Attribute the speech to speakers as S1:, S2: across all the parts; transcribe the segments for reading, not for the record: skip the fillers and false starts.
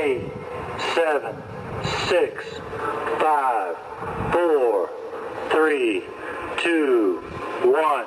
S1: 8, 7, 6, 5, 4, 3, 2, 1.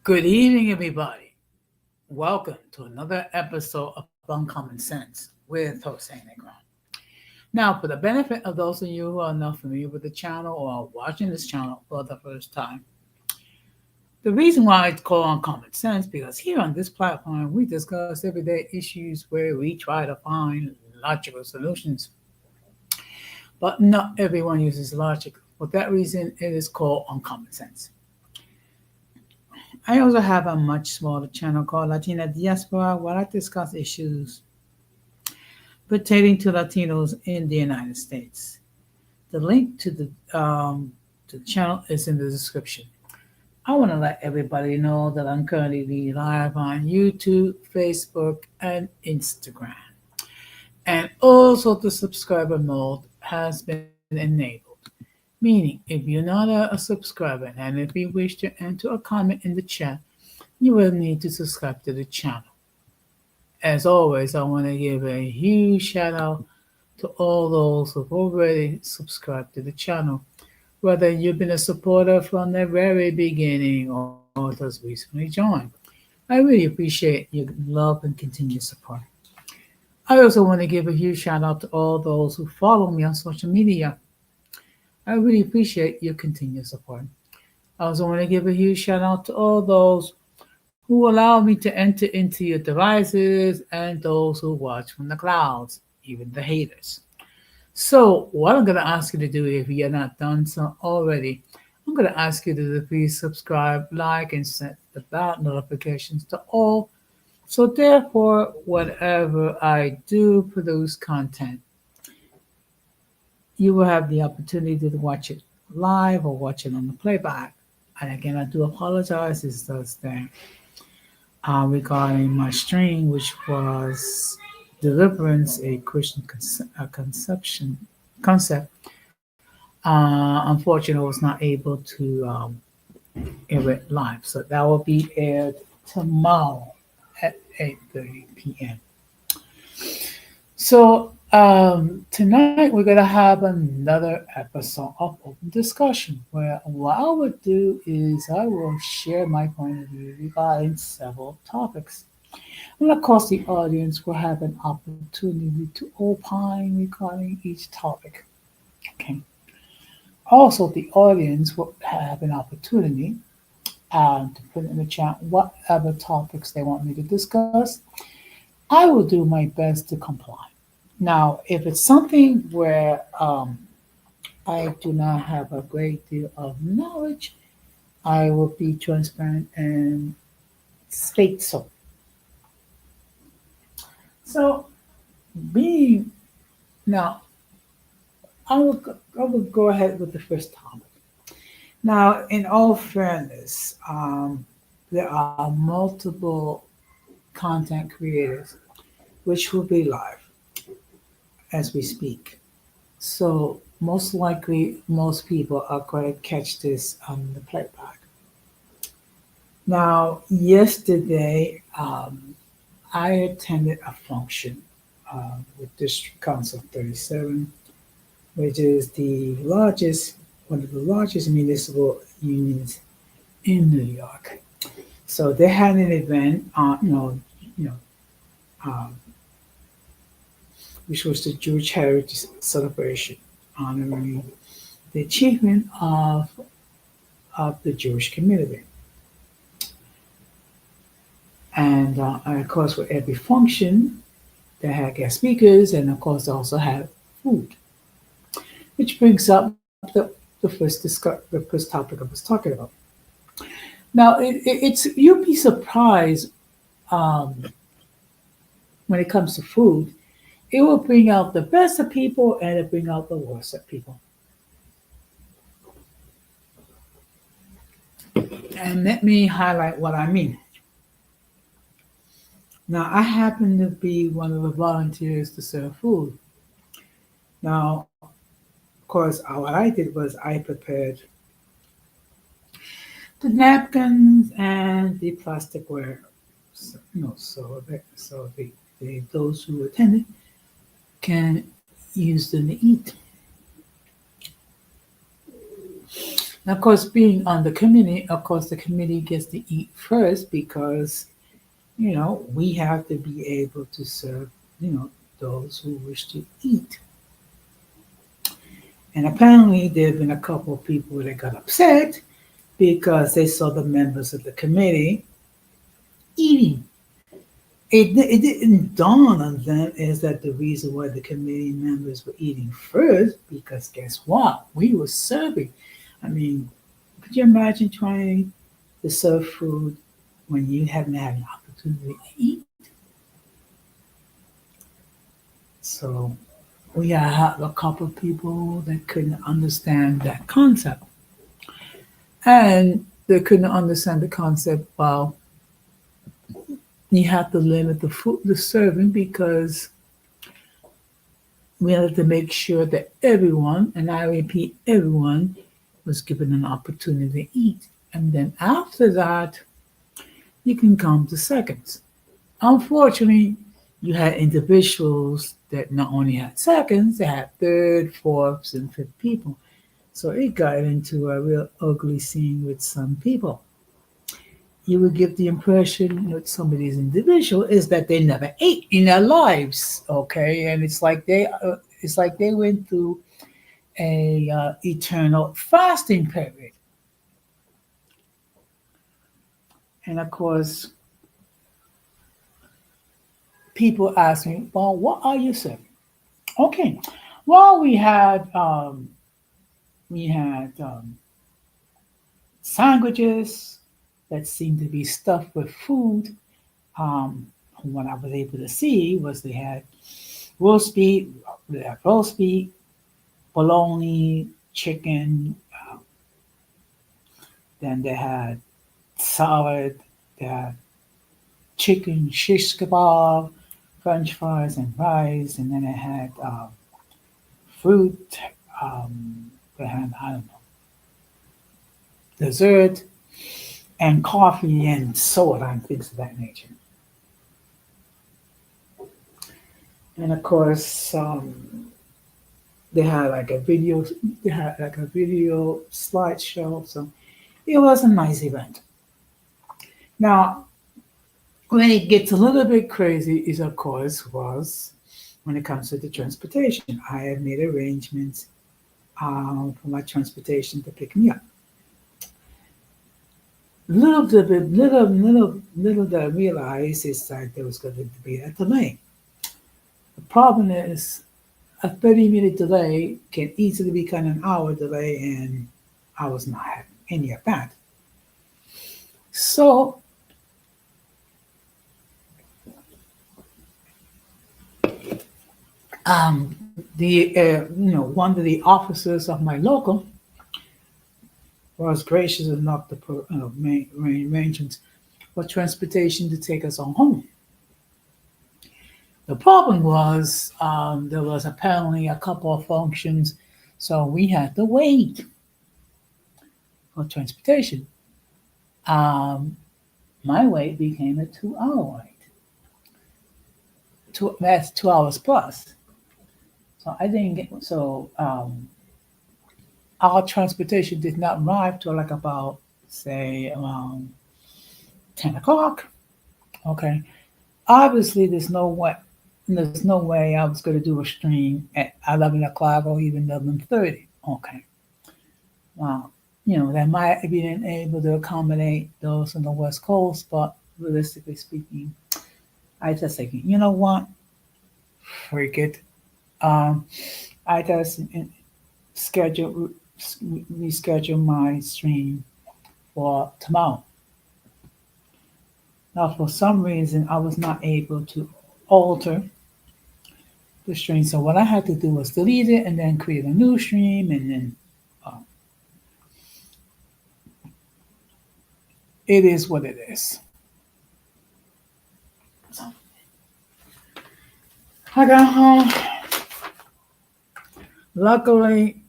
S2: Good evening, everybody. Welcome to another episode of Uncommon Sense with Jose Negron. Now, for the benefit of those of you who are not familiar with the channel or are watching this channel for the first time, the reason why it's called Uncommon Sense because here on this platform we discuss everyday issues where we try to find logical solutions. But not everyone uses logic. For that reason, it is called Uncommon Sense. I also have a much smaller channel called Latina Diaspora where I discuss issues pertaining to Latinos in the United States. The link to the channel is in the description. I want to let everybody know that I'm currently live on YouTube, Facebook, and Instagram. And also the subscriber mode has been enabled. Meaning, if you're not a subscriber and if you wish to enter a comment in the chat, you will need to subscribe to the channel. As always, I want to give a huge shout out to all those who've already subscribed to the channel, whether you've been a supporter from the very beginning or just recently joined. I really appreciate your love and continued support. I also want to give a huge shout out to all those who follow me on social media. I really appreciate your continued support. I also want to give a huge shout out to all those who allow me to enter into your devices and those who watch from the clouds, even the haters. So, what I'm going to ask you to do, if you're not done so already, I'm going to ask you to please subscribe, like, and set the bell notifications to all. So, therefore, whatever I do produce content, you will have the opportunity to watch it live or watch it on the playback. And again, I do apologize. It's just that regarding my stream, which was Deliverance, a Christian concept. Unfortunately, I was not able to air it live. So that will be aired tomorrow at 8:30 p.m. So tonight we're going to have another episode of Open Discussion where what I would do is I will share my point of view regarding several topics. And of course, the audience will have an opportunity to opine regarding each topic. Okay. Also, the audience will have an opportunity to put in the chat whatever topics they want me to discuss. I will do my best to comply. Now, if it's something where I do not have a great deal of knowledge, I will be transparent and state so. So, being now, I will go ahead with the first topic. Now, in all fairness, there are multiple content creators which will be live as we speak. So most likely, most people are going to catch this on the playback. Now, yesterday, I attended a function with District Council 37, which is one of the largest municipal unions in New York. So they had an event, um, which was the Jewish Heritage Celebration, honoring the achievement of the Jewish community. And of course, with every function, they had guest speakers, and of course, they also had food, which brings up the first topic I was talking about. Now, it's you'd be surprised um, when it comes to food. It will bring out the best of people and it bring out the worst of people. And let me highlight what I mean. Now, I happen to be one of the volunteers to serve food. Now, of course, what I did was I prepared the napkins and the plasticware. So those who attended can use them to eat. Now, of course, being on the committee, of course, the committee gets to eat first because we have to be able to serve those who wish to eat. And apparently, there have been a couple of people that got upset because they saw the members of the committee eating. It didn't dawn on them is that the reason why the committee members were eating first, because guess what? We were serving. I mean, could you imagine trying to serve food when you haven't had an opportunity to eat? So we have a couple of people that couldn't understand that concept. And they couldn't understand the concept, well, you have to limit the serving because we had to make sure that everyone, and I repeat, everyone, was given an opportunity to eat. And then after that, you can count the seconds. Unfortunately, you had individuals that not only had seconds, they had third, fourths, and fifth people. So it got into a real ugly scene with some people. You would get the impression with some of these individuals is that they never ate in their lives, okay? And it's like they went through a eternal fasting period. And of course, people ask me, "Well, what are you serving?" Okay, well, we had sandwiches that seemed to be stuffed with food. What I was able to see was they had roast beef, they had roast beef, bologna, chicken. Then they had salad, they had chicken shish kebab, French fries, and rice. And then they had fruit. They had I don't know dessert and coffee and soda and things of that nature. And of course, they had like a video. They had like a video slideshow. So it was a nice event. Now, when it gets a little bit crazy, is of course was when it comes to the transportation. I have made arrangements for my transportation to pick me up. Little that I realized is that there was going to be a delay. The problem is a 30-minute delay can easily become an hour delay, and I was not having any of that. So one of the officers of my local was gracious enough to put arrangements for transportation to take us on home. The problem was there was apparently a couple of functions, so we had to wait for transportation. Um, my wait became a 2 hour wait. That's 2 hours plus. So I didn't get our transportation did not arrive till like about say around 10 o'clock. Okay. Obviously there's no way I was gonna do a stream at 11 o'clock or even 11:30. Okay. Wow. That might have been able to accommodate those on the West Coast, but realistically speaking, I just like, you know what? Forget. Um, I just schedule reschedule my stream for tomorrow. Now, for some reason, I was not able to alter the stream. So what I had to do was delete it and then create a new stream, and then uh, it is what it is. So I got home. Luckily,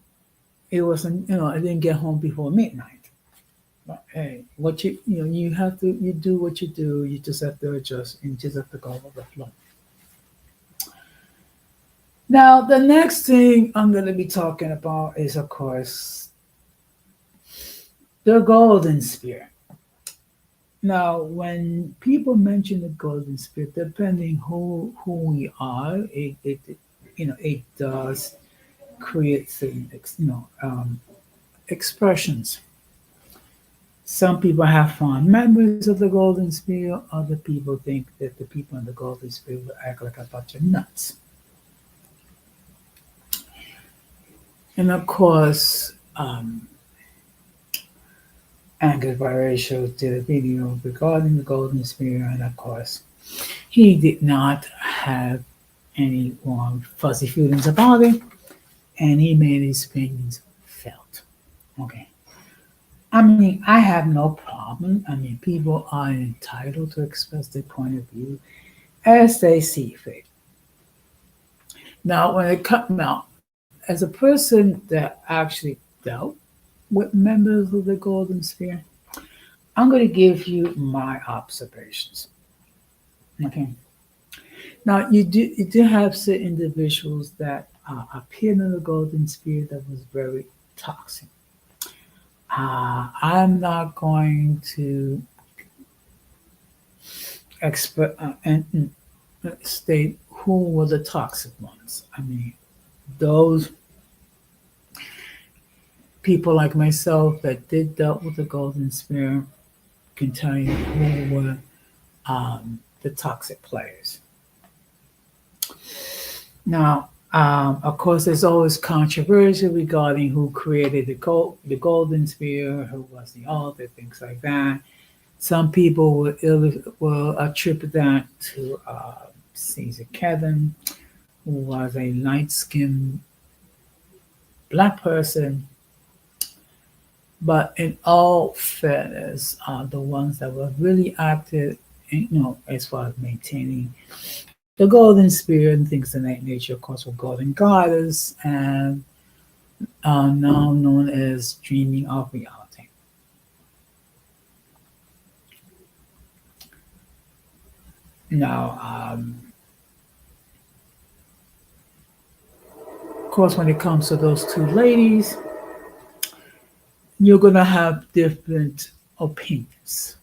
S2: it wasn't. I didn't get home before midnight. But hey, what you have to you do what you do. You just have to adjust and just have to go with the flow. Now, the next thing I'm going to be talking about is, of course, the golden spear. Now, when people mention the golden spear, depending who we are, it does create certain expressions. Some people have fond memories of the golden spear. Other people think that the people in the golden spear will act like a bunch of nuts. And of course, Angus Barrero did a video regarding the golden spear, and of course, he did not have any warm, fuzzy feelings about it, and he made his opinions felt. Okay. I mean, I have no problem. I mean, people are entitled to express their point of view as they see fit. Now, as a person that actually dealt with members of the Golden Sphere, I'm going to give you my observations. Okay. Now, you do have certain individuals that appeared in the Golden Sphere that was very toxic. I'm not going to and state who were the toxic ones. I mean, those people like myself that did dealt with the golden sphere can tell you who were the toxic players. Now, of course, there's always controversy regarding who created the golden sphere, who was the author, things like that. Some people will attribute that to Caesar Kevin, who was a light-skinned black person. But in all fairness, the ones that were really active, as far as maintaining the golden spirit and things of that nature, of course, were golden goddess and now known as dreaming of reality. Now, of course, when it comes to those two ladies, you're going to have different opinions.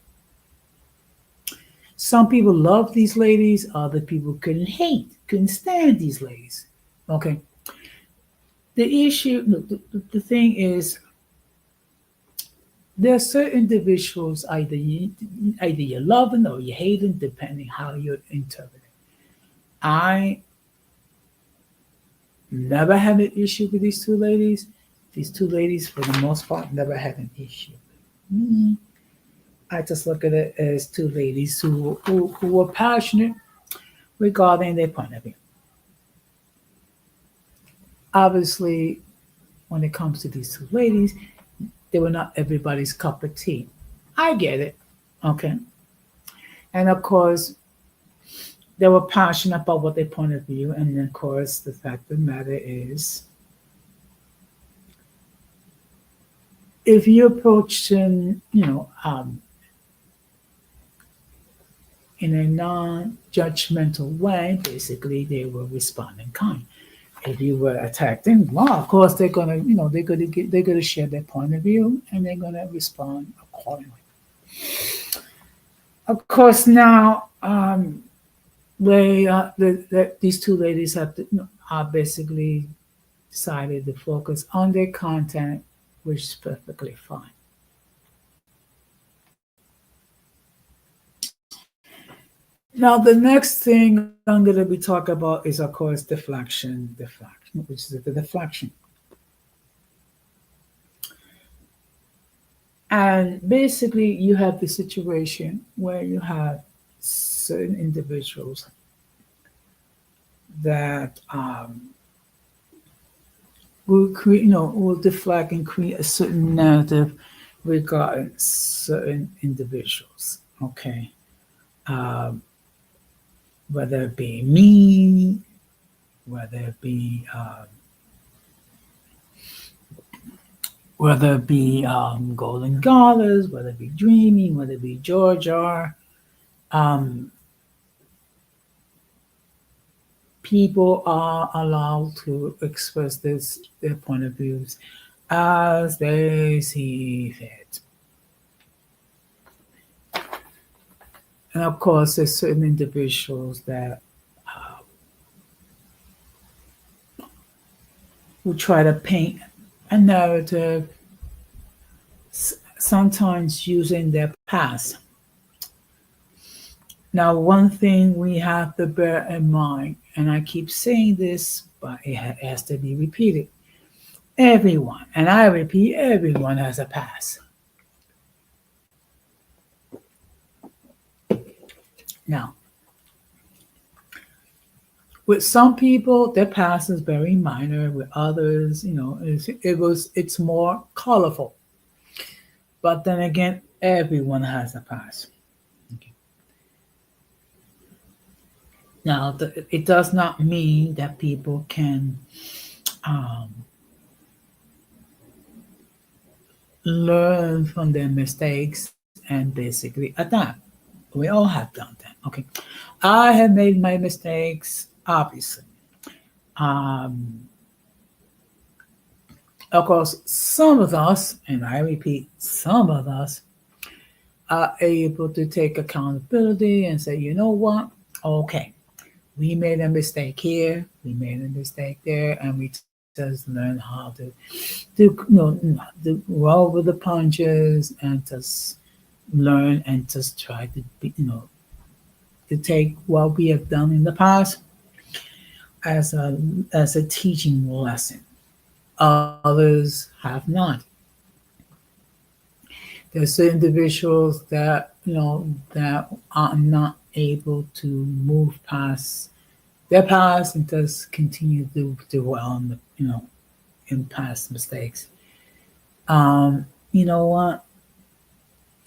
S2: Some people love these ladies, other people couldn't stand these ladies. Okay. The issue, the thing is, there are certain individuals either you love them or you hate them, depending how you interpret it. I never had an issue with these two ladies. These two ladies, for the most part, never had an issue with me. I just look at it as two ladies who were passionate regarding their point of view. Obviously, when it comes to these two ladies, they were not everybody's cup of tea. I get it. Okay. And of course, they were passionate about what their point of view. And of course, the fact of the matter is, if you approach them, in a non-judgmental way, basically they will respond in kind. If you were attacked, well, of course they're gonna share their point of view and they're gonna respond accordingly. Of course, now these two ladies are basically decided to focus on their content, which is perfectly fine. Now, the next thing I'm going to be talking about is, of course, deflection, which is the deflection. And basically, you have the situation where you have certain individuals that will create, will deflect and create a certain narrative regarding certain individuals. Okay, um, whether it be me, whether it be Golden Goddess, whether it be Dreaming, whether it be Georgia, um, people are allowed to express their point of views as they see fit. And of course, there's certain individuals that will try to paint a narrative, sometimes using their past. Now, one thing we have to bear in mind, and I keep saying this, but it has to be repeated. Everyone, and I repeat, everyone has a past. Now, with some people, their past is very minor. With others, it's more colorful. But then again, everyone has a past. Okay. Now, it does not mean that people can um, learn from their mistakes and basically adapt. We all have done that. Okay, I have made my mistakes, obviously. Um, of course, some of us, and I repeat, some of us are able to take accountability and say, you know what? Okay, we made a mistake here, we made a mistake there, and we just learn how to roll with the punches and just learn and just try to to take what we have done in the past as a teaching lesson. Others have not. There's certain individuals that that are not able to move past their past and just continue to dwell on the in past mistakes. You know what?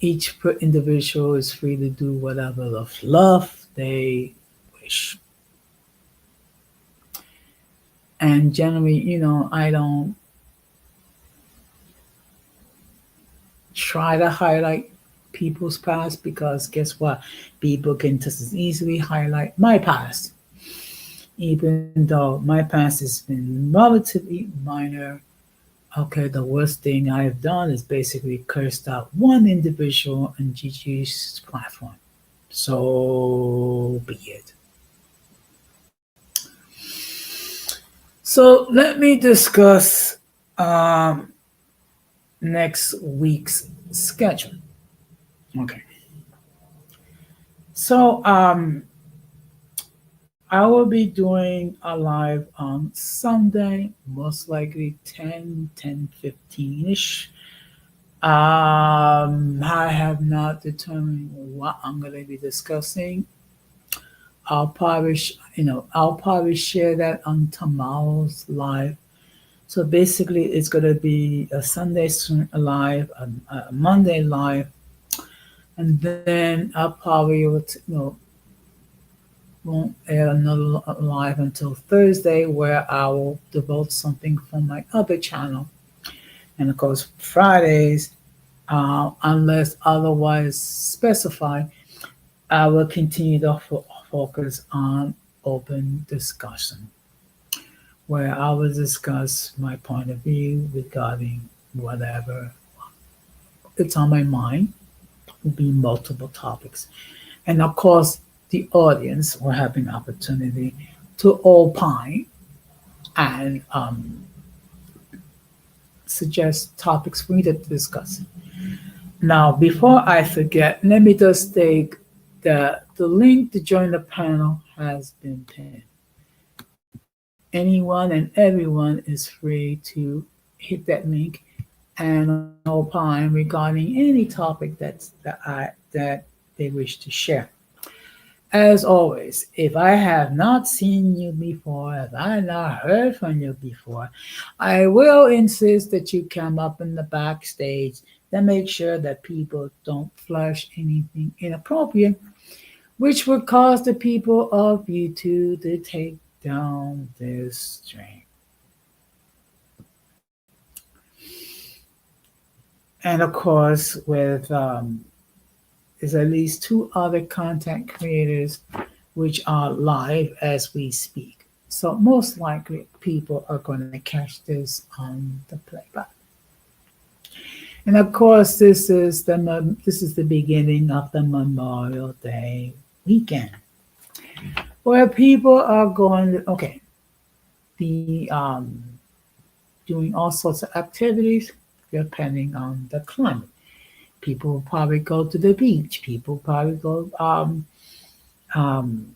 S2: Each individual is free to do whatever of love they wish. And generally, I don't try to highlight people's past because guess what? People can just as easily highlight my past. Even though my past has been relatively minor, okay, the worst thing I've done is basically cursed out one individual on Gigi's platform. So be it. So let me discuss um, next week's schedule. Okay. So I will be doing a live on Sunday, most likely 10:15 ish. I have not determined what I'm going to be discussing. I'll probably share that on tomorrow's live. So basically, it's going to be a Sunday live, a Monday live, and then I'll probably won't air another live until Thursday, where I will devote something from my other channel. And of course, Fridays, unless otherwise specified, I will continue to focus on open discussion, where I will discuss my point of view regarding whatever it's on my mind. Will be multiple topics, and of course, the audience will have an opportunity to opine and suggest topics for me to discuss. Now, before I forget, let me just take The link to join the panel has been pinned. Anyone and everyone is free to hit that link and opine regarding any topic that they wish to share. As always, if I have not seen you before, if I have not heard from you before, I will insist that you come up in the backstage to make sure that people don't flush anything inappropriate, which would cause the people of YouTube to take down this stream. And of course, with there's at least two other content creators which are live as we speak. So most likely people are going to catch this on the playback. And of course, this is the beginning of the Memorial Day weekend, where people are going to be doing all sorts of activities depending on the climate. People will probably go to the beach. People probably go um,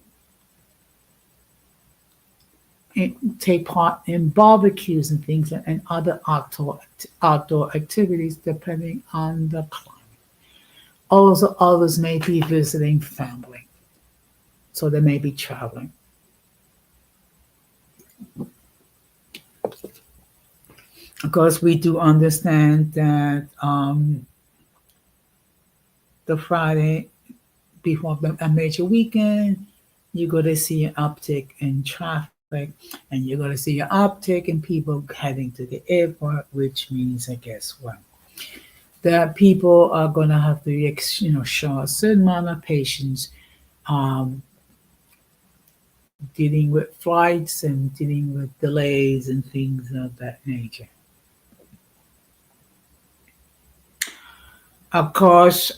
S2: take part in barbecues and things and other outdoor activities depending on the climate. Also, others may be visiting family, so they may be traveling. Of course, we do understand that the Friday before a major weekend, you're going to see an uptick in traffic, and you're going to see an uptick in people heading to the airport, which means, I guess, well, that people are going to have to, show a certain amount of patience, um, dealing with flights and dealing with delays and things of that nature. Of course,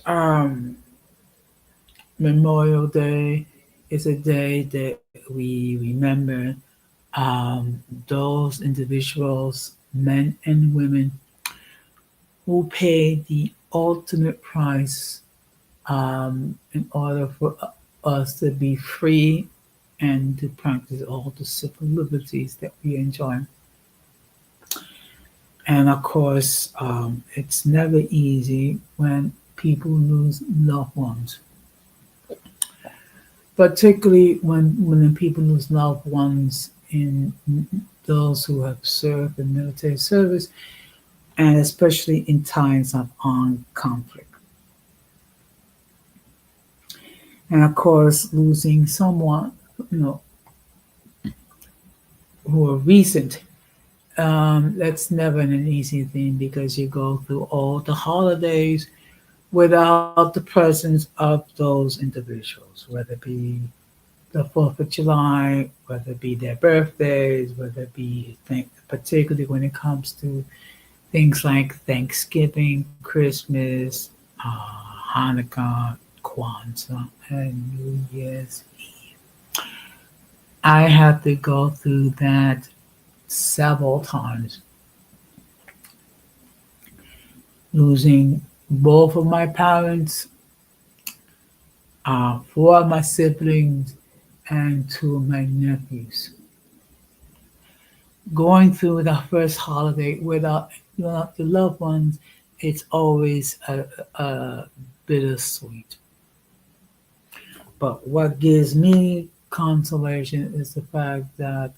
S2: Memorial Day is a day that we remember those individuals, men and women, who paid the ultimate price in order for us to be free and to practice all the civil liberties that we enjoy. And of course, it's never easy when people lose loved ones, particularly when the people lose loved ones in those who have served in military service, and especially in times of armed conflict. And of course, losing someone, who are recent, that's never an easy thing because you go through all the holidays without the presence of those individuals, whether it be the 4th of July, whether it be their birthdays, whether it be, particularly when it comes to things like Thanksgiving, Christmas, Hanukkah, Kwanzaa, and New Year's Eve. I had to go through that several times, losing both of my parents, 4 of my siblings, and 2 of my nephews. Going through the first holiday without your loved ones, it's always a bittersweet. But what gives me consolation is the fact that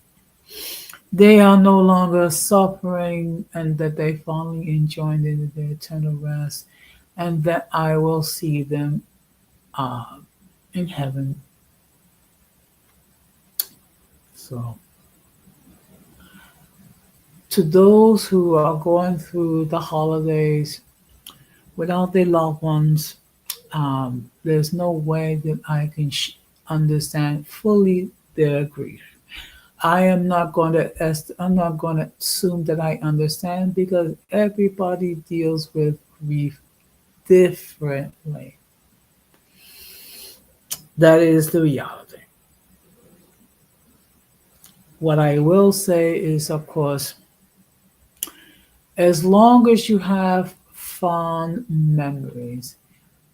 S2: they are no longer suffering and that they finally enjoyed their eternal rest, and that I will see them in heaven. So, to those who are going through the holidays without their loved ones, there's no way that I can understand fully their grief. I'm not going to assume that I understand because everybody deals with grief differently. That is the reality. What I will say is, of course, as long as you have fond memories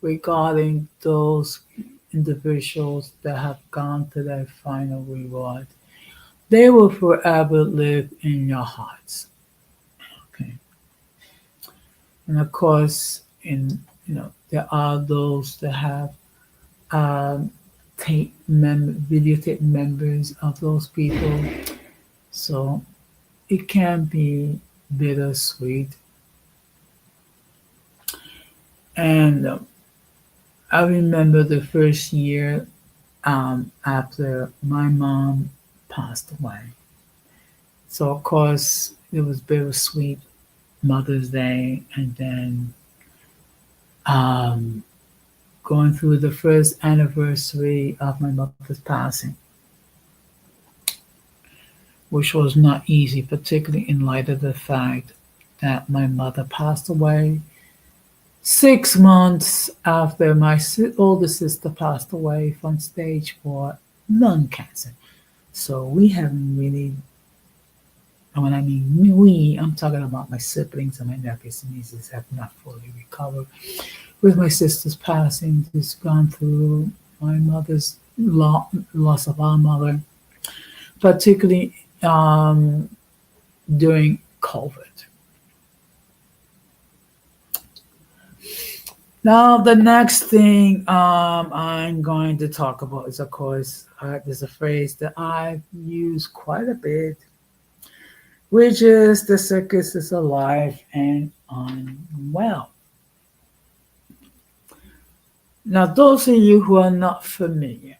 S2: regarding those individuals that have gone to their final reward. They will forever live in your hearts. Okay. And of course, there are those that have videotape members of those people. So it can be bittersweet. And I remember the first year after my mom passed away. So of course it was bittersweet Mother's Day, and then um, going through the first anniversary of my mother's passing, which was not easy, particularly in light of the fact that my mother passed away 6 months after my older sister passed away from stage 4 lung cancer. So we haven't really, and when I mean we, I'm talking about my siblings and my nephews and nieces have not fully recovered. With my sister's passing, just gone through my mother's loss of our mother, particularly during COVID. Now, the next thing I'm going to talk about is, of course, there's a phrase that I've used quite a bit, which is the circus is alive and unwell. Now, those of you who are not familiar,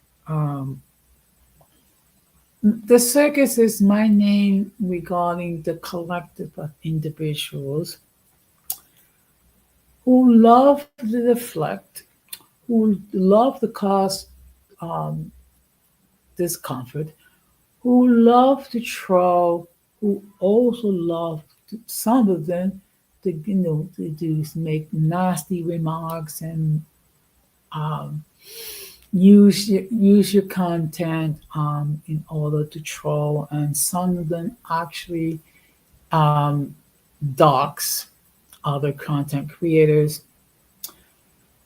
S2: the circus is my name regarding the collective of individuals who love to reflect, who love to cause discomfort, who love to troll, who also love some of them to do make nasty remarks and use your content in order to troll, and some of them actually dox other content creators,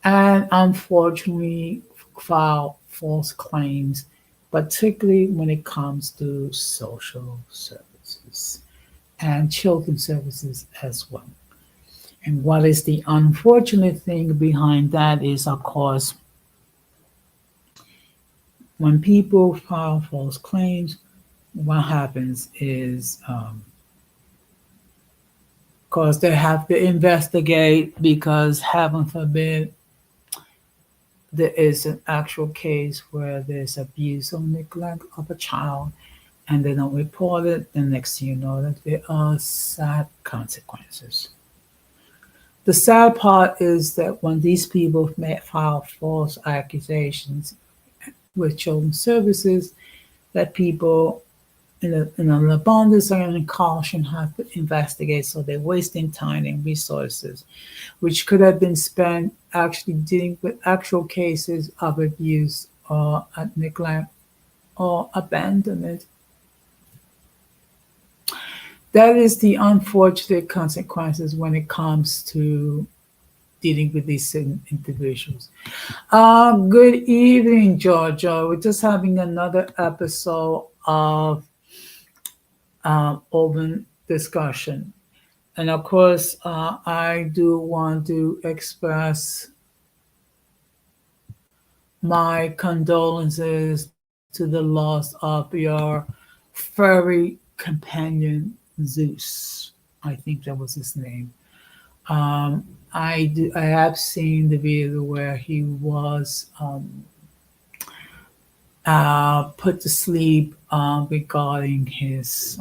S2: and unfortunately file false claims, particularly when it comes to social services and children's services as well. And what is the unfortunate thing behind that is, of course, when people file false claims, what happens is, of course, they have to investigate because, heaven forbid, there is an actual case where there's abuse or neglect of a child and they don't report it, the next thing you know that there are sad consequences. The sad part is that when these people may file false accusations with children's services, that people in an abundance and in caution have to investigate, so they're wasting time and resources, which could have been spent actually dealing with actual cases of abuse or neglect or abandonment. That is the unfortunate consequences when it comes to dealing with these individuals. Good evening, Georgia. We're just having another episode of open discussion. And of course, I do want to express my condolences to the loss of your furry companion, Zeus. I think that was his name. I have seen the video where he was put to sleep regarding his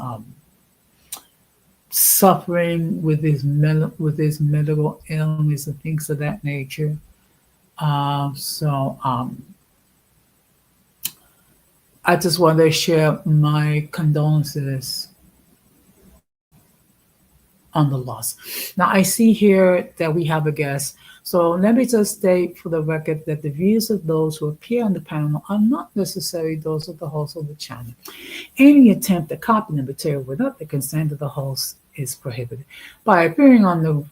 S2: suffering with his medical illness and things of that nature. So I just want to share my condolences on the loss. Now I see here that we have a guest. So let me just state for the record that the views of those who appear on the panel are not necessarily those of the host of the channel. Any attempt to copy the material without the consent of the host is prohibited. By appearing on the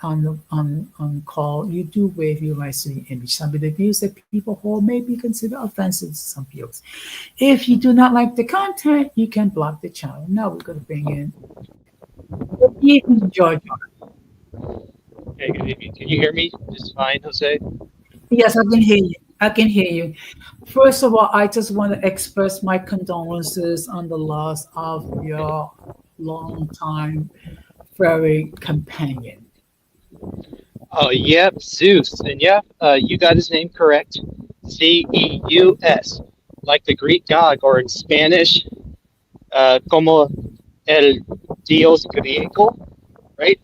S2: on call, you do waive your rights to the image. Some of the views that people hold may be considered offensive to some viewers. If you do not like the content, you can block the channel. Now we're going to bring in good evening, Georgia.
S3: Hey, good evening. Can you hear me just fine, Jose?
S2: Yes, I can hear you. I can hear you. First of all, I just want to express my condolences on the loss of your longtime furry companion.
S3: Oh, yep, Zeus. And yeah, you got his name correct. Zeus, like the Greek god, or in Spanish, como el Dios griego, right?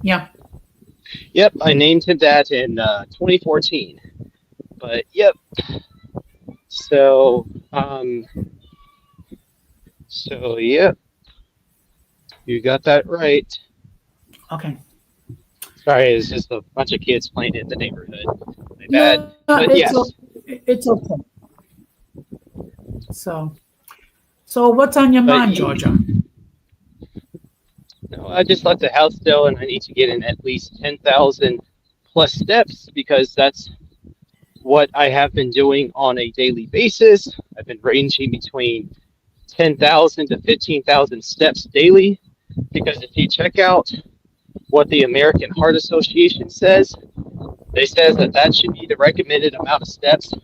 S2: Yeah.
S3: Yep, I named him that in 2014. But yep, so yep, you got that right.
S2: Okay.
S3: Sorry, it's just a bunch of kids playing in the neighborhood. My bad.
S2: No,
S3: But yes,
S2: it's okay. So, so what's on your
S3: but
S2: mind, Georgia?
S3: no, I just left the house still, and I need to get in at least 10,000 plus steps because that's what I have been doing on a daily basis. I've been ranging between 10,000 to 15,000 steps daily because if you check out what the American Heart Association says, they says that that should be the recommended amount of steps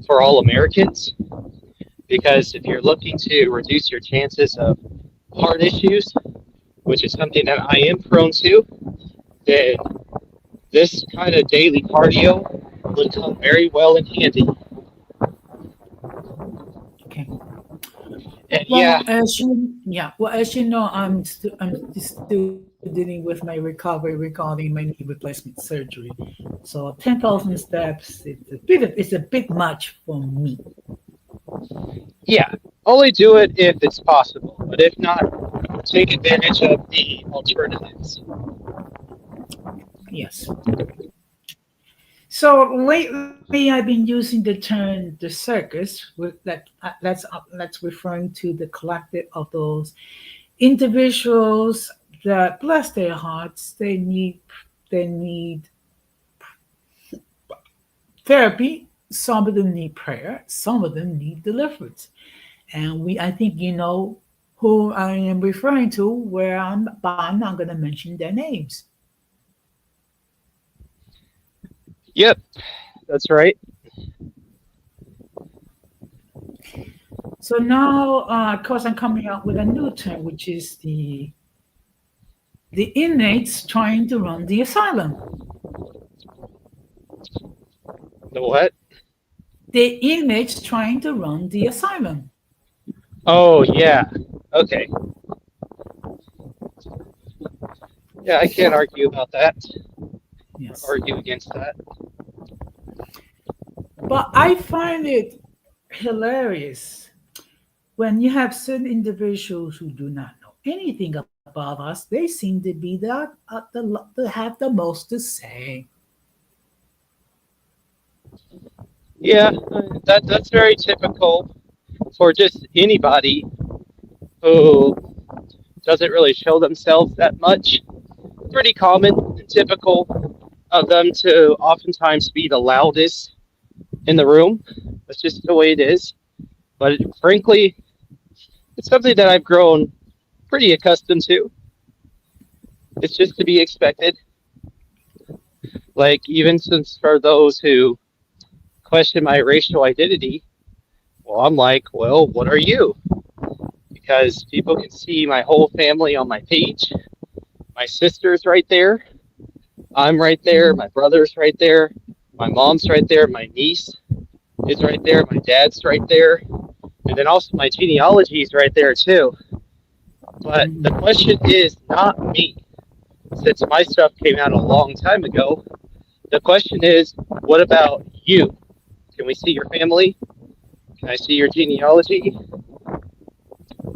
S3: for all Americans because if you're looking to reduce your chances of heart issues, which is something that I am prone to, then this kind of daily cardio would come very well in handy.
S2: Okay.
S3: And yeah,
S2: Well, as you know, I'm still dealing with my recovery regarding my knee replacement surgery. So 10,000 steps, it's a bit much for me.
S3: yeah, only do it if it's possible, but if not, take advantage of the alternatives.
S2: Yes. So lately, I've been using the term "the circus" that's referring to the collective of those individuals that bless their hearts. They need therapy. Some of them need prayer. Some of them need deliverance. And I think you know who I am referring to. But I'm not going to mention their names.
S3: Yep, that's right.
S2: So now, of course, I'm coming out with a new term, which is the inmates trying to run the asylum.
S3: The what?
S2: The inmates trying to run the asylum.
S3: Oh, yeah. Okay. Yeah, I can't argue about that.
S2: Yes.
S3: Argue against that.
S2: But I find it hilarious when you have certain individuals who do not know anything about us. They seem to be to have the most to say.
S3: Yeah, that's very typical for just anybody who doesn't really show themselves that much. Pretty common and typical of them to oftentimes be the loudest in the room. That's just the way it is. But frankly, it's something that I've grown pretty accustomed to. It's just to be expected. Like, even since for those who question my racial identity, well, I'm like, well, what are you? Because people can see my whole family on my page. My sister's right there. I'm right there. My brother's right there. My mom's right there. My niece is right there. My dad's right there. And then also my genealogy is right there too. But the question is not me, since my stuff came out a long time ago. The question is, what about you? Can we see your family? Can I see your genealogy?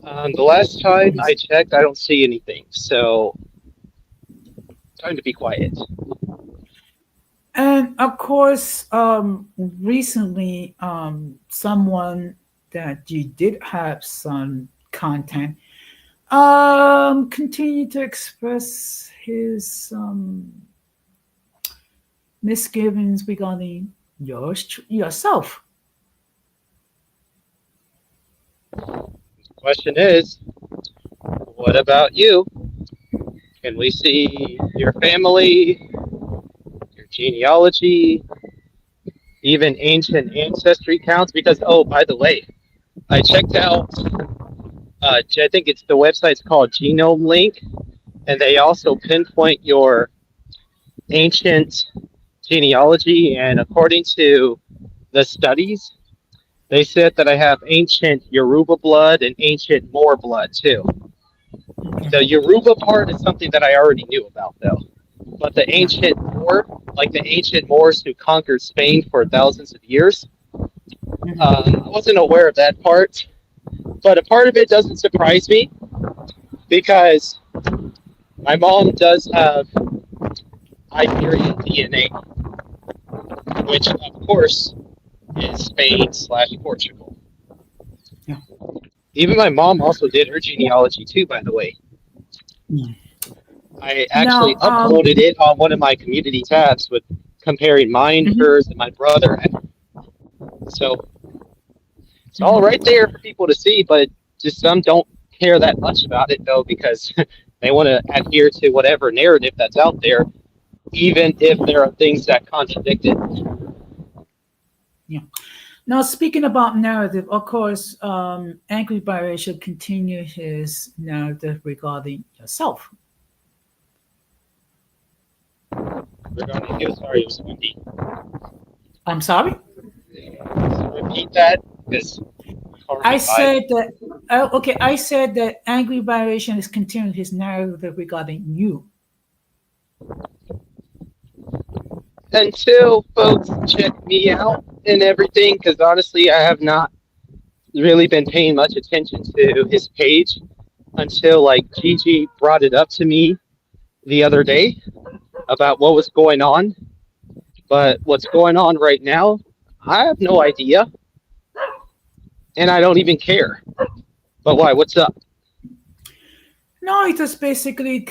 S3: The last time I checked, I don't see anything. So, time to be quiet.
S2: And of course, recently, someone that you did have some content Continue to express his misgivings regarding yourself.
S3: The question is, what about you? Can we see your family, your genealogy, even ancient ancestry counts? Because, oh, by the way, I checked out, I think it's the website's called Genome Link, and they also pinpoint your ancient genealogy. And according to the studies, they said that I have ancient Yoruba blood and ancient Moor blood too.
S2: Okay.
S3: The Yoruba part is something that I already knew about though. But the
S2: Yeah.
S3: ancient Moor, like the ancient Moors who conquered Spain for thousands of years, I wasn't aware of that part. But a part of it doesn't surprise me because my mom does have Iberian DNA, which of course is Spain/Portugal.
S2: Yeah.
S3: Even my mom also did her genealogy too, by the way.
S2: Yeah.
S3: I actually
S2: Now,
S3: uploaded it on one of my community tabs with comparing mine, hers, and my brother. So it's all right there for people to see, but just some don't care that much about it though because they want to adhere to whatever narrative that's out there, even if there are things that contradict it.
S2: yeah. Now, speaking about narrative, of course, Angry Barry should continue his narrative regarding yourself.
S3: Regarding you, sorry, it was windy.
S2: I'm sorry?
S3: Repeat that because
S2: I said that, okay, I said that Angry Vibration is continuing his narrative regarding you.
S3: until folks check me out and everything, because honestly, I have not really been paying much attention to his page until like Gigi brought it up to me the other day about what was going on. But what's going on right now, I have no idea, and I don't even care. But why? What's up?
S2: No, it just basically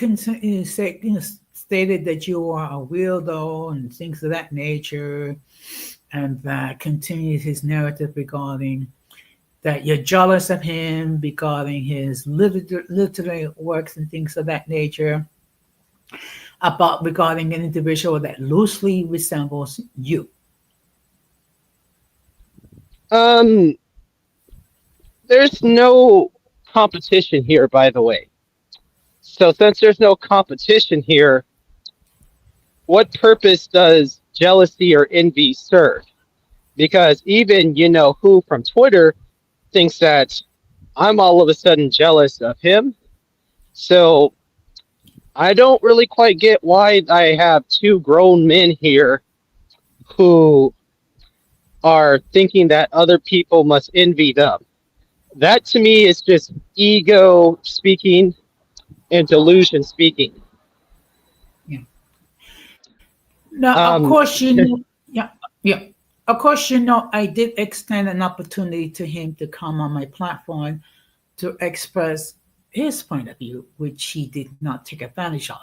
S2: stated that you are a weirdo and things of that nature, and that continues his narrative regarding that you're jealous of him regarding his literary works and things of that nature, about regarding an individual that loosely resembles you.
S3: There's no competition here, by the way. So since there's no competition here, what purpose does jealousy or envy serve? Because even who from Twitter thinks that I'm all of a sudden jealous of him. So I don't really quite get why I have two grown men here who are thinking that other people must envy them. That to me is just ego speaking and delusion speaking.
S2: Yeah. Now, of course, yeah. Of course, I did extend an opportunity to him to come on my platform to express his point of view, which he did not take advantage of,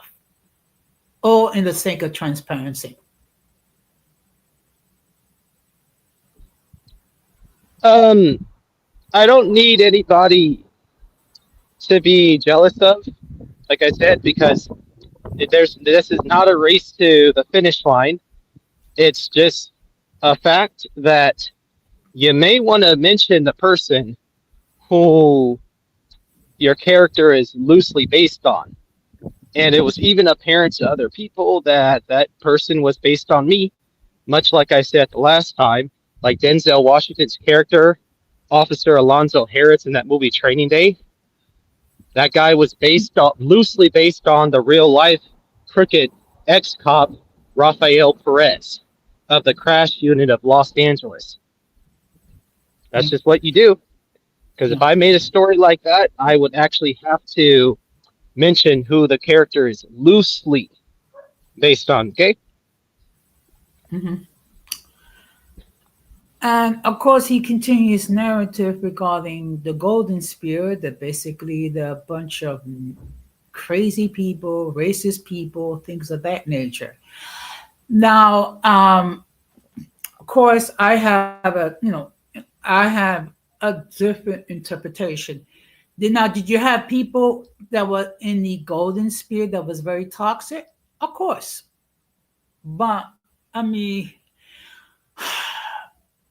S2: all in the sake of transparency.
S3: I don't need anybody to be jealous of, like I said, because this is not a race to the finish line. It's just a fact that you may want to mention the person who your character is loosely based on. And it was even apparent to other people that that person was based on me, much like I said the last time, like Denzel Washington's character, Officer Alonzo Harris in that movie Training Day. That guy was loosely based on the real life crooked ex-cop Rafael Perez of the crash unit of Los Angeles. That's just what you do. Because if I made a story like that, I would actually have to mention who the character is loosely based on, okay?
S2: Mm-hmm. And of course, he continues narrative regarding the golden spirit, that basically the bunch of crazy people, racist people, things of that nature. Now, of course, I have I have a different interpretation. Did you have people that were in the golden spirit that was very toxic? Of course, but I mean,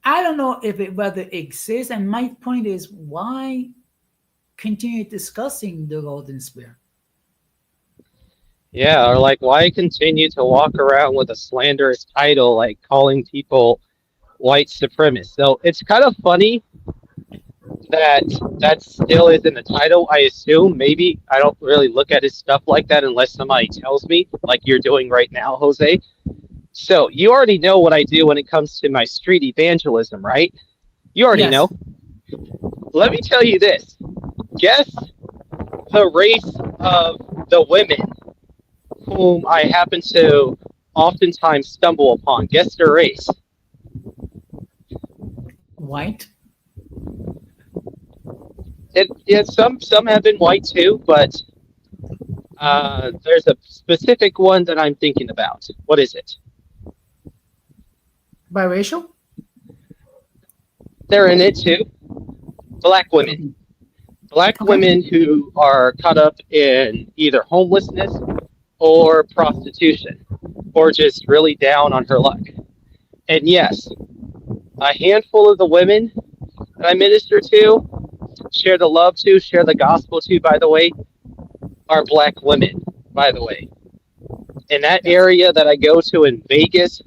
S2: I don't know if it whether it exists. And my point is, why continue discussing the golden spirit?
S3: Yeah, or like, why continue to walk around with a slanderous title like calling people white supremacists? So it's kind of funny that that still is in the title. I assume, maybe. I don't really look at his stuff like that unless somebody tells me, like you're doing right now, Jose. So you already know what I do when it comes to my street evangelism, right? You already know.
S2: Yes.
S3: Let me tell you this. Guess the race of the women whom I happen to oftentimes stumble upon. Guess their race.
S2: White.
S3: Yeah, some have been white too, but there's a specific one that I'm thinking about. What is it?
S2: Biracial?
S3: They're in it too. Black women.
S2: Mhm.
S3: Black
S2: Okay.
S3: women who are caught up in either homelessness or prostitution, or just really down on her luck. And yes, a handful of the women that I minister to, share the love to, share the gospel to, by the way, are black women, by the way. In that
S2: Yes.
S3: area that I go to in Vegas,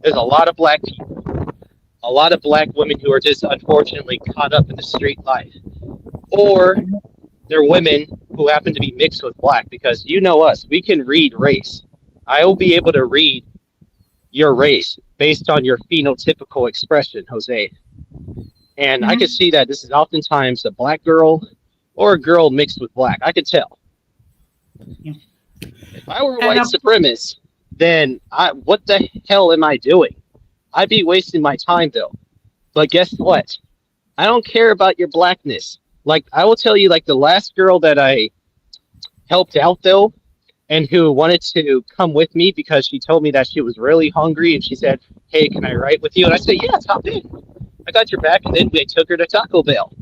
S3: there's a lot of black people, a lot of black women who are just unfortunately caught up in the street life. Or
S2: Mhm.
S3: they're women who happen to be mixed with black, because you know us, we can read race. I will be able to read your race based on your phenotypical expression, Jose. And I can
S2: Mhm.
S3: see that this is oftentimes a black girl or a girl mixed with black. I could tell.
S2: Yeah.
S3: If I were a
S2: And
S3: white supremacist, then what the hell am I doing? I'd be wasting my time though. But guess what? I don't care about your blackness. Like, I will tell you, like, the last girl that I helped out though, and who wanted to come with me because she told me that she was really hungry, and she said, "Hey, can I write with you?" And I said, "Yeah, hop in. I got your back." And then we took her to Taco Bell.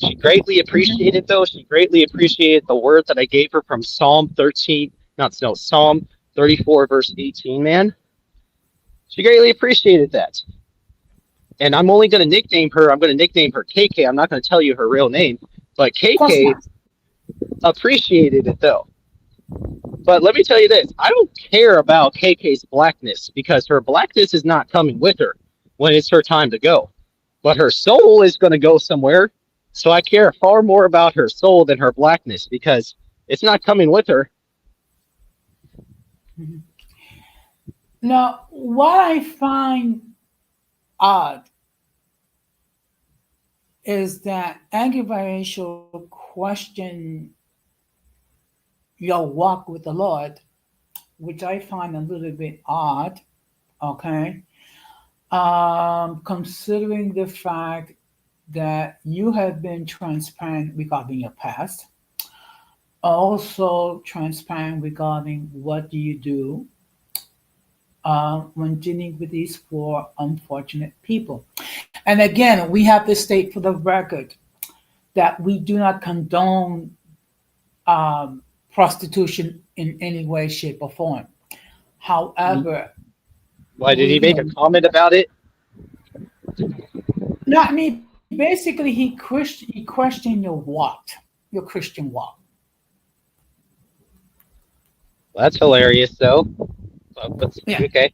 S3: She greatly
S2: Mhm.
S3: appreciated though. She greatly appreciated the word that I gave her from Psalm 13, not no Psalm 34 verse 18. Man, she greatly appreciated that. And I'm only going to nickname her. I'm going to nickname her KK. I'm not going to tell you her real name, but
S2: Of course
S3: KK
S2: not.
S3: appreciated it though. But let me tell you this, I don't care about KK's blackness, because her blackness is not coming with her when it's her time to go. But her soul is going to go somewhere. So I care far more about her soul than her blackness, because it's not coming with her.
S2: Mhm. Now, what I find odd is that Agabarial question your walk with the Lord, which I find a little bit odd. Okay, considering the fact that you have been transparent regarding your past, also transparent regarding what do you do when dealing with these poor, unfortunate people. And again, we have to state for the record that we do not condone prostitution in any way, shape, or form. However,
S3: Why did
S2: we,
S3: he make a comment about it?
S2: no, I mean, basically, he questioned your walk, your Christian walk.
S3: Well, that's hilarious, though. But
S2: Yeah.
S3: okay,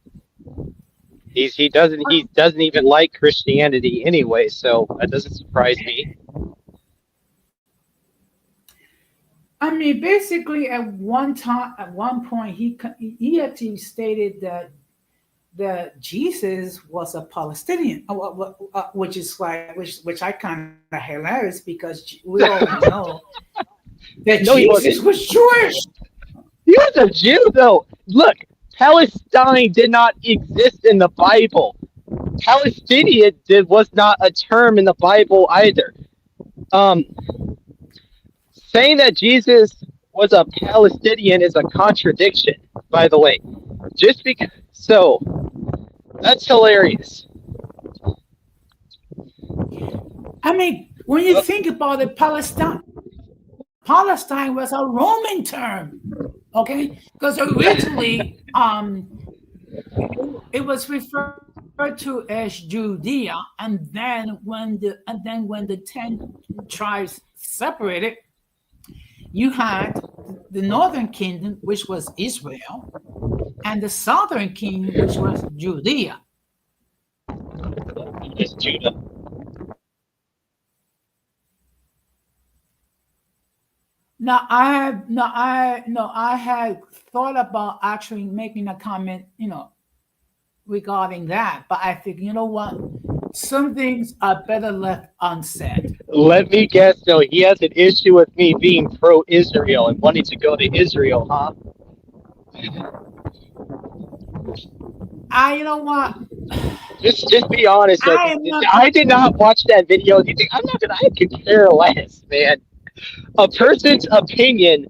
S3: he doesn't even like Christianity anyway, so that doesn't surprise me.
S2: I mean, basically, at one point, he actually stated that Jesus was a Palestinian, which is like which I kind of hilarious because we already know that
S3: No, he
S2: Jesus
S3: wasn't.
S2: was Jewish.
S3: He was a Jew, though. Look, Palestine did not exist in the Bible. Palestinian was not a term in the Bible either. Um, saying that Jesus was a Palestinian is a contradiction, by the way. Just because, so that's hilarious.
S2: I mean, when you think about it, Palestine was a Roman term, okay? Because originally, it was referred to as Judea, and then when the 10 tribes separated, you had the northern kingdom, which was Israel, and the southern kingdom, which was Judea.
S3: It's Judah.
S2: I had thought about actually making a comment, regarding that, but I think, you know what? Some things are better left unsaid.
S3: Let me guess, though, he has an issue with me being pro-Israel and wanting to go to Israel, huh?
S2: You know what?
S3: Just be honest.
S2: I am not.
S3: I did not watch that video. You think I'm not gonna? I could care less, man. A person's opinion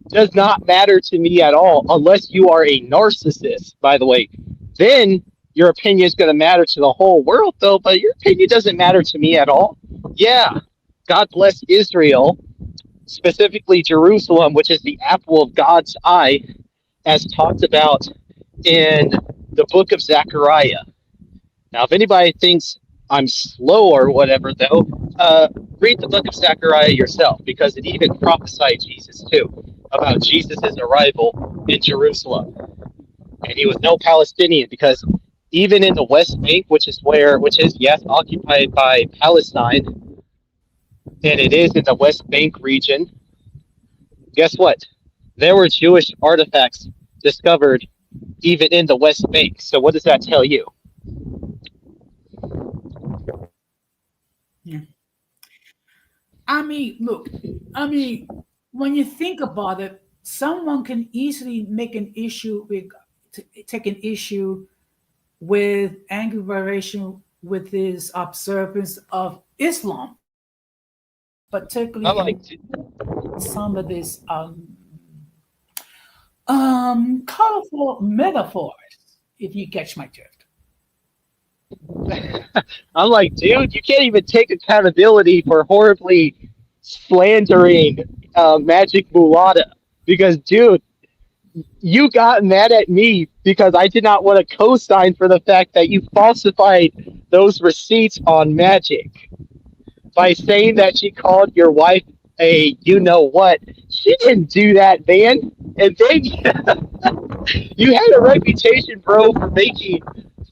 S3: does not matter to me at all unless you are a narcissist, by the way. Then your opinion is going to matter to the whole world, though, but your opinion doesn't matter to me at all. Yeah, God bless Israel, specifically Jerusalem, which is the apple of God's eye, as talked about in the book of Zechariah. Now, if anybody thinks I'm slow or whatever, though, read the book of Zechariah yourself, because it even prophesied Jesus too, about Jesus' arrival in Jerusalem. And he was no Palestinian, because even in the West Bank, which is yes, occupied by Palestine, and it is in the West Bank region, guess what? There were Jewish artifacts discovered even in the West Bank. So what does that tell you?
S2: Yeah. I mean, look. I mean, when you think about it, someone can easily make an issue with take an issue with angry variation with his observance of Islam,
S3: I
S2: particularly
S3: like
S2: in some of these colorful metaphors, if you catch my drift.
S3: I'm like, dude, you can't even take accountability for horribly slandering Magic Mulata. Because, dude, you got mad at me because I did not want to co-sign for the fact that you falsified those receipts on Magic by saying that she called your wife a you know what. She didn't do that, man. And then you had a reputation, bro, for making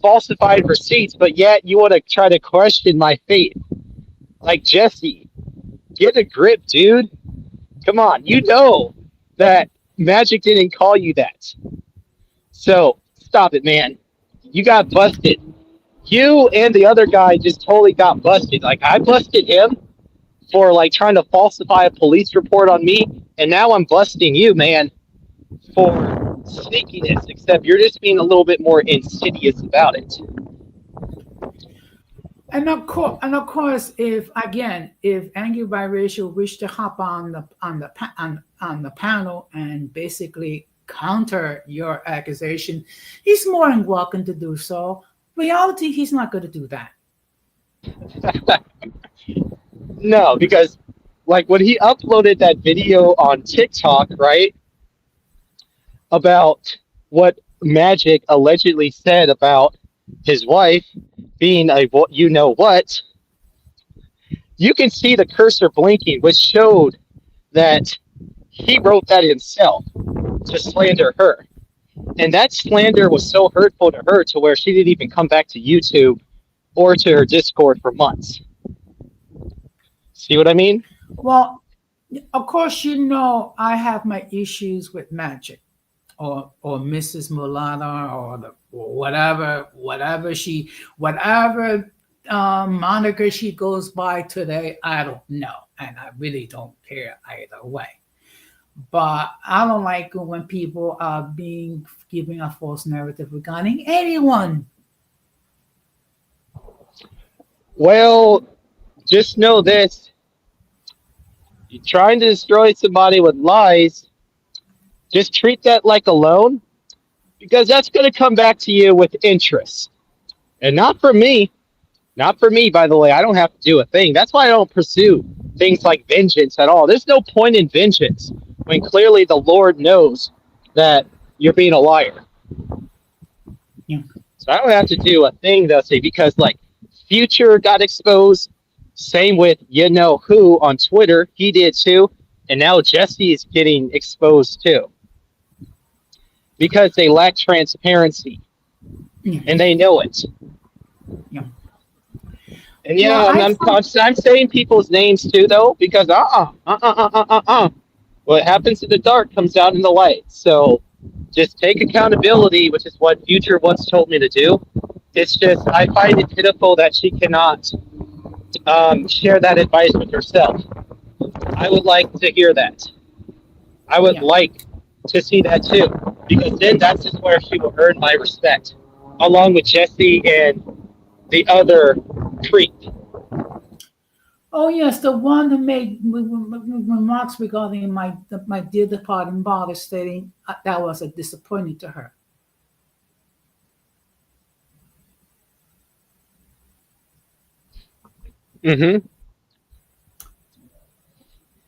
S3: falsified receipts, but yet you want to try to question my faith. Like, Jesse, get a grip, dude. Come on, you know that Magic didn't call you that. So stop it, man. You got busted. You and the other guy just totally got busted. Like, I busted him for like trying to falsify a police report on me, and now I'm busting you, man, for sneakiness. Except you're just being a little bit more insidious about it.
S2: And of course, if Angry Biracial wish to hop on the panel and basically counter your accusation, he's more than welcome to do so. Reality, he's not going to do that.
S3: No, because like when he uploaded that video on TikTok, right, about what Magic allegedly said about his wife being a you know what, you can see the cursor blinking, which showed that he wrote that himself to slander her. And that slander was so hurtful to her to where she didn't even come back to YouTube or to her Discord for months. See what I mean?
S2: Well, of course, I have my issues with Magic or Mrs. Mulana or whatever moniker she goes by today. I don't know, and I really don't care either way. But I don't like when people are giving a false narrative regarding anyone.
S3: Well, just know this. You're trying to destroy somebody with lies. Just treat that like a loan because that's going to come back to you with interest. And not for me. Not for me, by the way. I don't have to do a thing. That's why I don't pursue things like vengeance at all. There's no point in vengeance when clearly the Lord knows that you're being a liar.
S2: Yeah.
S3: So I don't have to do a thing, they'll say, because like Future got exposed. Same with you know who on Twitter. He did too. And now Jesse is getting exposed too. Because they lack transparency.
S2: Yeah.
S3: And they know it.
S2: Yeah.
S3: And yeah, I'm saying people's names too, though, because what happens in the dark comes out in the light. So just take accountability, which is what Future once told me to do. It's just I find it pitiful that she cannot share that advice with herself. I would like to hear that. I would like to see that too, because then that's just where she will earn my respect, along with Jesse and the other creep.
S2: Oh yes, the one who made remarks regarding my dear departed father, stating that was a disappointment to her.
S3: Mm-hmm.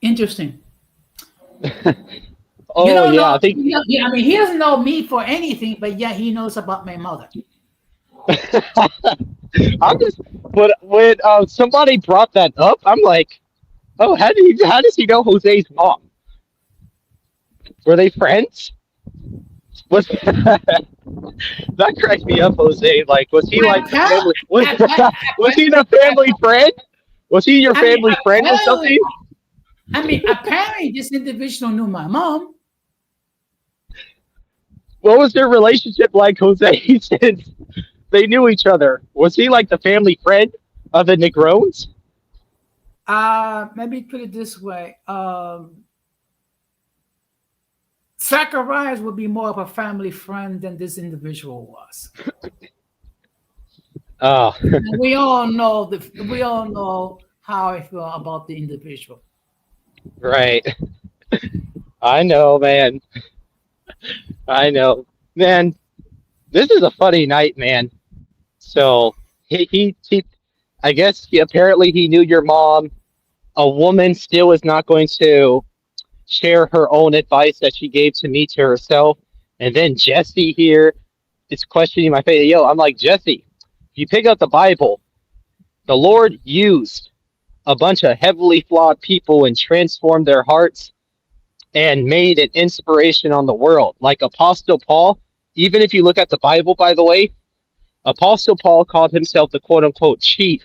S2: Interesting.
S3: Oh
S2: you don't
S3: yeah,
S2: know,
S3: I think.
S2: I mean, he doesn't know me for anything, but yeah, he knows about my mother.
S3: I'm just when somebody brought that up, I'm like, oh, how does he know Jose's mom? Were they friends? Was that cracked me up, Jose? Like, was he like the family? Was he the family friend? Was he your family friend or something?
S2: Apparently, this individual knew my mom.
S3: What was their relationship like, Jose? Since they knew each other, was he like the family friend of the Negrones?
S2: Let me put it this way. Zacharias would be more of a family friend than this individual was.
S3: Oh.
S2: we all know how I feel about the individual.
S3: Right. I know, man. I know. Man, this is a funny night, man. So he I guess apparently he knew your mom. A woman still is not going to share her own advice that she gave to me to herself. And then Jesse here is questioning my faith. Yo, I'm like, Jesse, if you pick up the Bible, the Lord used a bunch of heavily flawed people and transformed their hearts and made an inspiration on the world. Like Apostle Paul, even if you look at the Bible, by the way, Apostle Paul called himself the quote unquote chief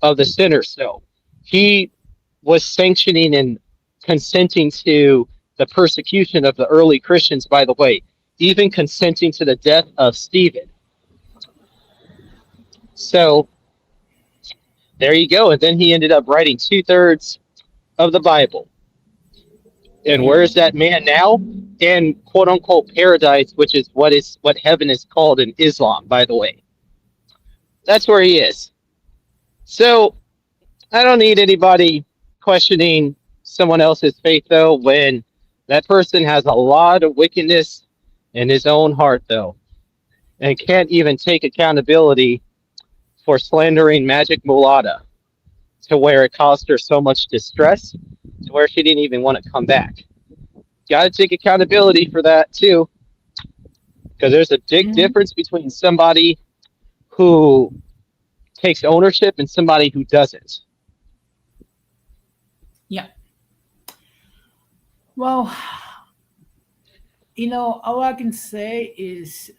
S3: of the sinners. So he was sanctioning and consenting to the persecution of the early Christians, by the way, even consenting to the death of Stephen. So there you go. And then he ended up writing 2/3 of the Bible. And where is that man now? In quote unquote paradise, which is what heaven is called in Islam, by the way. That's where he is. So I don't need anybody questioning someone else's faith, though, when that person has a lot of wickedness in his own heart, though, and can't even take accountability for slandering Magic Mulata to where it caused her so much distress to where she didn't even want to come back. Got to take accountability for that, too, because there's a big difference between somebody who takes ownership and somebody who doesn't.
S2: Yeah. Well, all I can say is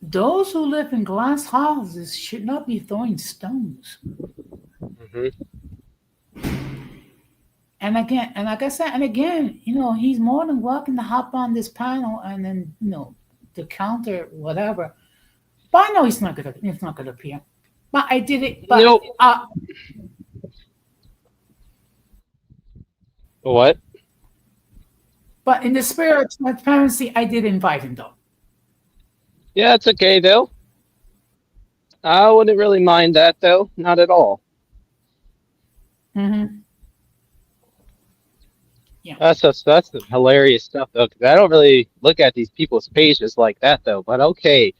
S2: those who live in glass houses should not be throwing stones.
S3: Mm-hmm.
S2: And again, and like I said, and again, he's more than welcome to hop on this panel and then, to counter whatever. But I know it's not gonna appear. But I did it. But
S3: Nope. What?
S2: But in the spirit of transparency, I did invite him, though.
S3: Yeah, it's okay, though. I wouldn't really mind that though, not at all.
S2: Mm-hmm. Yeah.
S3: That's the hilarious stuff though, 'cause I don't really look at these people's pages like that though. But okay,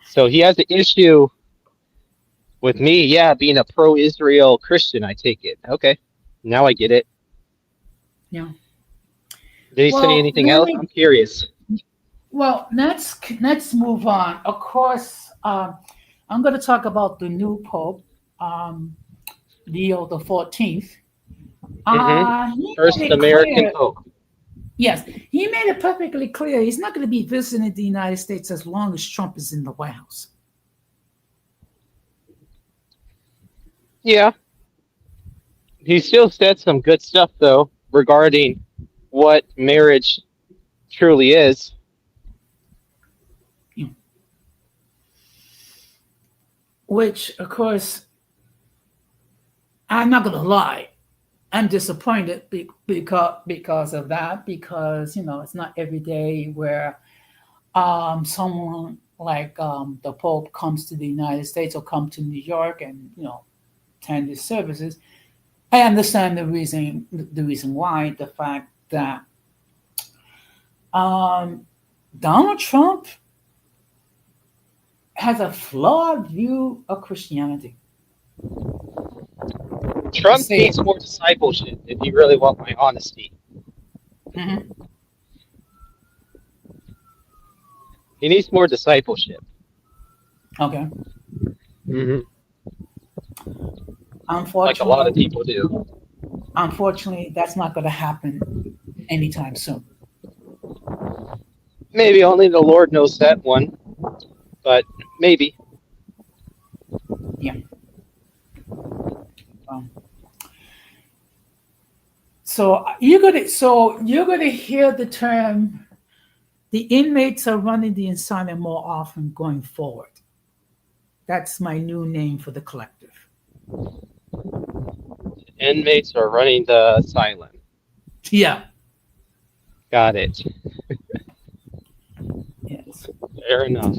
S3: so he has an issue with me, yeah, being a pro-Israel Christian. I take it. Okay, now I get it.
S2: Yeah.
S3: Did he say
S2: Well,
S3: anything else? I'm curious.
S2: let's move on. Of course, I'm going to talk about the new Pope, um, Leo the 14th.
S3: Hmm.
S2: He
S3: First
S2: made it
S3: American
S2: clear.
S3: Pope.
S2: Yes, he made it perfectly clear he's not going to be visiting the United States as long as Trump is in the White House.
S3: Yeah, he still said some good stuff though regarding what marriage truly is.
S2: Yeah. Which, of course, I'm not going to lie. I'm disappointed because of that. Because it's not every day where someone like the Pope comes to the United States or come to New York and attend his services. I understand the reason why, the fact that um, Donald Trump has a flawed view of Christianity. To
S3: Trump
S2: say
S3: needs
S2: it.
S3: more discipleship, if you really want my honesty.
S2: Mhm.
S3: He needs more discipleship.
S2: Okay.
S3: Hmm. Like a lot of
S2: Unfortunately,
S3: people do.
S2: that's not going to happen anytime soon.
S3: Maybe only the Lord knows that one, but maybe.
S2: Yeah. Um, so you're gonna hear the term. The inmates are running the asylum more often going forward. That's my new name for the collective.
S3: Inmates are running the asylum.
S2: Yeah.
S3: Got it.
S2: Yes.
S3: Fair enough.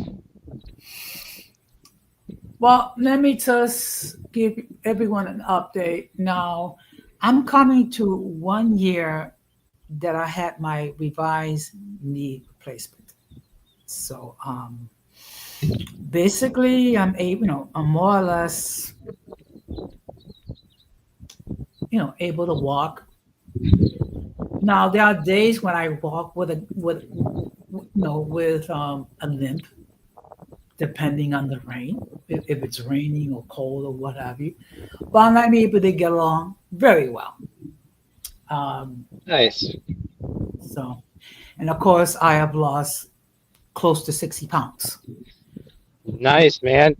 S2: Well, let me just give everyone an update now. I'm coming to 1 year that I had my revised knee replacement. So basically I'm able, I'm more or less, able to walk. Now there are days when I walk with a limp, depending on the rain, if it's raining or cold or what have you. But I'm able to get along very well. Um,
S3: Nice.
S2: so, and of course, I have lost close to 60 pounds.
S3: Nice, man.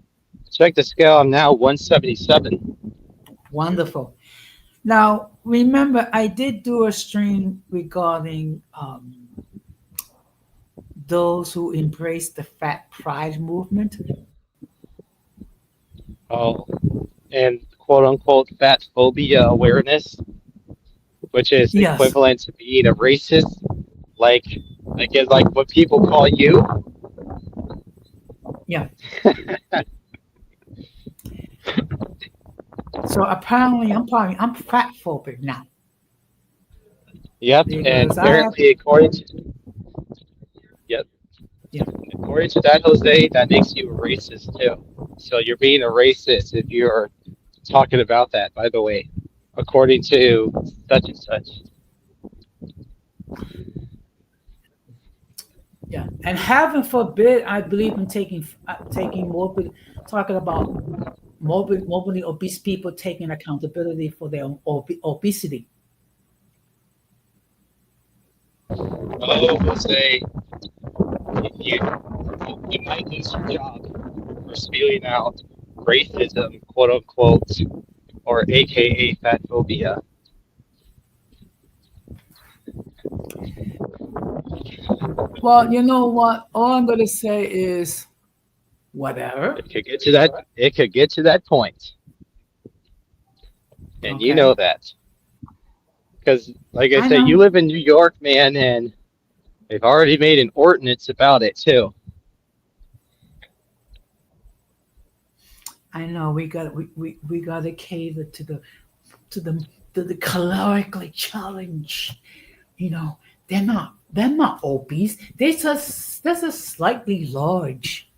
S3: Check the scale. I'm now 177.
S2: Wonderful. Now, remember, I did do a stream regarding those who embrace the fat pride movement.
S3: Oh, and quote unquote fat phobia awareness, which is
S2: Yes.
S3: equivalent to being a racist, like like what people call you.
S2: Yeah. So apparently, I'm fat phobic now
S3: Yep, and
S2: because I have.
S3: apparently according to yep,
S2: Yeah.
S3: according to that Jose, that makes you a racist too. So you're being a racist if you're talking about that, by the way, according to such and such.
S2: Yeah, and heaven forbid I believe in taking morbid, talking about morbidly obese people taking accountability for their obesity.
S3: Oh, Jose, if you might lose your job for spewing out racism, quote unquote, or AKA fat phobia.
S2: Well, you know what? All I'm going to say is whatever.
S3: It could get to that. It could get to that point, and you know
S2: Okay,
S3: that because, like I
S2: I
S3: say, you
S2: know.
S3: live in New York, man, and they've already made an ordinance about it too.
S2: I know we got to cater to the to the calorically challenged. You know, they're not obese. They're just slightly large.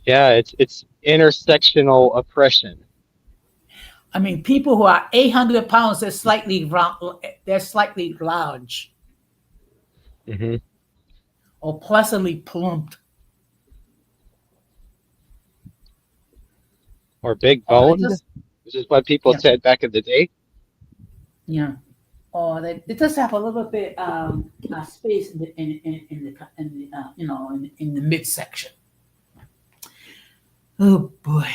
S3: Yeah, it's intersectional oppression.
S2: I mean, people who are 800 pounds, they're slightly round, they're slightly large
S3: Hmm.
S2: or pleasantly plump.
S3: Or big
S2: Or they
S3: boned,
S2: just
S3: which is what people
S2: yeah
S3: said back in the day.
S2: yeah. Or they just have a little bit space in the in the midsection. Oh boy.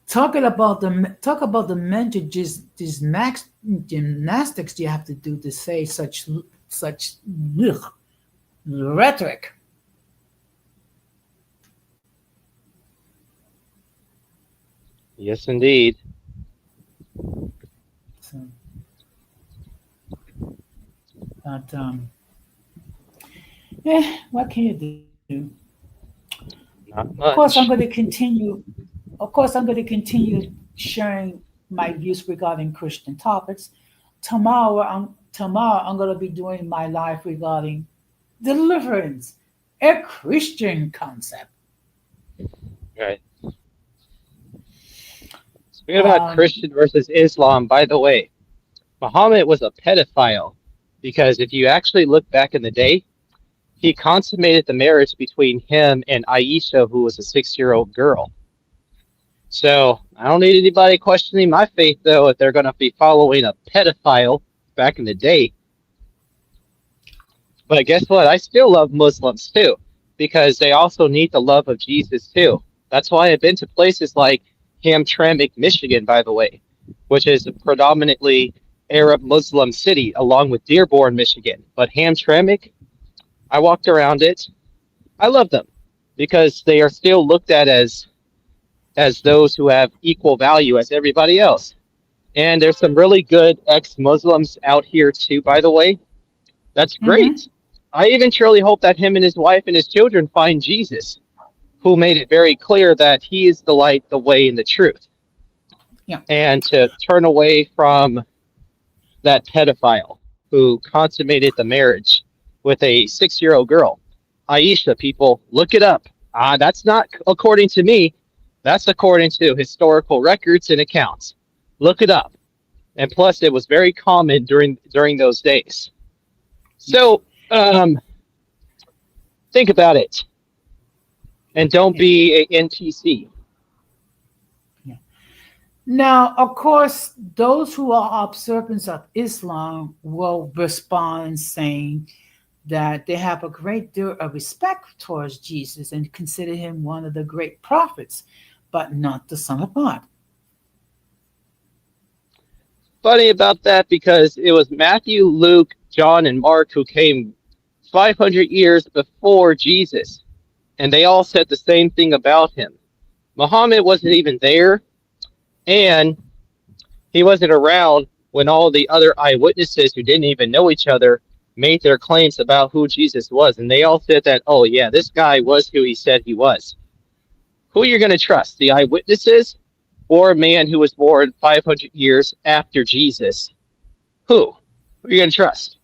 S2: Talk about the mental gymnastics you have to do to say such ugh, rhetoric.
S3: Yes, indeed.
S2: So, but yeah, what can you do?
S3: Not
S2: Of course, I'm
S3: much.
S2: going to continue. Of course, I'm going to continue sharing my views regarding Christian topics. Tomorrow I'm going to be doing my live regarding deliverance, a Christian concept.
S3: Right. Speaking about
S2: Um,
S3: Christian versus Islam, by the way, Muhammad was a pedophile because if you actually look back in the day, he consummated the marriage between him and Aisha, who was a 6-year-old girl. So I don't need anybody questioning my faith, though, if they're going to be following a pedophile back in the day. But guess what? I still love Muslims too, because they also need the love of Jesus too. That's why I've been to places like Hamtramck, Michigan, by the way, which is a predominantly Arab Muslim city, along with Dearborn, Michigan. But Hamtramck, I walked around it. I love them because they are still looked at as those who have equal value as everybody else. And there's some really good ex-Muslims out here too, by the way. That's
S2: mhm,
S3: great. I even truly hope that him and his wife and his children find Jesus, who made it very clear that he is the light, the way, and the truth,
S2: yeah.
S3: and to turn away from that pedophile who consummated the marriage with a 6-year-old girl. Aisha, people, look it up. That's not according to me. That's according to historical records and accounts. Look it up. And plus, it was very common during those days.
S2: Yes.
S3: So think about it, and don't
S2: Yeah.
S3: be an NPC.
S2: Yeah. Now, of course, those who are observants of Islam will respond saying that they have a great deal of respect towards Jesus and consider him one of the great prophets, but not the Son of God.
S3: Funny about that because it was Matthew, Luke, John, and Mark who came 500 years before Jesus, and they all said the same thing about him. Muhammad wasn't even there, and he wasn't around when all the other eyewitnesses who didn't even know each other made their claims about who Jesus was. And they all said that, oh, yeah, this guy was who he said he was. Who are you going to trust, the eyewitnesses or a man who was born 500 years after Jesus? Who? Who are you going to trust?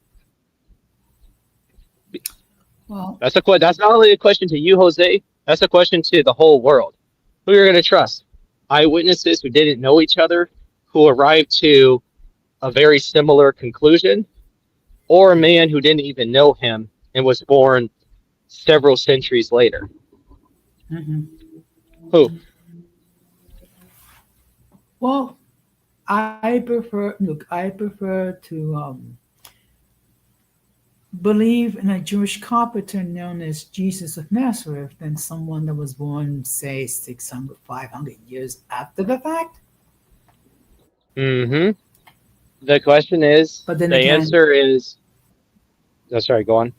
S2: Well,
S3: That's not only a question to you, Jose. That's a question to the whole world. Who are you going to trust? Eyewitnesses who didn't know each other, who arrived to a very similar conclusion, or a man who didn't even know him and was born several centuries later?
S2: mhm.
S3: Who?
S2: Well, I prefer to believe in a Jewish carpenter known as Jesus of Nazareth than someone that was born, say, 600, 500 years after the fact.
S3: Mm-hmm. The question is,
S2: But then
S3: the
S2: again,
S3: answer is, oh, sorry, go on.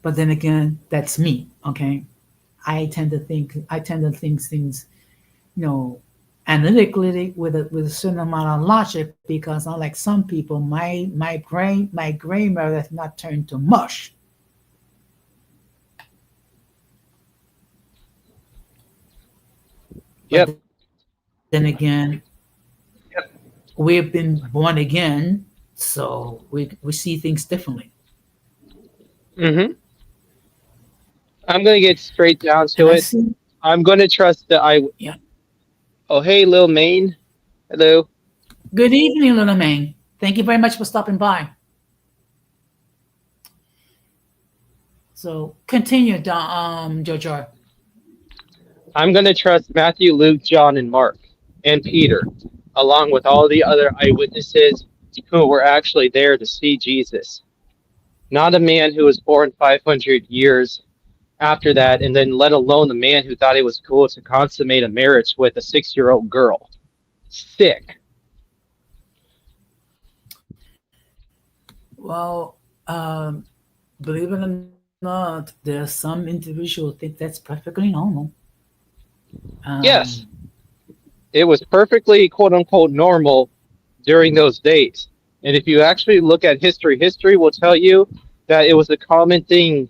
S2: that's me. Okay, I tend to think things, you know, analytically with a certain amount of logic because unlike some people, my gray matter has not turned to mush.
S3: Yep.
S2: But then again,
S3: Yep.
S2: we've been born again, so we see things differently.
S3: Mm-hmm. I'm gonna get straight down
S2: And
S3: to
S2: I
S3: it.
S2: see,
S3: I'm gonna trust that I.
S2: yeah.
S3: Oh, hey, Lil Maine. Hello.
S2: Good evening, little man. Thank you very much for stopping by. So continue, Jojo.
S3: I'm gonna trust Matthew, Luke, John, and Mark, and Peter, along with all the other eyewitnesses who were actually there to see Jesus. Not a man who was born 500 years after that, and then let alone the man who thought it was cool to consummate a marriage with a 6-year-old girl. Sick.
S2: Well, believe it or not, there are some individuals who think that's perfectly normal.
S3: Yes,
S2: Um,
S3: it was perfectly quote unquote normal during those days. And if you actually look at history, history will tell you that it was a common thing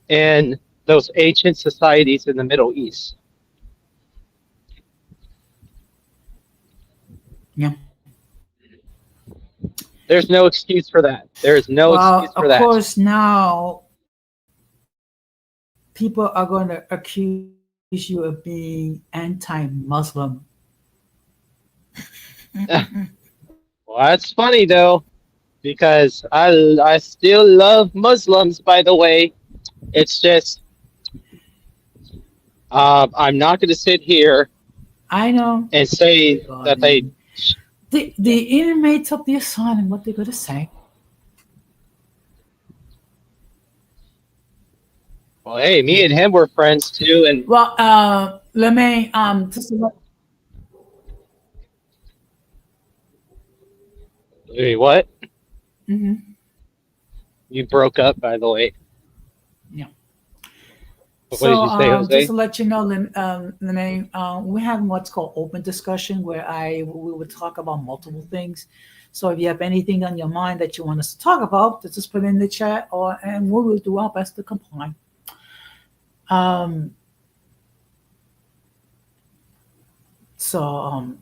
S3: in those ancient societies in the Middle East.
S2: yeah.
S3: There's no excuse for that. There is no excuse
S2: Well,
S3: for
S2: of
S3: that.
S2: course, now people are going to accuse you of being anti-Muslim.
S3: Well, that's funny though, because I still love Muslims. By the way, it's just I'm not going to sit here
S2: I know
S3: and say that they.
S2: regarding the inmates of the asylum, what they're going to say.
S3: Well, hey, me
S2: Yeah.
S3: and him were friends too, and
S2: Well, let me just to let,
S3: wait, what?
S2: mhm,
S3: You broke up, by the way.
S2: yeah.
S3: What did
S2: So
S3: you say,
S2: just
S3: Jose?
S2: to let you know, Lemaine, we have what's called open discussion where we would talk about multiple things. So if you have anything on your mind that you want us to talk about, just put it in the chat, or and we will do our best to comply. Um, so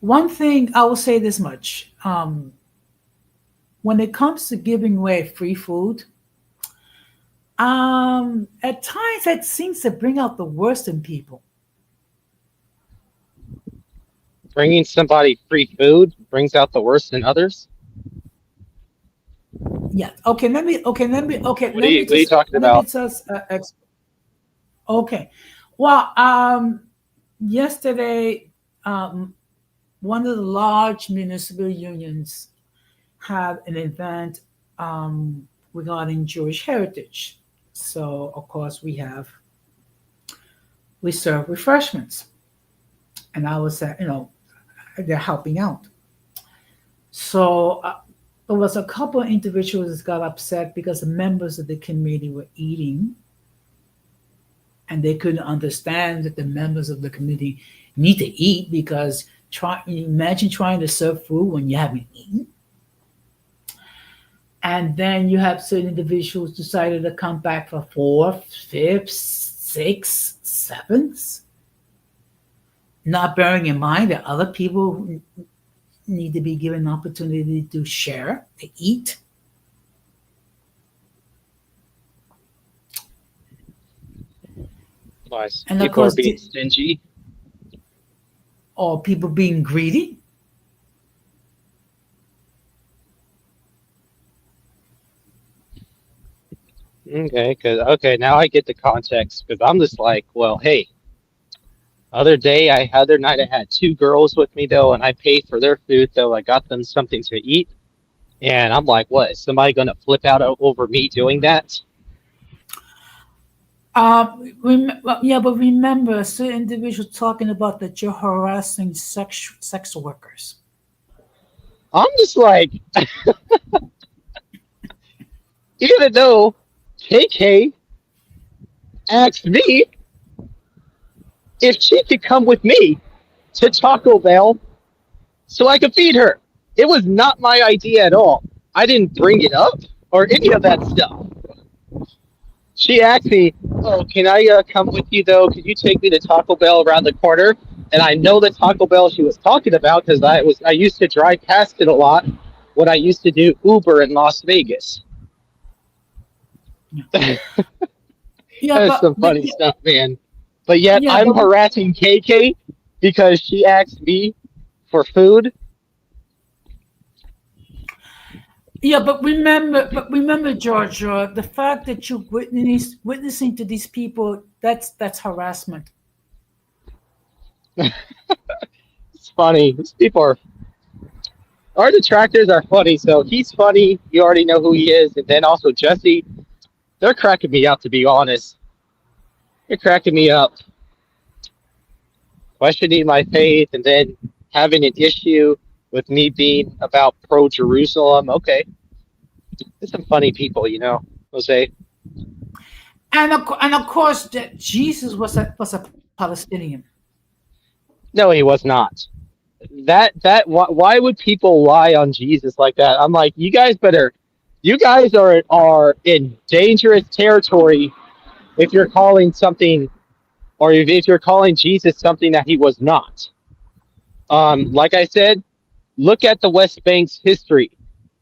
S2: one thing I will say this much: when it comes to giving away free food, at times that seems to bring out the worst in people.
S3: Bringing somebody free food brings out the worst in others.
S2: Yeah. Okay.
S3: What are you talking
S2: Let me
S3: about?
S2: just okay. Well, yesterday, one of the large municipal unions had an event regarding Jewish heritage. So, of course, we serve refreshments, and I was, they're helping out. So there was a couple of individuals that got upset because the members of the committee were eating and they couldn't understand that the members of the committee need to eat because imagine trying to serve food when you haven't eaten. And then you have certain individuals decided to come back for fourth, fifth, sixth, seventh, not bearing in mind that other people need to be given an opportunity to share, to eat.
S3: Why
S2: And of
S3: people are
S2: course,
S3: being stingy?
S2: or people being greedy.
S3: Okay, now I get the context because I'm just like, well, hey, other night I had two girls with me though, and I paid for their food though. I got them something to eat, and I'm like, what? Is somebody gonna flip out over me doing that?
S2: Yeah, but remember, certain individuals talking about that you're harassing sex workers.
S3: I'm just like, even though KK asked me if she could come with me to Taco Bell so I could feed her. It was not my idea at all. I didn't bring it up or any of that stuff. She asked me, "Oh, can I come with you though? Could you take me to Taco Bell around the corner?" And I know the Taco Bell she was talking about because I used to drive past it a lot when I used to do Uber in Las Vegas.
S2: Yeah,
S3: That's
S2: but
S3: some funny stuff, man. But yet
S2: yeah,
S3: I'm
S2: but
S3: harassing KK because she asked me for food.
S2: yeah, but remember, George, the fact that you witnessing to these people, that's harassment.
S3: It's funny. These people are our detractors are funny. So he's funny. You already know who he is, and then also Jesse. They're cracking me up, to be honest. They're cracking me up, questioning my faith, and then having an issue with me being about pro Jerusalem. Okay, there's some funny people, Jose.
S2: And of course, that Jesus was a Palestinian.
S3: No, he was not. Why would people lie on Jesus like that? I'm like, you guys are in dangerous territory if you're calling something, or if you're calling Jesus something that he was not. Like I said, look at the West Bank's history.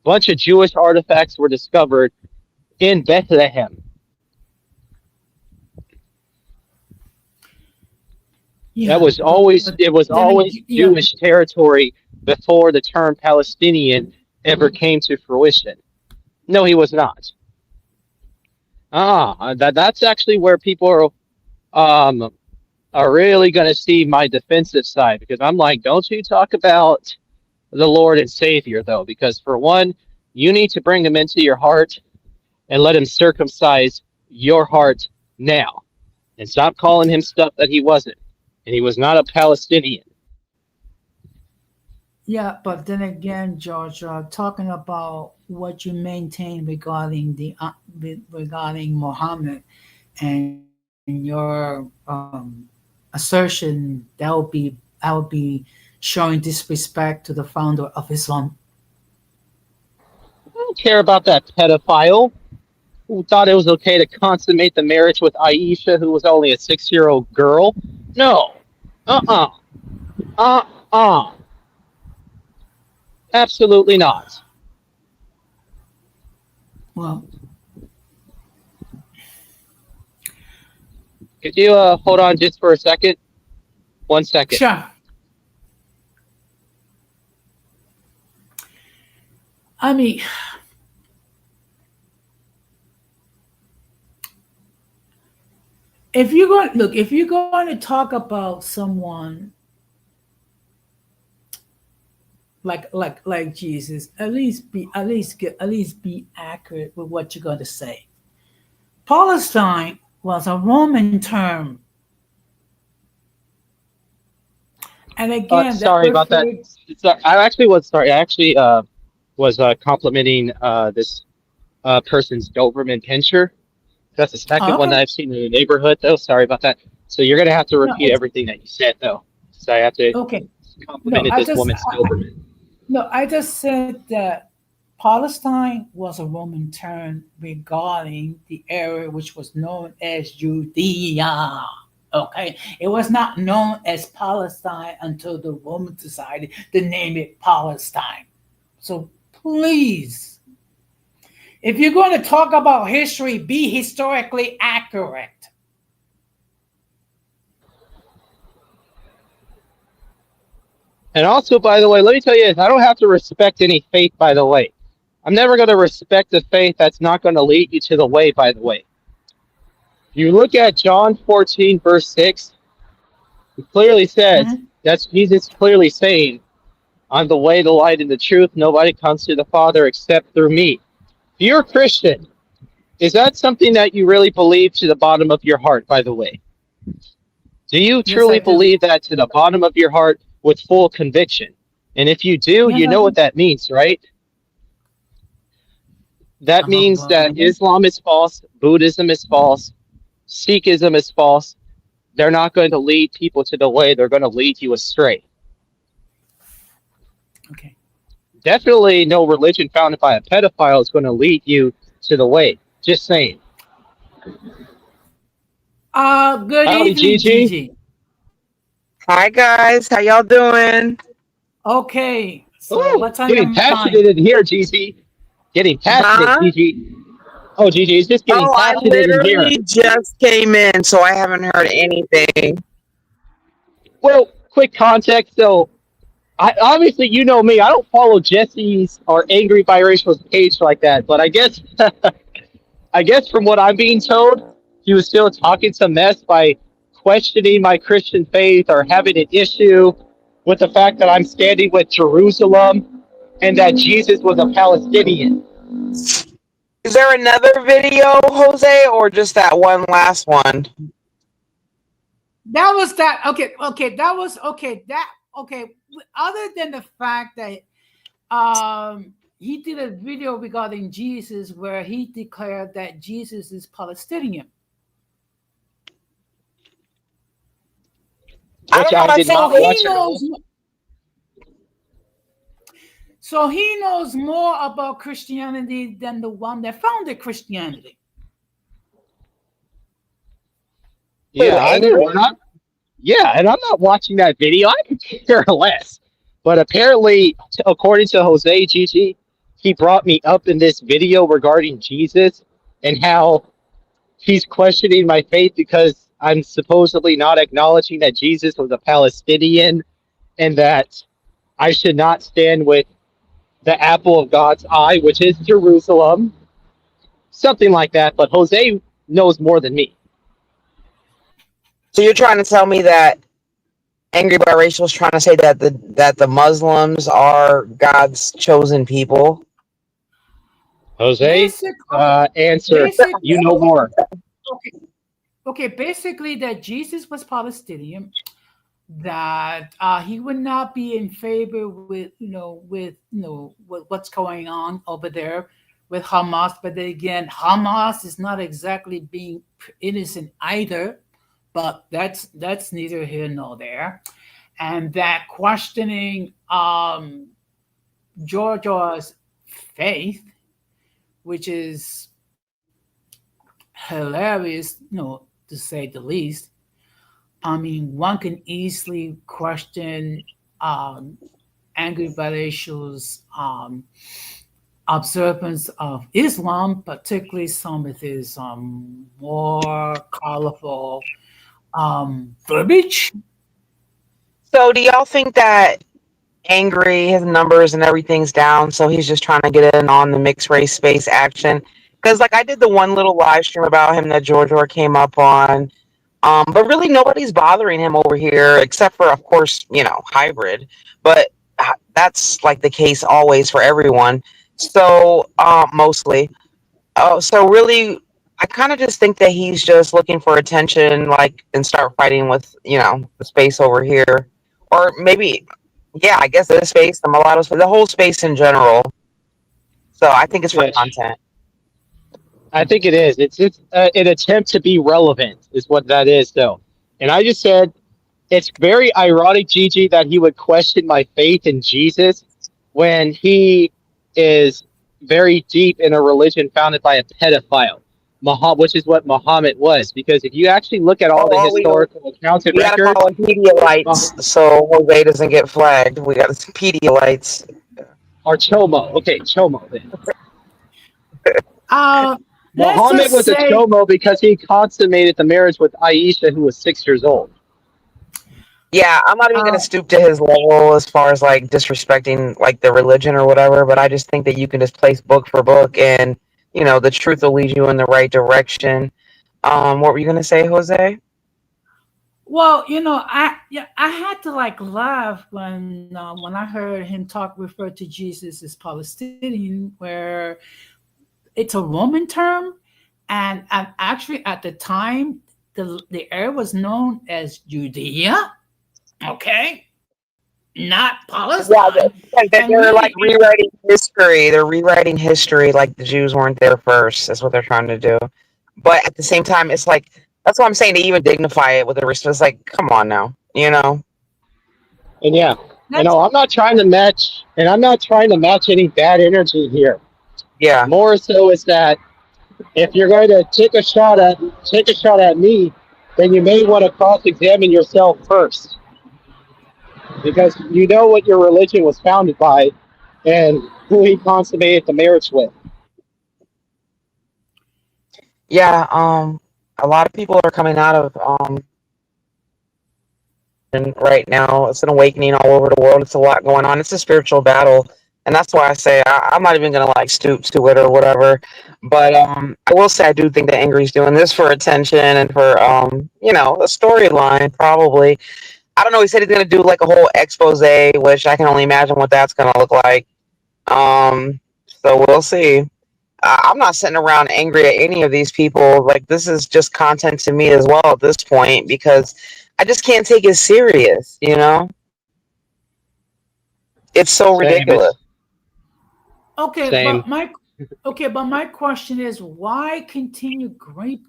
S3: Bunch of Jewish artifacts were discovered in Bethlehem. That
S2: Yeah,
S3: was always
S2: but
S3: it was
S2: then
S3: always
S2: yeah,
S3: Jewish territory before the term Palestinian ever came to fruition. No, he was not. That's actually where people um are really going to see my defensive side, because I'm like, don't you talk about the Lord and Savior though, because for one, you need to bring him into your heart and let him circumcise your heart now, and stop calling him stuff that he wasn't, and he was not a Palestinian.
S2: yeah, but then again, George, talking about what you maintain regarding regarding Muhammad and your assertion, that would be showing disrespect to the founder of Islam.
S3: I don't care about that pedophile who thought it was okay to consummate the marriage with Aisha, who was only a 6-year-old girl. No. Uh-uh. Uh-uh. Absolutely not.
S2: Well,
S3: Could you hold on just for a second? 1 second.
S2: sure. I mean, if you're going to talk about someone like Jesus, at least be accurate with what you're going to say. Palestine was a Roman term, and again, that
S3: Sorry about that.
S2: referred.
S3: I actually was complimenting this person's Doberman Pinscher. That's the second
S2: Oh,
S3: one that
S2: okay.
S3: I've seen in the neighborhood, though. Sorry about that. So you're gonna have to
S2: No,
S3: repeat everything that you said, though. So I have to
S2: okay. No,
S3: complimented this woman's Doberman.
S2: no, I just said that Palestine was a Roman term regarding the area which was known as Judea. Okay, it was not known as Palestine until the Romans decided to name it Palestine. So please, if you're going to talk about history, be historically accurate.
S3: And also, by the way, let me tell you this: I don't have to respect any faith. By the way, I'm never going to respect a faith that's not going to lead you to the way. By the way, you look at John 14 verse 6. It clearly says
S2: Mhm.
S3: that's Jesus clearly saying, "I'm the way, the light, and the truth. Nobody comes to the Father except through me." If you're a Christian, is that something that you really believe to the bottom of your heart, by the way? Do you
S2: Yes,
S3: truly
S2: I do.
S3: believe that to the bottom of your heart with full conviction? And if you do,
S2: Yes,
S3: you
S2: I
S3: know what
S2: do.
S3: that means, right? That means that
S2: Yes.
S3: Islam is false, Buddhism is false, Sikhism is false. They're not going to lead people to the way, they're going to lead you astray.
S2: Okay.
S3: Definitely no religion founded by a pedophile is going to lead you to the way. Just saying.
S2: Good
S3: Howdy,
S2: evening,
S3: Gigi.
S2: Gigi.
S4: Hi guys, how y'all doing?
S2: Okay, so
S3: Ooh,
S2: what's on
S3: getting
S2: your
S3: passionate
S2: mind?
S3: in here, Gigi. Getting passionate,
S4: Huh?
S3: Gigi. Oh, Gigi, it's just getting
S4: Oh, I
S3: passionate in here.
S4: literally just came in, so I haven't heard anything.
S3: Well, quick context. So, I obviously you know me. I don't follow Jesse's or Angry Biracial's page like that. But I guess, I guess from what I'm being told, he was still talking some mess by questioning my Christian faith or having an issue with the fact that I'm standing with Jerusalem and that Jesus was a Palestinian.
S4: Is there another video, Jose, or just that one last one?
S2: That was that. Okay, okay, that was okay. That okay. Other than the fact that he did a video regarding Jesus where he declared that Jesus is Palestinian.
S4: I
S3: Which
S4: don't know.
S3: I
S4: I
S3: did
S4: think
S2: So
S3: not
S2: he
S3: watch at all.
S2: knows. So he knows more about Christianity than the one that founded Christianity.
S4: who,
S3: Yeah, I
S4: Angry?
S3: didn't. Yeah, and I'm not watching that video. I could care less. But apparently, according to Jose Gigi, he brought me up in this video regarding Jesus and how he's questioning my faith because I'm supposedly not acknowledging that Jesus was a Palestinian and that I should not stand with the apple of God's eye, which is Jerusalem, something like that. But Jose knows more than me.
S4: So you're trying to tell me that Angry Biracial is trying to say that the Muslims are God's chosen people?
S3: Jose,
S2: Basic, okay,
S3: answer. You
S2: basically,
S3: know more.
S2: okay, okay, basically that Jesus was Palestinian, that he would not be in favor with with what's going on over there with Hamas. But then again, Hamas is not exactly being innocent either. But that's neither here nor there. And that questioning Georgia's faith, which is hilarious, to say the least. I mean, one can easily question Angry Barish's observance of Islam, particularly some of his more colorful verbiage.
S4: So do y'all think that Angry, his numbers and everything's down, so he's just trying to get in on the mixed race space action? Because like I did the one little live stream about him that Georgia came up on. But really, nobody's bothering him over here except for, of course, hybrid. But that's like the case always for everyone. So, mostly. Oh, so really, I kind of just think that he's just looking for attention, like, and start fighting with, the space over here. Or maybe, yeah, I guess this space, the mulatto space, the whole space in general. So I think it's for
S3: Yes.
S4: content.
S3: I think it is. It's an attempt to be relevant, is what that is, though. And I just said it's very ironic, Gigi, that he would question my faith in Jesus when he is very deep in a religion founded by a pedophile, which is what Muhammad was. Because if you actually look at all
S4: Oh,
S3: the
S4: well,
S3: historical accounts and
S4: we got to
S3: records,
S4: call them Pedialites so Jose doesn't get flagged. We got Pedialites.
S3: or Chomo, okay, Chomo. Then.
S2: Let's
S3: Muhammad
S2: just
S3: was a
S2: say,
S3: Chomo because he consummated the marriage with Aisha, who was 6 years old.
S4: Yeah, I'm not even
S2: uh,
S4: gonna stoop to his level as far as like disrespecting like the religion or whatever, but I just think that you can just place book for book and the truth will lead you in the right direction. What were you gonna say, Jose?
S2: well, I had to like laugh when I heard him talk refer to Jesus as Palestinian, where it's a Roman term, and actually at the time the area was known as Judea, okay, not
S4: Yeah,
S2: Palestine, and
S4: they're like
S2: really
S4: rewriting history. They're rewriting history like the Jews weren't there first. That's what they're trying to do. But at the same time, it's like that's what I'm saying. To even dignify it with a respect, it's like, come on now,
S3: And yeah,
S2: that's
S3: I'm not trying to match, and I'm not trying to match any bad energy here.
S4: Yeah.
S3: More so is that if you're going to take a shot at me, then you may want to cross-examine yourself first, because you know what your religion was founded by, and who he consummated the marriage with.
S4: Yeah, a lot of people are coming out of and right now. It's an awakening all over the world. It's a lot going on. It's a spiritual battle, and that's why I say I'm not even gonna like stoop to it or whatever. But I will say I do think that Angry's doing this for attention and for a storyline probably. I don't know. He said he's gonna do like a whole expose, which I can only imagine what that's gonna look like. So we'll see. I'm not sitting around angry at any of these people. Like, this is just content to me as well at this point because I just can't take it serious. It's so
S3: Same.
S4: ridiculous.
S2: Okay,
S3: Same.
S2: but my question is, why continue griping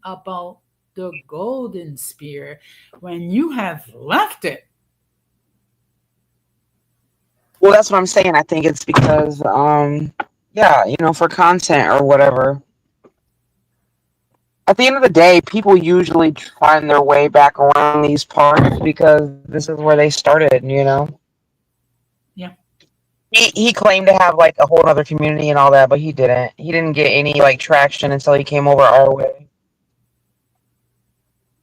S2: about the golden spear when you have left it?
S4: Well, that's what I'm saying. I think it's because, yeah, for content or whatever. At the end of the day, people usually find their way back around these parts because this is where they started.
S2: Yeah.
S4: He claimed to have like a whole other community and all that, but he didn't. He didn't get any like traction until he came over our way.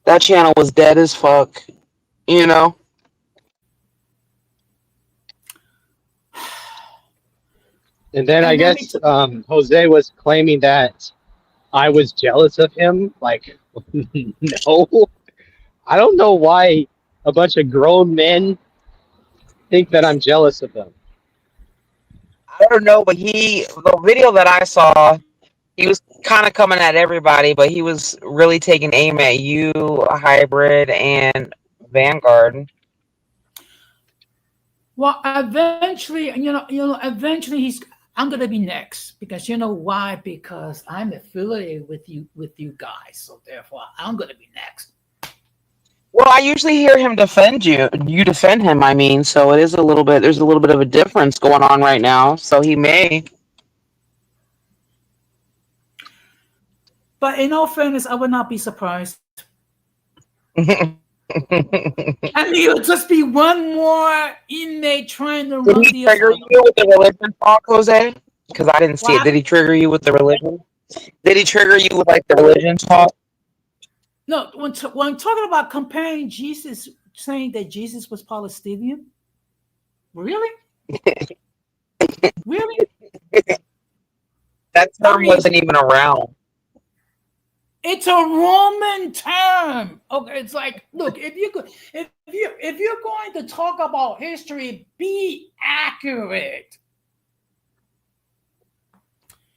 S4: That channel was dead as fuck, you know.
S3: And then I
S2: And let me
S3: guess Jose was claiming that I was jealous of him. Like, no, I don't know why a bunch of grown men think that I'm jealous of them.
S4: I don't know, but the video that I saw, he was kind of coming at everybody, but he was really taking aim at you, Hybrid, and Vanguard.
S2: Well, eventually, eventually I'm gonna be next because you know why? Because I'm affiliated with you guys, so therefore I'm gonna be next.
S4: Well, I usually hear him defend you. You defend him, I mean, so it is a little bit. There's a little bit of a difference going on right now. So he may.
S2: But in all fairness, I would not be surprised. I mean, it'll just be one more inmate trying to
S4: Did
S2: run
S4: he
S2: the
S4: trigger
S2: asylum.
S4: you with the religion talk, Jose? Because I didn't see it.
S2: What?
S4: Did he trigger you with the religion? Did he trigger you with like the religion talk?
S2: No, when talking about comparing Jesus, saying that Jesus was Palestinian, really, really,
S4: That
S2: I
S4: term
S2: mean,
S4: wasn't even around.
S2: it's a Roman term. Okay, it's like, look, if you're going to talk about history, be accurate.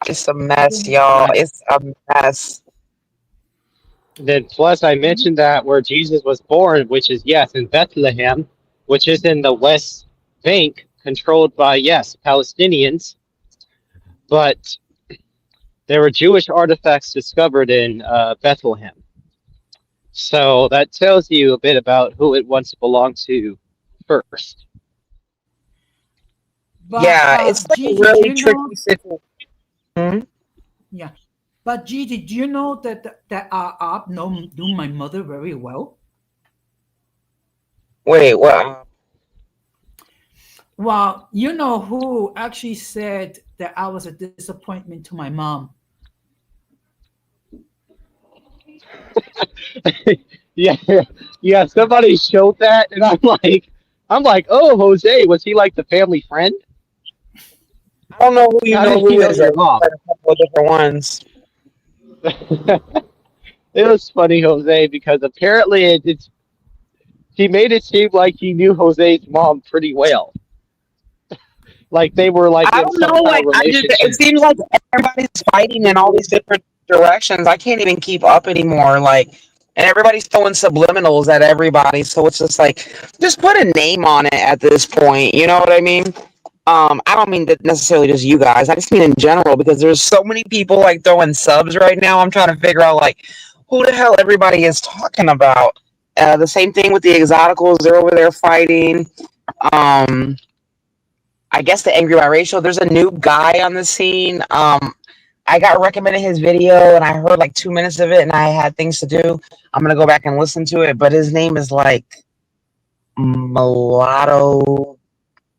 S4: It's a mess, y'all. It's a mess.
S3: Then plus I mentioned that where Jesus was born, which is yes in Bethlehem, which is in the West Bank, controlled by yes Palestinians, but there were Jewish artifacts discovered in Bethlehem. So that tells you a bit about who it once belonged to first.
S2: But
S4: Yeah, it's like a
S2: Gigi,
S4: really tricky situation.
S2: yeah. But Gigi, do you know that I knew my mother very well?
S4: Wait, what?
S2: Well, you know who actually said that I was a disappointment to my mom?
S3: Yeah, yeah. Somebody showed that, and I'm like, oh, Jose, was he like the family friend?
S4: I don't know who you
S3: How
S4: know
S3: did he
S4: who
S3: know
S4: is.
S3: your
S4: I've
S3: mom?
S4: tried a couple of different ones.
S3: It was funny, Jose, because apparently he made it seem like he knew Jose's mom pretty well. Like they were like
S4: I
S3: in
S4: don't
S3: some
S4: know,
S3: kind
S4: like
S3: of
S4: it
S3: relationship.
S4: seems like everybody's fighting in all these different directions. I can't even keep up anymore. Like, and everybody's throwing subliminals at everybody. So it's just like, just put a name on it at this point. You know what I mean? I don't mean that necessarily just you guys. I just mean in general because there's so many people like throwing subs right now. I'm trying to figure out like who the hell everybody is talking about. The same thing with the exoticals. They're over there fighting. I guess the angry biracial. There's a new guy on the scene. I I got recommended his video and I heard like 2 minutes of it and I had things to do. I'm gonna go back and listen to it. But his name is like Mulatto.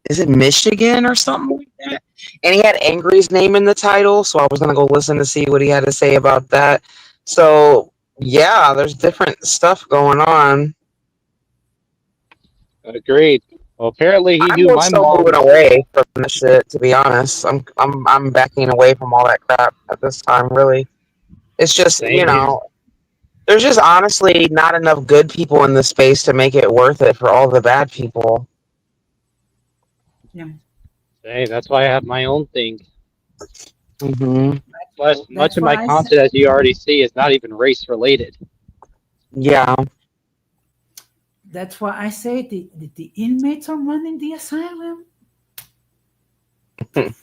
S4: Is it Michigan or something like that? And he had Angry's name in the title, so I was gonna go listen to see what he had to say about that. So yeah, there's different stuff going on.
S3: Agreed. Well, apparently he
S4: I'm
S3: knew
S4: more
S3: my
S4: so moving
S3: mom.
S4: away from this shit, to be honest. I'm backing away from all that crap at this time, really. It's just,
S3: Same here.
S4: there's just honestly not enough good people in the space to make it worth it for all the bad people.
S2: Yeah.
S3: Hey, that's why I have my own thing.
S4: Hmm.
S3: Much
S2: That's
S3: of my
S2: why I say,
S3: content, as you already see, is not even race related.
S4: Yeah.
S2: that's why I say the inmates are running the asylum. Because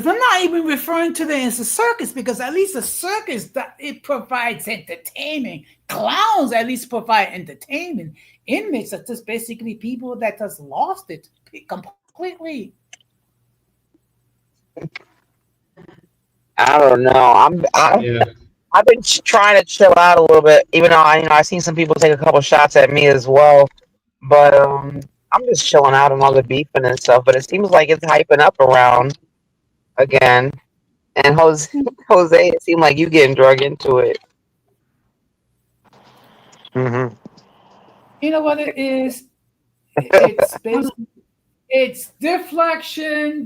S2: I'm not even referring to them as a circus, because at least a circus that it provides entertainment. Clowns at least provide entertainment. Inmates are just basically people that just lost it completely.
S4: I don't know.
S3: Yeah.
S4: I've been trying to chill out a little bit, even though I've seen some people take a couple shots at me as well. But I'm just chilling out on all the beefing and stuff. But it seems like it's hyping up around again. And Jose, it seemed like you getting drug into it. Hmm.
S2: You know what it is? It's basically it's deflection.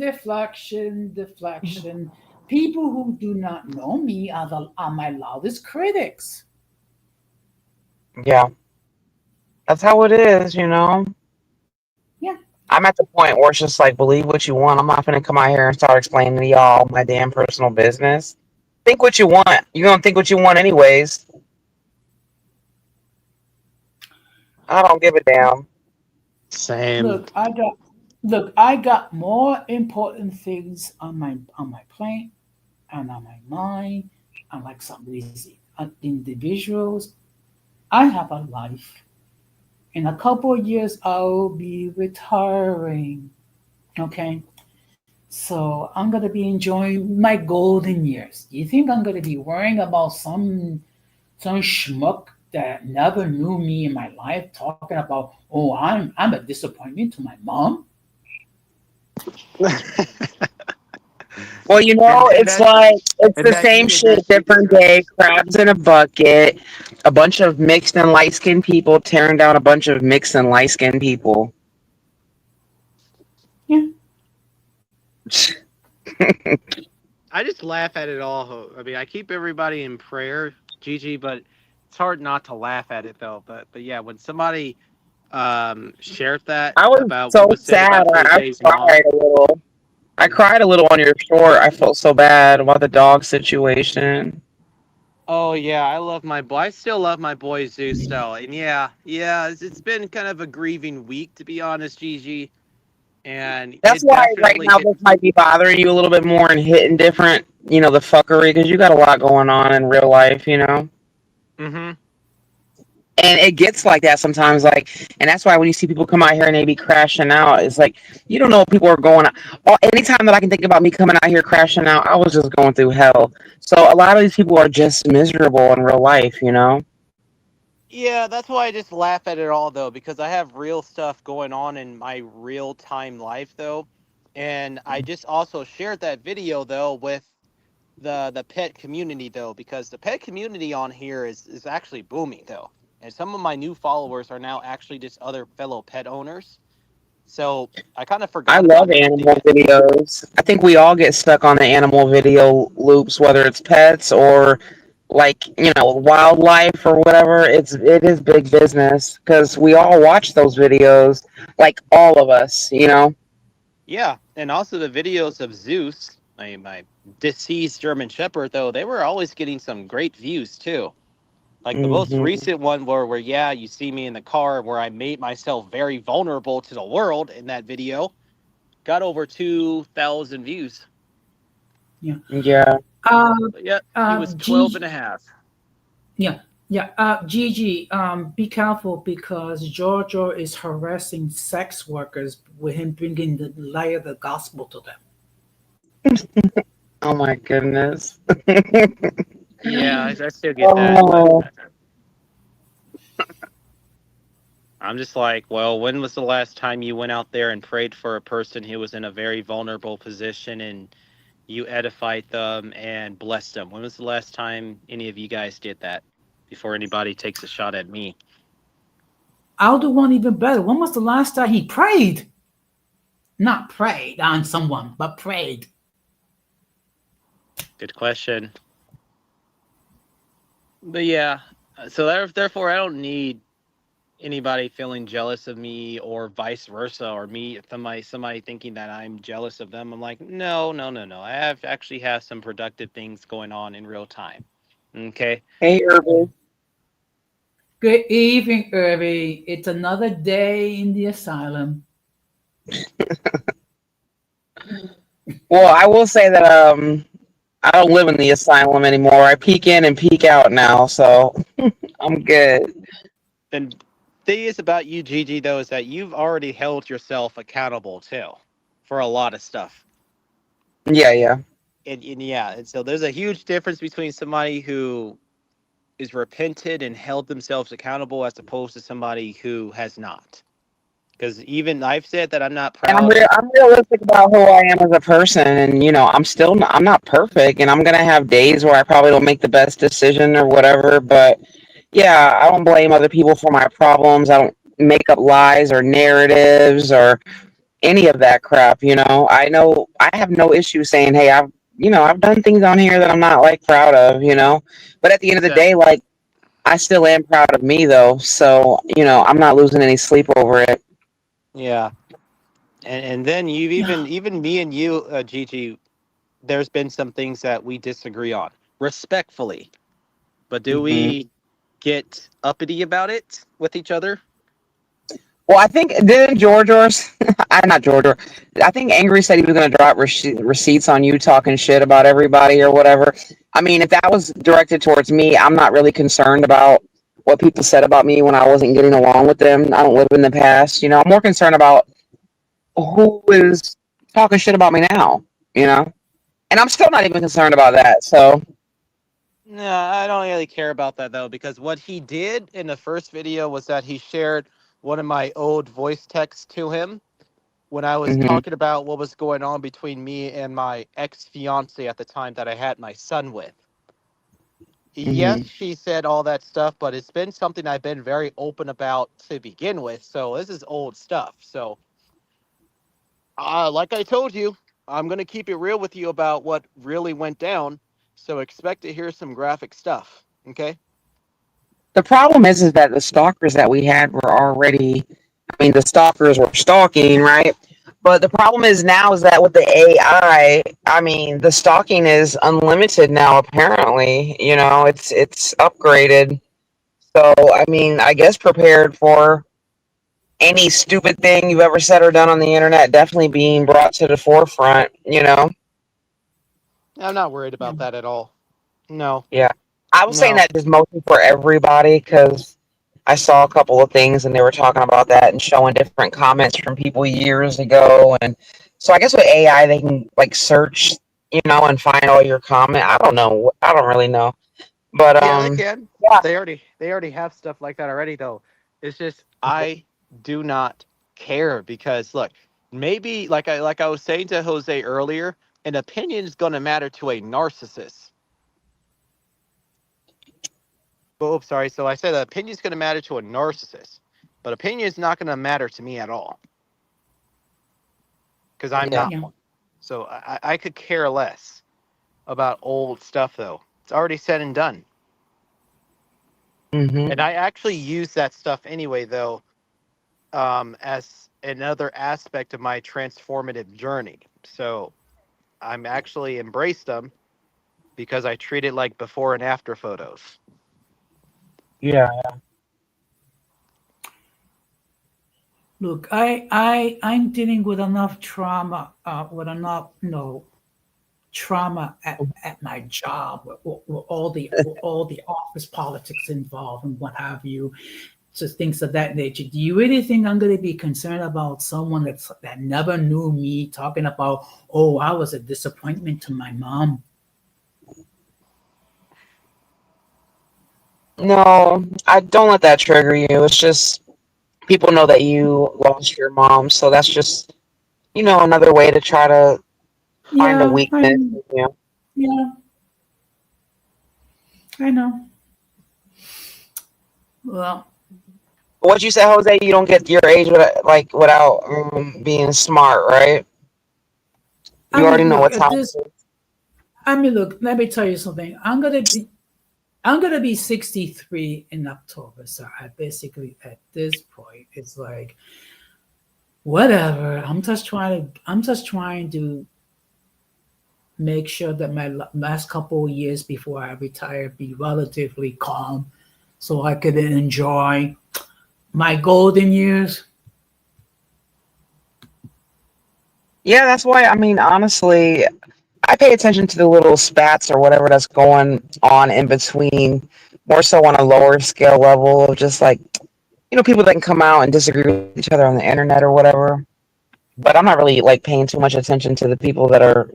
S2: People who do not know me are my loudest critics.
S4: Yeah, that's how it is.
S2: Yeah.
S4: I'm at the point where it's just like, believe what you want. I'm not gonna come out here and start explaining to y'all my damn personal business. Think what you want. You're gonna think what you want anyways. I don't give a damn.
S3: Same.
S2: Look, I got more important things on my plate and on my mind. Unlike some of these individuals, I have a life. In a couple of years, I'll be retiring. Okay, so I'm gonna be enjoying my golden years. You think I'm gonna be worrying about some schmuck that never knew me in my life talking about, oh, I'm a disappointment to my mom?
S4: Well,
S5: And
S4: it's
S5: that
S4: like it's
S5: and
S4: the
S5: that
S4: same
S5: and that
S4: shit, different day. Crabs in a bucket. A bunch of mixed and light skinned people tearing down a bunch of mixed and light skinned people.
S2: Yeah.
S5: I just laugh at it all. I mean, I keep everybody in prayer, Gigi, but it's hard not to laugh at it though. But yeah, when somebody shared that
S4: I was
S5: about
S4: so
S5: what was said
S4: sad.
S5: about
S4: I
S5: Jose's mom.
S4: cried a little. I cried a little on your short. I felt so bad about the dog situation.
S5: Oh yeah, I still love my boy Zeus though. And yeah, it's been kind of a grieving week to be honest, Gigi. And
S4: That's
S5: it
S4: why right
S5: definitely
S4: now
S5: hit.
S4: this might be bothering you a little bit more and hitting different, the fuckery, because you got a lot going on in real life.
S5: Mm-hmm.
S4: And it gets like that sometimes, and that's why when you see people come out here and they be crashing out, it's like you don't know what people are going on. Anytime that I can think about me coming out here crashing out, I was just going through hell. So a lot of these people are just miserable in real life.
S5: Yeah, that's why I just laugh at it all though, because I have real stuff going on in my real time life though. And I just also shared that video though with the pet community though, because the pet community on here is actually booming though. And some of my new followers are now actually just other fellow pet owners. So I kind of
S4: I
S5: forgot
S4: love
S5: about everything.
S4: animal videos. I think we all get stuck on the animal video loops, whether it's pets or wildlife or whatever. It is big business because we all watch those videos, like all of us.
S5: Yeah, and also the videos of Zeus, my deceased German Shepherd, though they were always getting some great views too. Like the most
S4: Hmm.
S5: recent one where yeah, you see me in the car where I made myself very vulnerable to the world in that video, got over 2,000 views.
S2: Yeah.
S4: Yeah.
S2: Uh,
S5: But yeah, he was 12 and a
S2: Gigi,
S5: half.
S2: yeah, yeah. Gigi, be careful because Giorgio is harassing sex workers with him bringing the light of the gospel to them.
S4: Oh my goodness.
S5: Yeah, I still get that, but
S4: Oh,
S5: I'm just like, well, when was the last time you went out there and prayed for a person who was in a very vulnerable position and you edified them and blessed them? When was the last time any of you guys did that before anybody takes a shot at me?
S2: I'll do one even better. When was the last time he prayed? Not prayed on someone, but prayed.
S5: Good question. But yeah, so therefore, I don't need anybody feeling jealous of me or vice versa, or me somebody thinking that I'm jealous of them. I'm like, no, no, no, no. I actually have some productive things going on in real time. Okay.
S4: hey, Irvin.
S2: Good evening, Irby. It's another day in the asylum.
S4: Well, I will say that I don't live in the asylum anymore. I peek in and peek out now, so I'm good.
S5: And thing is about you, Gigi, though, is that you've already held yourself accountable too for a lot of stuff.
S4: Yeah, yeah.
S5: And yeah, and so there's a huge difference between somebody who is repented and held themselves accountable as opposed to somebody who has not. Because even I've said that I'm not
S4: And
S5: proud of.
S4: I'm realistic about who I am as a person, and I'm not perfect, and I'm gonna have days where I probably don't make the best decision or whatever. But yeah, I don't blame other people for my problems. I don't make up lies or narratives or any of that crap. I know I have no issue saying, hey, I've done things on here that I'm not like proud of. But at the end of the day,
S5: Exactly.
S4: like I still am proud of me though. So I'm not losing any sleep over it.
S5: Yeah. And then you've even me and you, Gigi, there's been some things that we disagree on respectfully. But do
S4: Hmm.
S5: we get uppity about it with each other?
S4: Well, I think didn't George or I not George or I think Angry said he was going to drop receipts on you talking shit about everybody or whatever. I mean, if that was directed towards me, I'm not really concerned about what people said about me when I wasn't getting along with them. I don't live in the past. I'm more concerned about who is talking shit about me now. You know, and I'm still not even concerned about that. So,
S5: No, I don't really care about that though, because what he did in the first video was that he shared one of my old voice texts to him when I was
S4: hmm
S5: talking about what was going on between me and my ex fiance at the time that I had my son with. Yes,
S4: hmm
S5: she said all that stuff, but it's been something I've been very open about to begin with. So this is old stuff. So, like I told you, I'm gonna keep it real with you about what really went down. So expect to hear some graphic stuff. Okay.
S4: the problem is that the stalkers that we had were already. I mean, the stalkers were stalking, right? But the problem is now is that with the I mean, the stalking is unlimited now. Apparently, it's upgraded. So, I mean, I guess prepared for any stupid thing you've ever said or done on the internet definitely being brought to the forefront.
S5: I'm not worried
S2: Yeah.
S5: about that at all. No,
S4: Yeah, I was saying
S5: no.
S4: that just mostly for everybody because I saw a couple of things and they were talking about that and showing different comments from people years ago. And so I guess with AI, they can like search, and find all your comment. I don't know. I don't really know. But
S5: Yeah, they can.
S4: yeah.
S5: They already have stuff like that already though. It's just I do not care because look, maybe like I was saying to Jose earlier, an opinion is going to matter to a narcissist. Oh, sorry. So I said that opinion is going to matter to a narcissist, but opinion is not going to matter to me at all because I'm
S4: Yeah.
S5: not
S2: Yeah.
S5: one. So I could care less about old stuff though. It's already said and done.
S4: hmm
S5: And I actually use that stuff anyway though, as another aspect of my transformative journey. So I'm actually embraced them because I treat it like before and after photos.
S4: Yeah.
S2: Look, I'm dealing with enough trauma, with enough trauma at my job with all the office politics involved and what have you. to things of that nature. Do you really think I'm going to be concerned about someone that never knew me talking about, oh, I was a disappointment to my mom?
S4: No, I don't let that trigger you. It's just people know that you lost your mom, so that's just another way to try to find a
S2: Yeah,
S4: weakness.
S2: yeah, I know. Well,
S4: What you said, Jose, you don't get your age without being smart, right?
S2: I
S4: You already
S2: mean,
S4: know
S2: look
S4: what
S2: at
S4: time
S2: this.
S4: it is.
S2: I mean, look. Let me tell you something. I'm gonna be 63 in October. So I basically, at this point, it's like whatever. I'm just trying to make sure that my last couple of years before I retire be relatively calm, so I could enjoy my golden years.
S4: Yeah, that's why. I mean, honestly, I pay attention to the little spats or whatever that's going on in between, more so on a lower scale level of just like people that can come out and disagree with each other on the internet or whatever. But I'm not really like paying too much attention to the people that are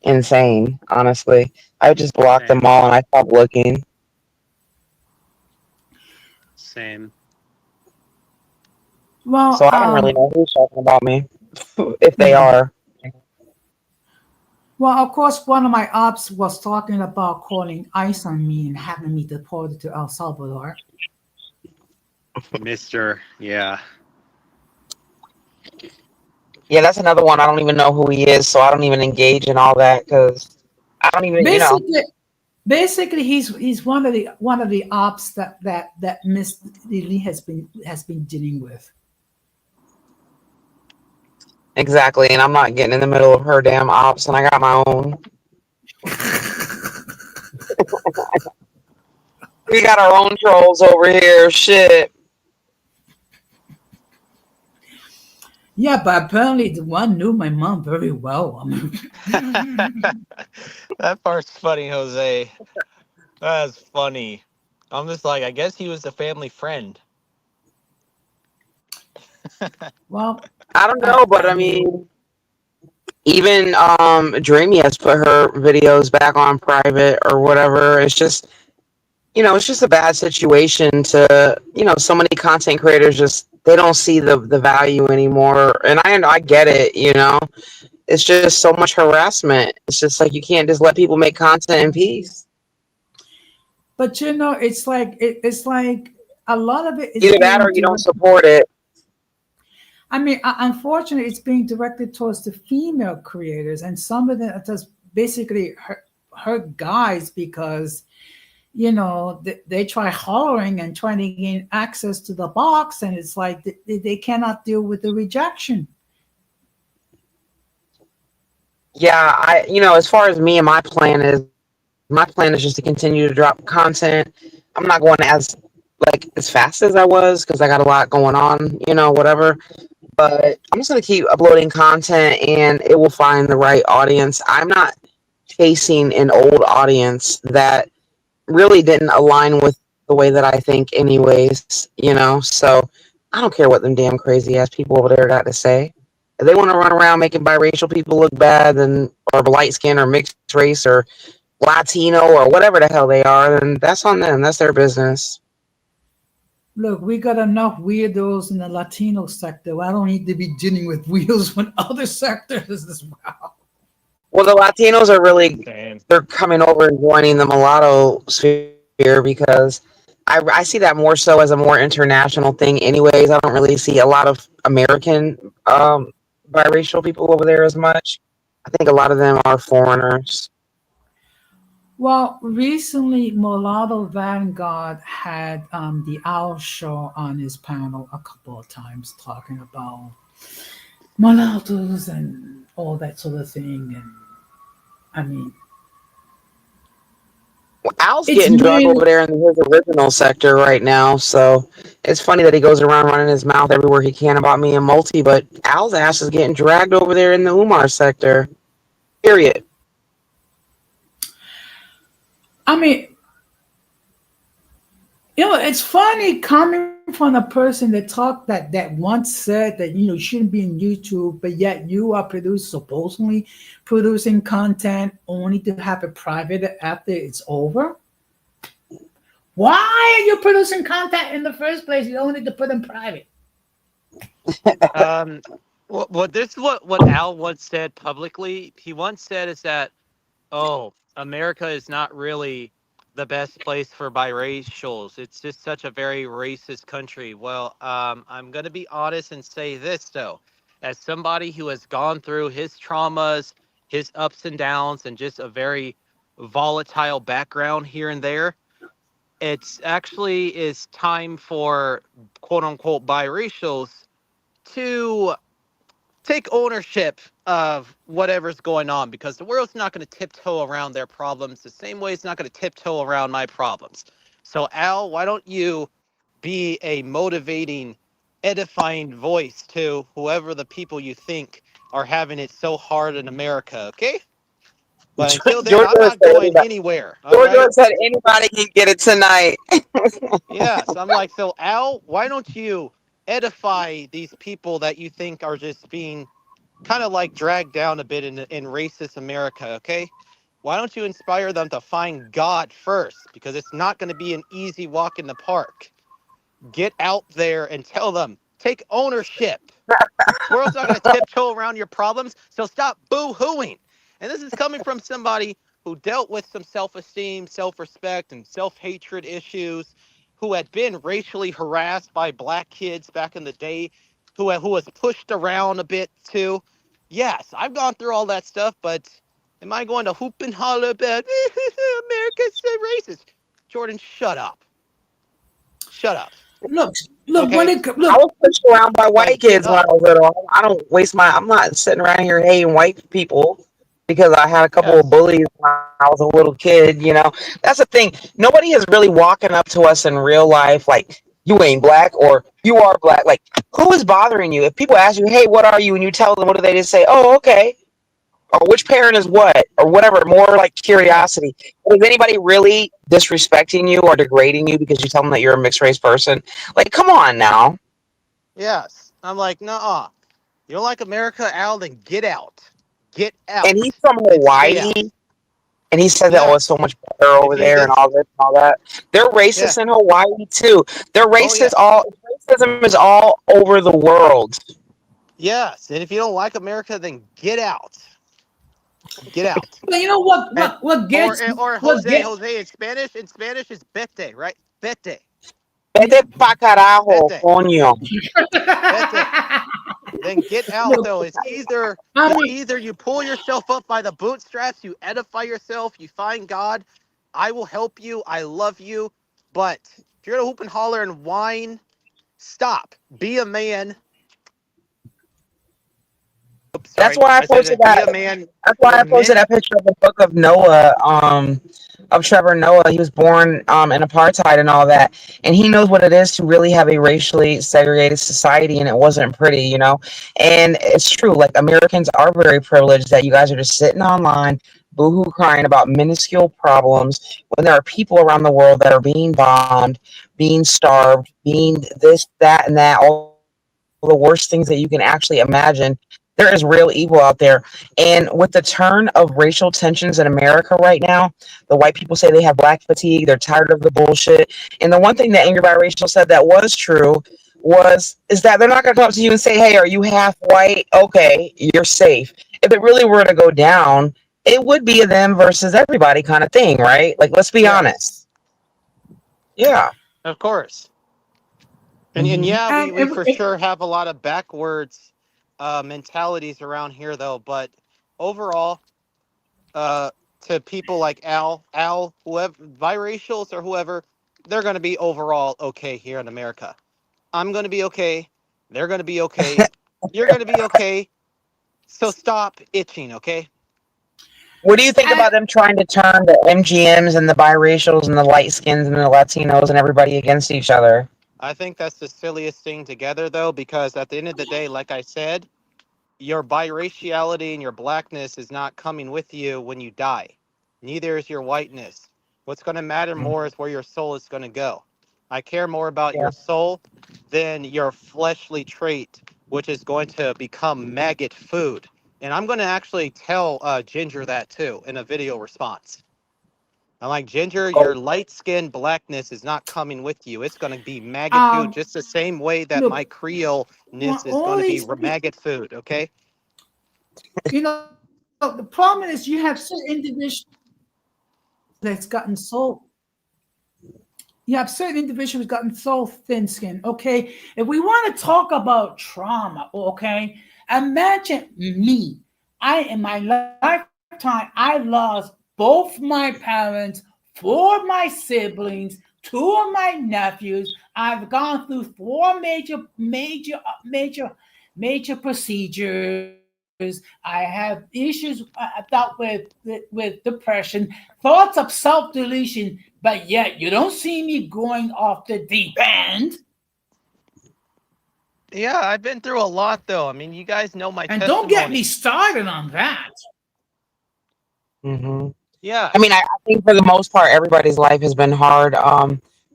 S4: insane. Honestly, I just block them
S5: Same.
S4: all and I stop looking.
S5: Same.
S2: Well,
S4: So I don't really know who's talking about me, if they are.
S2: well, of course, one of my ops was talking about calling ICE on me and having me deported to El Salvador.
S5: Mister. Yeah.
S4: Yeah, that's another one. I don't even know who he is, so I don't even engage in all that because I don't even.
S2: Basically, basically, he's one of the ops that Miss Lily has been dealing with.
S4: Exactly, and I'm not getting in the middle of her damn ops, and I got my own. We got our own trolls over here. Shit.
S2: Yeah, but apparently the one knew my mom very well. I mean,
S5: That part's funny, Jose. That's funny. I'm just like, I guess he was a family friend.
S2: well,
S4: I don't
S2: I
S4: know, but
S2: I
S4: I
S2: mean,
S4: mean, even Dreamy has put her videos back on private or whatever. It's just a bad situation to so many content creators just they don't see the value anymore, and I get it. It's just so much harassment. It's just like you can't just let people make content in peace.
S2: but it's like a lot of it is
S4: Either that or
S2: being
S4: you don't
S2: direct.
S4: support it.
S2: I mean, unfortunately, it's being directed towards the female creators, and some of them are just basically hurt guys because they try hollering and trying to gain access to the box, and it's like they cannot deal with the rejection.
S4: Yeah, as far as me and my plan is just to continue to drop content. I'm not going as fast as I was because I got a lot going on, whatever. But I'm just gonna keep uploading content and it will find the right audience. I'm not chasing an old audience that really didn't align with the way that I think anyways. So I don't care what them damn crazy ass people over there got to say. If they want to run around making biracial people look bad and or light skin or mixed race or Latino or whatever the hell they are, then that's on them. That's their business.
S2: Look, we got enough weirdos in the Latino sector. I don't need to be dealing with weirdos from other sectors as well.
S4: Well, the Latinos are really
S5: Same.
S4: they're coming over and joining the mulatto sphere because I see that more so as a more international thing. Anyways, I don't really see a lot of American biracial people over there as much. I think a lot of them are foreigners.
S2: Well, recently, Mulatto Vanguard had the Owl Show on his panel a couple of times talking about mulattoes and all that sort of thing. And I mean,
S4: Well, Al's
S2: it's
S4: getting drug
S2: mainly
S4: over there in his original sector right now, so it's funny that he goes around running his mouth everywhere he can about me and Multi, but Al's ass is getting dragged over there in the Umar sector. Period.
S2: I mean, It's funny coming from a person that talked that once said that you shouldn't be in YouTube, but yet you are supposedly producing content only to have it private after it's over. Why are you producing content in the first place? You don't need to put in private.
S5: Um, well, this is what Al once said publicly. He once said is that, oh, America is not really the best place for biracials. It's just such a very racist country. Well, I'm going to be honest and say this, though. As somebody who has gone through his traumas, his ups and downs, and just a very volatile background here and there, it's actually is time for quote unquote biracials to take ownership of whatever's going on, because the world's not going to tiptoe around their problems the same way it's not going to tiptoe around my problems. So, Al, why don't you be a motivating, edifying voice to whoever the people you think are having it so hard in America, okay? But until then, I'm
S4: Georgia
S5: not
S4: said
S5: going
S4: anybody.
S5: anywhere, all
S4: Georgia
S5: right?
S4: said anybody can get it tonight.
S5: Yes, I'm like, so Al, why don't you edify these people that you think are just being kind of like dragged down a bit in racist America, okay? Why don't you inspire them to find God first? Because it's not going to be an easy walk in the park. Get out there and tell them, take ownership. This world's not going to tiptoe around your problems, so stop boo-hooing. And this is coming from somebody who dealt with some self-esteem, self-respect, and self-hatred issues, who had been racially harassed by black kids back in the day, who was pushed around a bit too. Yes, I've gone through all that stuff, but am I going to hoop and holler about America's so racist? Jordan, shut up. Shut up.
S2: Look, look when
S5: Okay?
S2: it
S4: I
S2: look.
S4: was pushed around by white
S5: Like, get
S4: kids when I
S5: up.
S4: was little. I don't waste my. I'm not sitting around here hating white people because I had a couple of
S5: Yes.
S4: bullies when I was a little kid. That's the thing. Nobody is really walking up to us in real life like you ain't black or you are black. Like who is bothering you? If people ask you, "Hey, what are you?" and you tell them, what do they just say? "Oh, okay." Or which parent is what or whatever. More like
S5: Yes.
S4: curiosity. Is anybody really disrespecting you or degrading you because you tell them that you're a mixed race person? Like, come on now.
S5: Yes. I'm like, nah. You don't like America, Al? Then get out. Get
S4: And
S5: out
S4: he's from
S5: and stay
S4: Hawaii,
S5: out.
S4: and he said that oh, it's so
S5: Yes.
S4: much better
S5: If
S4: over
S5: you
S4: there and
S5: just,
S4: all this and all that. They're
S5: yeah.
S4: racist in Hawaii too. They're
S5: Oh,
S4: racist
S5: yes.
S4: all racism is all over the world.
S5: Yes. And if you don't like America, then get out. Get out.
S2: But you know what?
S5: And or
S2: What
S5: Jose,
S2: gets
S5: Jose in Spanish is vete, right? Vete.
S4: Vete pa carajo,
S5: Vete.
S4: coño.
S5: Vete. Then get out
S2: look.
S5: though.
S2: I
S5: It's
S2: mean,
S5: either you pull yourself up by the bootstraps, you edify yourself, you find God. I will help you. I love you. But if you're gonna hoop and holler and whine, stop. Be a man. Oops,
S4: That's
S5: sorry.
S4: why I
S5: I said
S4: posted
S5: that. Be
S4: that.
S5: a man.
S4: That's why
S5: For
S4: I posted
S5: men.
S4: that picture of the book of Noah, of Trevor Noah. He was born in apartheid and all that, and he knows what it is to really have a racially segregated society, and it wasn't pretty. And it's true. Like Americans are very privileged that you guys are just sitting online, boohoo crying about minuscule problems when there are people around the world that are being bombed, being starved, being this, that, and that, all the worst things that you can actually imagine. There is real evil out there. And with the turn of racial tensions in America right now, the white people say they have black fatigue. They're tired of the bullshit. And the one thing that Angry Biracial said that was true is that they're not going to come up to you and say, "Hey, are you half white? Okay, you're safe." If it really were to go down, it would be a them versus everybody kind of thing, right? Like, let's be honest.
S5: Yes.
S4: Yeah.
S5: Of course. And
S2: mhm.
S5: yeah,
S2: And
S5: we for sure have a lot of backwards mentalities around here though. But overall, uh, to people like Al, whoever, biracials or whoever, they're going to be overall okay here in America. I'm going to be okay. They're going to be okay. You're going to be okay. So stop itching, okay?
S4: What do you think
S2: and
S4: about them trying to turn the MGMs and the biracials and the light skins and the Latinos and everybody against each other?
S5: I think that's the silliest thing together, though, because at the end of the day, like I said, your biraciality and your blackness is not coming with you when you die. Neither is your whiteness. What's going to matter more is where your soul is going to go. I care more about
S4: Yeah.
S5: your soul than your fleshly trait, which is going to become maggot food. And I'm going to actually tell Ginger that too in a video response. I'm like, Ginger, your
S4: Oh,
S5: light skin blackness is not coming with you. It's going to be maggot food
S2: Um,
S5: just the same way that my
S2: look,
S5: Creole-ness is
S2: all
S5: going to be
S2: these people,
S5: maggot food, okay?
S2: you know, the problem is you have certain individuals that's gotten so you have certain individuals gotten so thin skinned. Okay, if we want to talk about trauma, okay, imagine me. I in my lifetime I lost both my parents, four of my siblings, two of my nephews. I've gone through four major procedures. I have issues dealt with depression, thoughts of self deletion, but yet you don't see me going off the deep end.
S5: Yeah, I've been through a lot, though. I mean, you guys know my
S2: And don't get me
S5: testimony.
S2: started on that.
S4: hmm
S5: Yeah,
S4: I mean, I think for the most part, everybody's life has been hard.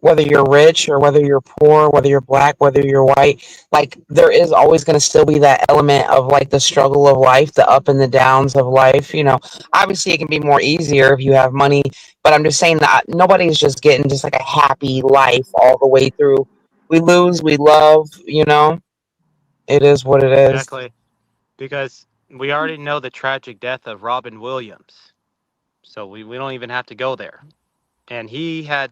S4: Whether you're rich or whether you're poor, whether you're black, whether you're white, like there is always going to still be that element of like the struggle of life, the up and the downs of life. Obviously it can be more easier if you have money, but I'm just saying that nobody's just getting just like a happy life all the way through. We lose, we love, it is what it is.
S5: exactly. Because we already know the tragic death of Robin Williams. So we don't even have to go there. And he had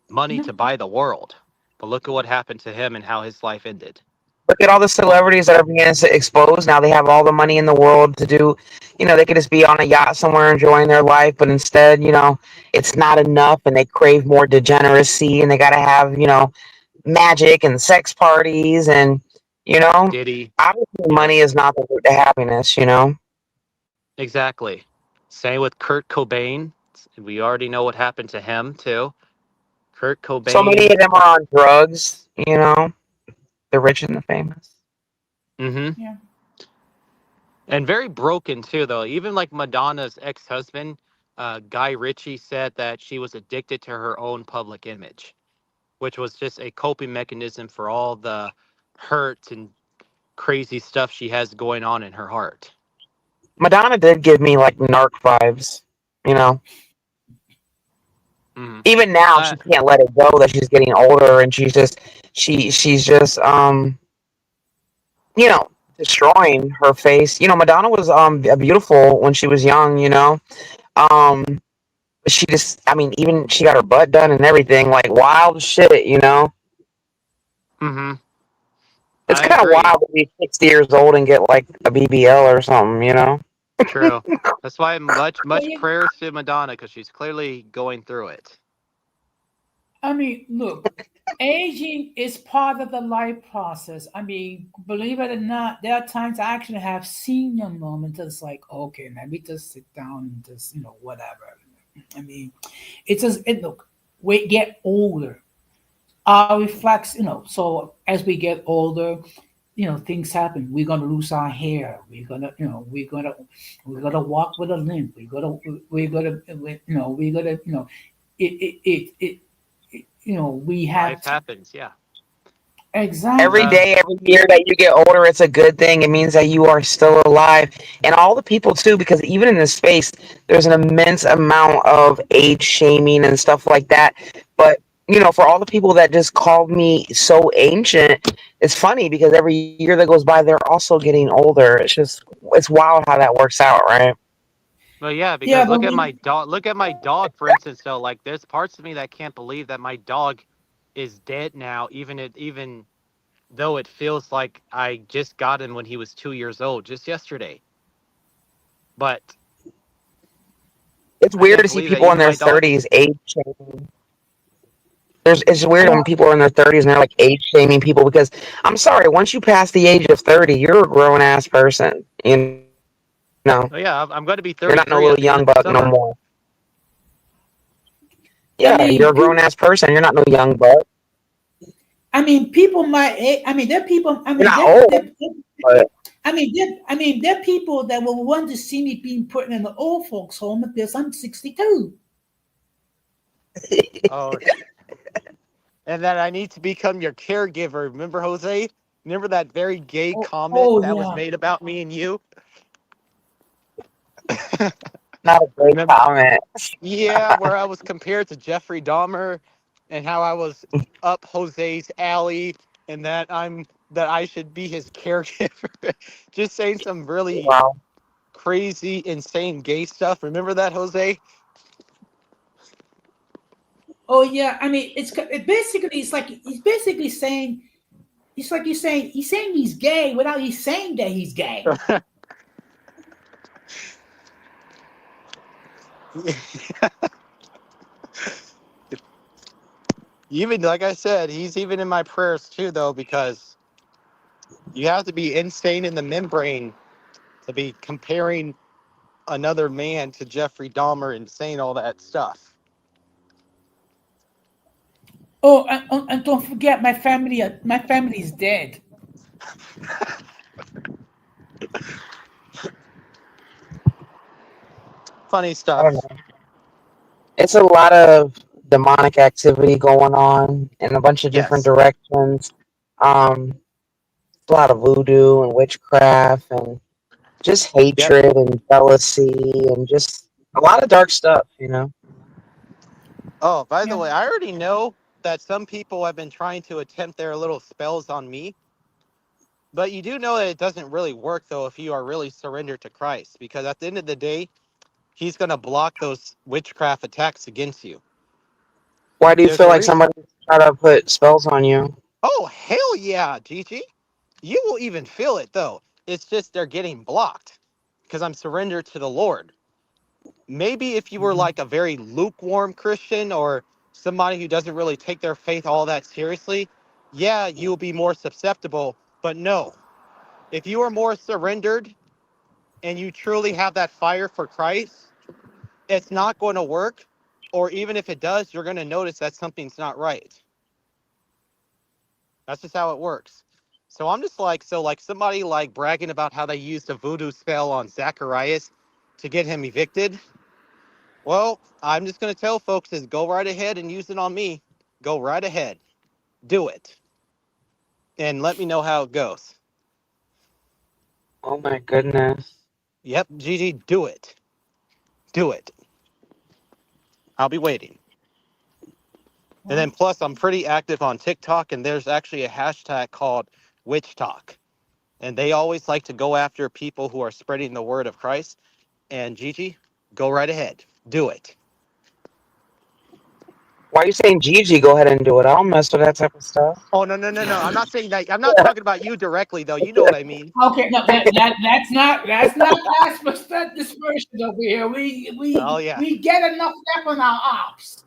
S5: money
S2: No,
S5: to buy the world. But look at what happened to him and how his life ended.
S4: Look at all the celebrities that are being exposed. Now they have all the money in the world to do, they could just be on a yacht somewhere enjoying their life, but instead, it's not enough and they crave more degeneracy and they got to have, magic and sex parties and, you know,
S5: Diddy.
S4: obviously
S5: Yep.
S4: money is not the root to happiness.
S5: Exactly. Same with Kurt Cobain. We already know what happened to him, too. Kurt
S4: So many
S5: Cobain.
S4: of them are on drugs, the rich and the famous.
S5: Mm-hmm.
S2: yeah.
S5: And very broken, too, though. Even like Madonna's ex-husband, Guy Ritchie, said that she was addicted to her own public image, which was just a coping mechanism for all the hurt and crazy stuff she has going on in her heart.
S4: Madonna did give me like narc vibes, you know.
S5: Mm.
S4: Even now she can't let it go that she's getting older and she's just you know, destroying her face. Madonna was beautiful when she was young. Um she just I mean, even she got her butt done and everything, like wild shit.
S5: Mm-hmm.
S4: It's
S5: I
S4: kind of
S5: agree.
S4: wild to be 60 years old and get like a BBL or something.
S5: True. That's why
S2: But
S5: much prayers to Madonna because she's clearly going through it.
S2: I mean, look, aging is part of the life process. I mean, believe it or not, there are times I actually have senior moments. It's like, okay, let me just sit down and just, whatever. I mean, it's just, look, we get older. Our reflex, so as we get older, things happen. We're gonna lose our hair. We're gonna walk with a limp. It we
S5: Life
S2: have to,
S5: happens, yeah. And
S4: Every
S2: exactly.
S4: day, every year that you get older, it's a good thing. It means that you are still alive. And all the people, too, because even in this space, there's an immense amount of age shaming and stuff like that. But, for all the people that just called me so ancient, it's funny because every year that goes by, they're also getting older. It's wild how that works out, right?
S5: well, yeah,
S2: Yeah,
S5: because
S2: but
S5: look at my
S2: when
S5: dog. Look at my dog, for instance. So, like, there's parts of me that can't believe that my dog is dead now, even though it feels like I just got him when he was 2 years old, just yesterday. But
S4: It's
S5: I
S4: weird
S5: can't
S4: to see
S5: believe that
S4: people in
S5: even
S4: their
S5: my dog
S4: 30s
S5: is.
S4: age shaming. It's weird when
S2: well,
S4: people are in their 30s and they're like age shaming people because I'm sorry, once you pass the age of 30, you're a grown ass person.
S5: Oh yeah, I'm going to be
S4: You're not no
S5: 33
S4: little
S5: at the end
S4: young
S5: of the
S4: buck no
S5: summer.
S4: more.
S2: I
S4: Yeah, you're
S2: mean,
S4: a grown ass person. You're not no young buck.
S2: people my age. I mean, there are people. I
S4: You're
S2: mean,
S4: not old, but
S2: there are people that will want to see me being put in the old folks' home because I'm 62.
S5: Oh, and that I need to become your caregiver. Remember, Jose? Remember that very gay
S2: Oh,
S5: comment
S2: oh
S5: that was
S2: yeah.
S5: made about me and you?
S4: Not a great
S5: Remember?
S4: comment.
S5: Yeah, where I was compared to Jeffrey Dahmer, and how I was up Jose's alley, and that I should be his caregiver. Just saying some really
S4: Wow.
S5: crazy, insane gay stuff. Remember that, Jose?
S2: Oh yeah. I mean, it basically it's like he's basically saying it's like he's saying he's gay without he's saying that he's gay.
S5: Even like I said, he's even in my prayers too, though, because you have to be insane in the membrane to be comparing another man to Jeffrey Dahmer and saying all that stuff.
S2: Oh, and don't forget my family is dead.
S5: Funny
S4: I don't
S5: stuff.
S4: know. It's a lot of demonic activity going on in a bunch of different
S5: Yes.
S4: directions. Um, a lot of voodoo and witchcraft and just
S5: Yep.
S4: hatred and jealousy and just a lot of dark stuff, you know.
S5: Oh, by the
S2: Yeah.
S5: way, I already know that some people have been trying to attempt their little spells on me, but you do know that it doesn't really work, though, if you are really surrendered to Christ, because at the end of the day, he's going to block those witchcraft attacks against you.
S4: Why do you
S5: There's
S4: feel
S5: a
S4: like
S5: reason.
S4: somebody's trying to put spells on you?
S5: Oh, hell yeah, Gigi. You will even feel it, though. It's just they're getting blocked because I'm surrendered to the Lord. Maybe if you were
S2: Mhm.
S5: like a very lukewarm Christian or somebody who doesn't really take their faith all that seriously, yeah, you'll be more susceptible. But no, if you are more surrendered and you truly have that fire for Christ, it's not going to work. Or even if it does, you're going to notice that something's not right. That's just how it works. So I'm just like, so like somebody like bragging about how they used a voodoo spell on Zacharias to get him evicted. Well, I'm just going to tell folks is go right ahead and use it on me. Go right ahead. Do it. And let me know how it goes.
S4: Oh my goodness.
S5: Yep, Gigi, do it. Do it. I'll be waiting. And then
S2: Well,
S5: plus, I'm pretty active on TikTok, and there's actually a hashtag called Witch Talk. And they always like to go after people who are spreading the word of Christ. And Gigi, go right ahead. Do it.
S4: Why are you saying Gigi? Go ahead and do it. I don't mess with that type of stuff.
S5: Oh, no, no, no, no. I'm not saying that. I'm not talking about you directly, though. You know what I mean.
S2: okay, no, that's not that dispersion over here.
S5: Oh, yeah.
S2: We get enough of that on our ops.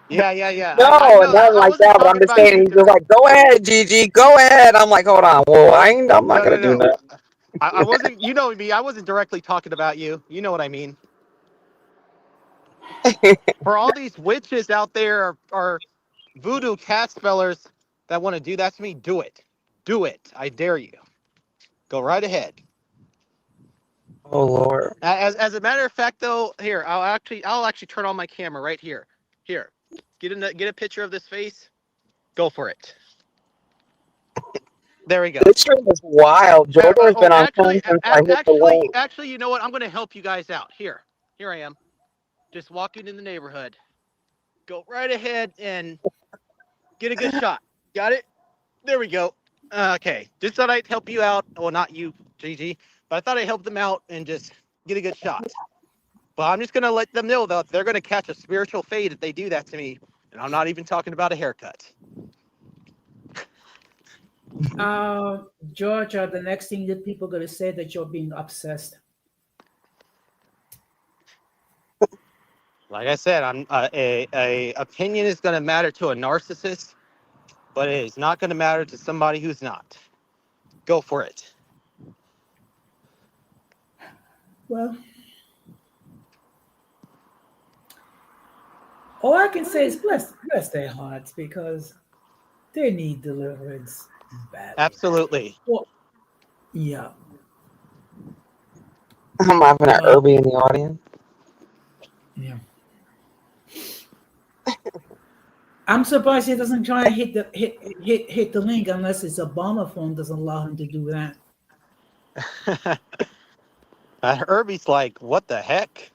S5: Yeah, yeah, yeah. I
S4: No,
S5: know.
S4: nothing
S5: I
S4: like
S5: wasn't
S4: that. But I'm
S5: talking
S4: just
S5: about
S4: saying,
S5: you
S4: he's just
S5: direct.
S4: like, go ahead, Gigi, go ahead. I'm like, hold on. Well, I'm not
S5: No,
S4: gonna
S5: no,
S4: do
S5: no.
S4: that.
S5: I wasn't, you know me. I wasn't directly talking about you. You know what I mean. For all these witches out there or voodoo cat spellers that want to do that to me, do it. Do it. I dare you. Go right ahead.
S4: Oh Lord.
S5: As a matter of fact, though, here I'll actually turn on my camera right here. Here, get a picture of this face. Go for it. There we go.
S4: This stream is wild. Georgia has been on phone since I hit the link.
S5: Actually, you know what? I'm going to help you guys out. Here I am, just walking in the neighborhood. Go right ahead and get a good shot. Got it? There we go. Okay, just thought I'd help you out. Well, not you, Gigi, but I thought I'd help them out and just get a good shot. But I'm just going to let them know that they're going to catch a spiritual fade if they do that to me. And I'm not even talking about a haircut.
S2: Georgia, the next thing that people are gonna say that you're being obsessed.
S5: Like I said, I'm a opinion is going to matter to a narcissist, but it is not going to matter to somebody who's not. Go for it.
S2: Well, all I can say is bless their hearts because they need deliverance badly.
S5: Absolutely.
S2: Well, yeah.
S4: I'm having an
S2: Uh,
S4: Irby in the audience.
S2: yeah. I'm surprised he doesn't try to hit the link unless it's a bomber phone doesn't allow him to do that.
S5: Irby's like, what the heck?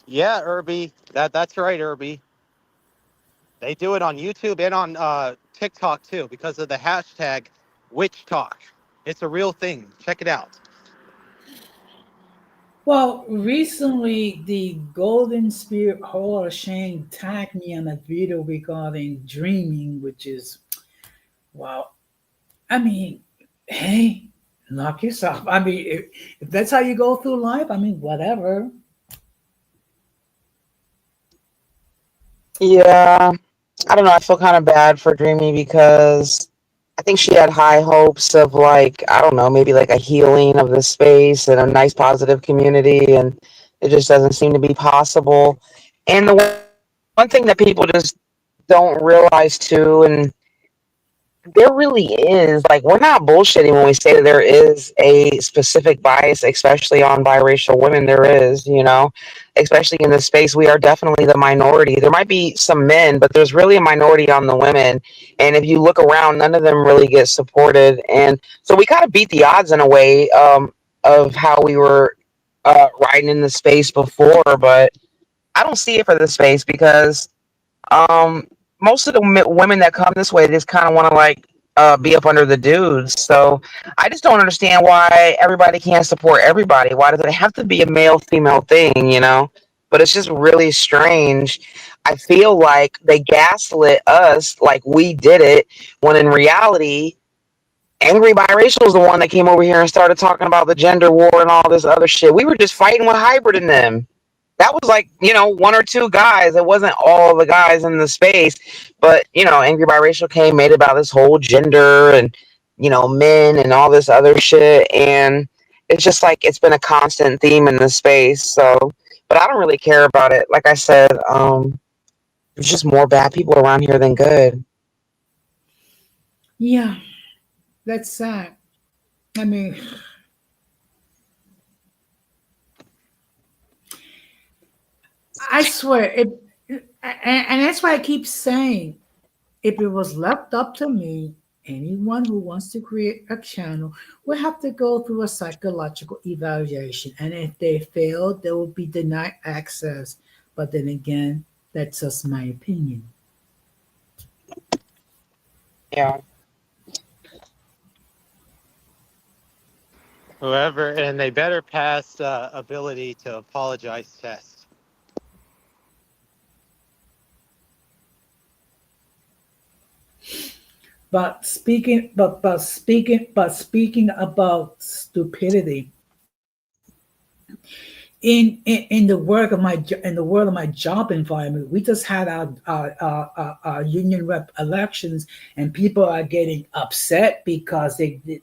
S5: Yeah, Irby. That's right, Irby. They do it on YouTube and on TikTok too because of the hashtag witch talk. It's a real thing. Check it out.
S2: Well, recently the Golden Spirit Hall of Shame tagged me on a video regarding dreaming, which is wow. I mean, hey, knock yourself. I mean, if that's how you go through life, I mean, whatever.
S4: Yeah, I don't know. I feel kind of bad for Dreamy because I think she had high hopes of like, I don't know, maybe like a healing of the space and a nice positive community, and it just doesn't seem to be possible. And the one thing that people just don't realize too, and there really is, like, we're not bullshitting when we say that there is a specific bias, especially on biracial women. There is, especially in this space. We are definitely the minority. There might be some men, but there's really a minority on the women. And if you look around, none of them really get supported. And so we kind of beat the odds in a way, of how we were riding in the space before. But I don't see it for the space because um, most of the women that come this way just kind of want to like be up under the dudes. So I just don't understand why everybody can't support everybody. Why does it have to be a male female thing? But it's just really strange. I feel like they gaslit us like we did it, when in reality, Angry Biracial is the one that came over here and started talking about the gender war and all this other shit. We were just fighting with Hybrid and them. That was like, one or two guys. It wasn't all the guys in the space. But, Angry Biracial came, made about this whole gender and, men and all this other shit. And it's just like it's been a constant theme in the space. So, but I don't really care about it. Like I said, there's just more bad people around here than good.
S2: Yeah, that's sad. I mean, I swear, and that's why I keep saying, if it was left up to me, anyone who wants to create a channel will have to go through a psychological evaluation. And if they fail, they will be denied access. But then again, that's just my opinion.
S4: Yeah.
S5: Whoever, and they better pass ability to apologize test.
S2: But speaking about stupidity, in the world of my job environment, we just had our union rep elections, and people are getting upset because they don't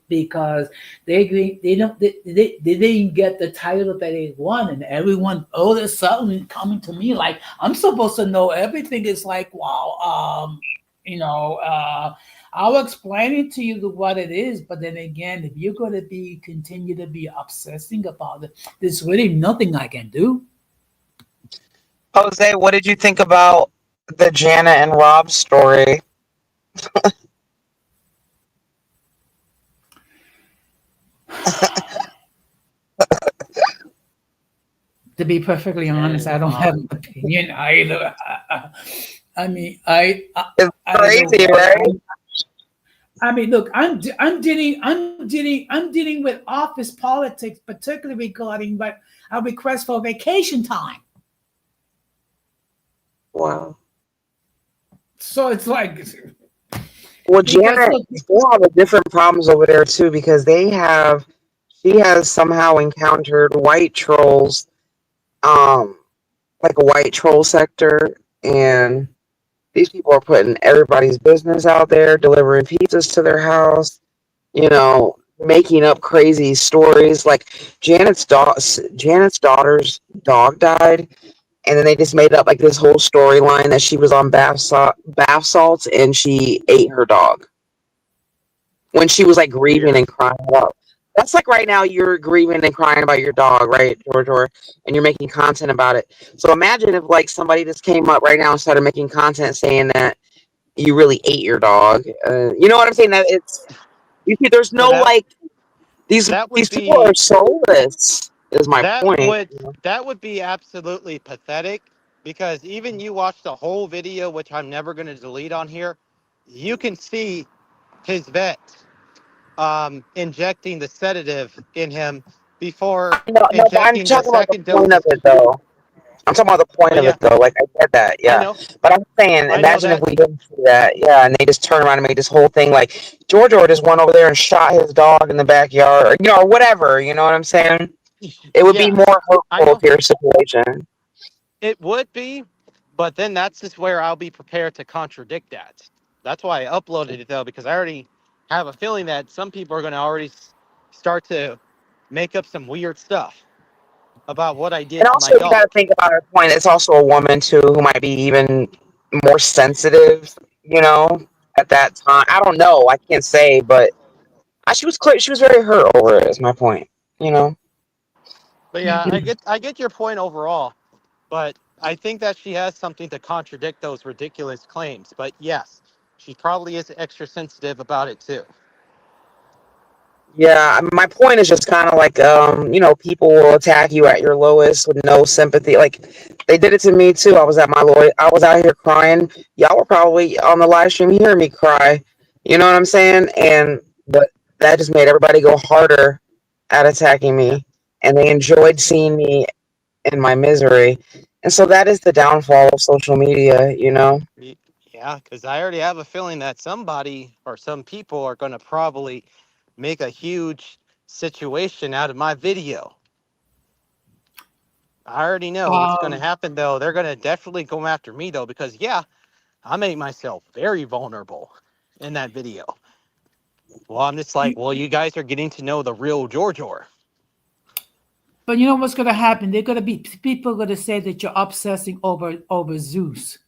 S2: they didn't get the title that they won, and everyone all of a sudden coming to me like I'm supposed to know everything. It's like, wow, I'll explain it to you what it is, but then again, if you're going to continue to be obsessing about it, there's really nothing I can do.
S4: Jose, what did you think about the Jana and Rob story?
S2: To be perfectly honest, I don't have an opinion either. I mean, I
S4: It's crazy, right?
S2: I mean, look, I'm dealing with office politics, particularly regarding a request for vacation time.
S4: Wow.
S2: So it's like,
S4: Well,
S2: because
S4: Janet,
S2: look,
S4: they have a different problems over there too, because she has somehow encountered white trolls, um, like a white troll sector, and these people are putting everybody's business out there, delivering pizzas to their house, making up crazy stories. Like Janet's daughter's dog died, and then they just made up like this whole storyline that she was on bath salts and she ate her dog when she was like grieving and crying about. That's like right now you're grieving and crying about your dog, right, George? And you're making content about it. So imagine if like somebody just came up right now and started making content saying that you really ate your dog. You know what I'm saying? That it's you see, there's
S5: So
S4: no like these
S5: that would
S4: these people are
S5: be
S4: soulless. Is my
S5: that
S4: point.
S5: would that would be absolutely pathetic, because even you watch the whole video, which I'm never going to delete on here, you can see his vet injecting the sedative in him before
S4: No, no, but I'm
S5: injecting the
S4: talking about the
S5: second
S4: point
S5: dose
S4: of
S5: of.
S4: it though. I'm talking about the point
S5: Oh
S4: of
S5: yeah,
S4: it though. Like I get that,
S5: I
S4: yeah.
S5: know,
S4: But I'm saying,
S5: I know
S4: imagine if
S5: that.
S4: we didn't see that, yeah, and they just turn around and made this whole thing like George just went over there and shot his dog in the backyard, or or whatever. You know what I'm saying? It would be
S5: Yeah,
S4: more
S5: I
S4: hurtful
S5: know
S4: to your situation.
S5: it would be, but then that's just where I'll be prepared to contradict that. That's why I uploaded it though, because I already have a feeling that some people are going to already start to make up some weird stuff about what I
S4: And
S5: did to my
S4: also, you got to
S5: dog.
S4: think about her point. It's also a woman too who might be even more sensitive. You know, at that time, I don't know. I can't say, but she was clear. She was very hurt over it. Is my point. You know.
S5: But yeah,
S2: Mhm.
S5: I get your point overall, but I think that she has something to contradict those ridiculous claims. But yes, she probably is extra sensitive about it too.
S4: Yeah, my point is just kind of like, people will attack you at your lowest with no sympathy. Like they did it to me too. I was out here crying. Y'all were probably on the live stream hearing me cry. You know what I'm saying? But that just made everybody go harder at attacking
S5: Yeah.
S4: me, and they enjoyed seeing me in my misery. And so that is the downfall of social media. You know.
S5: Yeah, because I already have a feeling that somebody or some people are going to probably make a huge situation out of my video. I already know what's going to
S2: Um,
S5: happen, though. They're going to definitely go after me, though, because, yeah, I made myself very vulnerable in that video. Well, I'm just like,
S2: you,
S5: well, you guys are getting to know the real Georgior.
S2: but you know what's going to happen? They're going to be people going to say that you're obsessing over Zeus.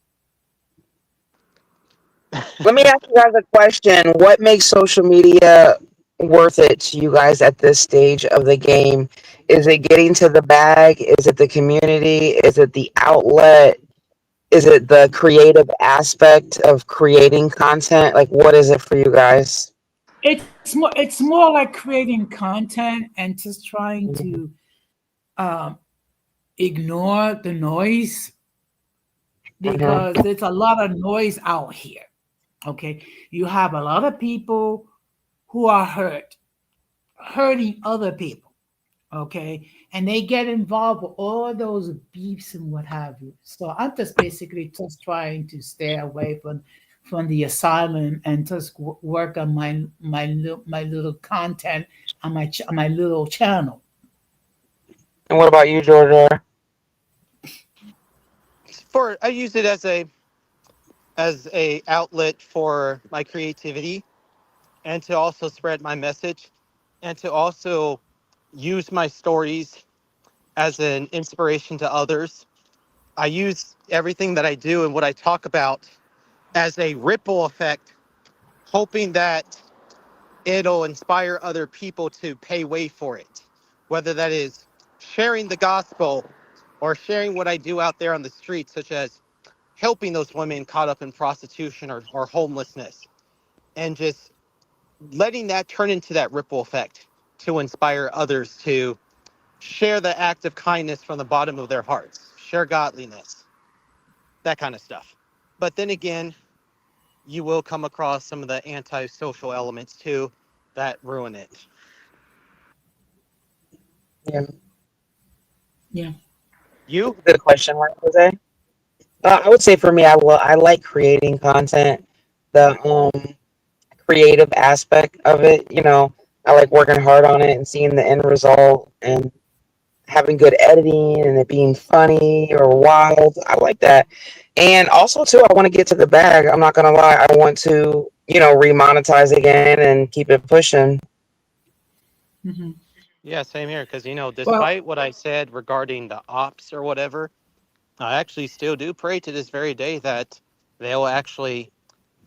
S4: Let me ask you guys a question. What makes social media worth it to you guys at this stage of the game? Is it getting to the bag? Is it the community? Is it the outlet? Is it the creative aspect of creating content? Like, what is it for you guys?
S2: It's more like creating content and just trying
S4: Mhm.
S2: to um, ignore the noise because there's a lot of noise out here. Okay, you have a lot of people who are hurting other people. Okay, and they get involved with all those beefs and what have you. So I'm just basically just trying to stay away from the asylum and just work on my little content on on my little channel.
S4: And what about you, Georgia?
S5: I use it as a outlet for my creativity, and to also spread my message, and to also use my stories as an inspiration to others. I use everything that I do and what I talk about as a ripple effect, hoping that it'll inspire other people to pay way for it, whether that is sharing the gospel or sharing what I do out there on the streets, such as helping those women caught up in prostitution or homelessness, and just letting that turn into that ripple effect to inspire others to share the act of kindness from the bottom of their hearts, share godliness, that kind of stuff. But then again, you will come across some of the antisocial elements too that ruin it.
S4: Yeah,
S2: Yeah.
S5: You?
S4: good question, right, Jose? I would say for me, I like creating content. The creative aspect of it, I like working hard on it and seeing the end result and having good editing and it being funny or wild. I like that. And also too, I want to get to the bag. I'm not gonna lie. I want to, remonetize again and keep it pushing.
S2: Hmm.
S5: Yeah, same here. Because,
S2: Well,
S5: despite what I said regarding the ops or whatever, I actually still do pray to this very day that they'll actually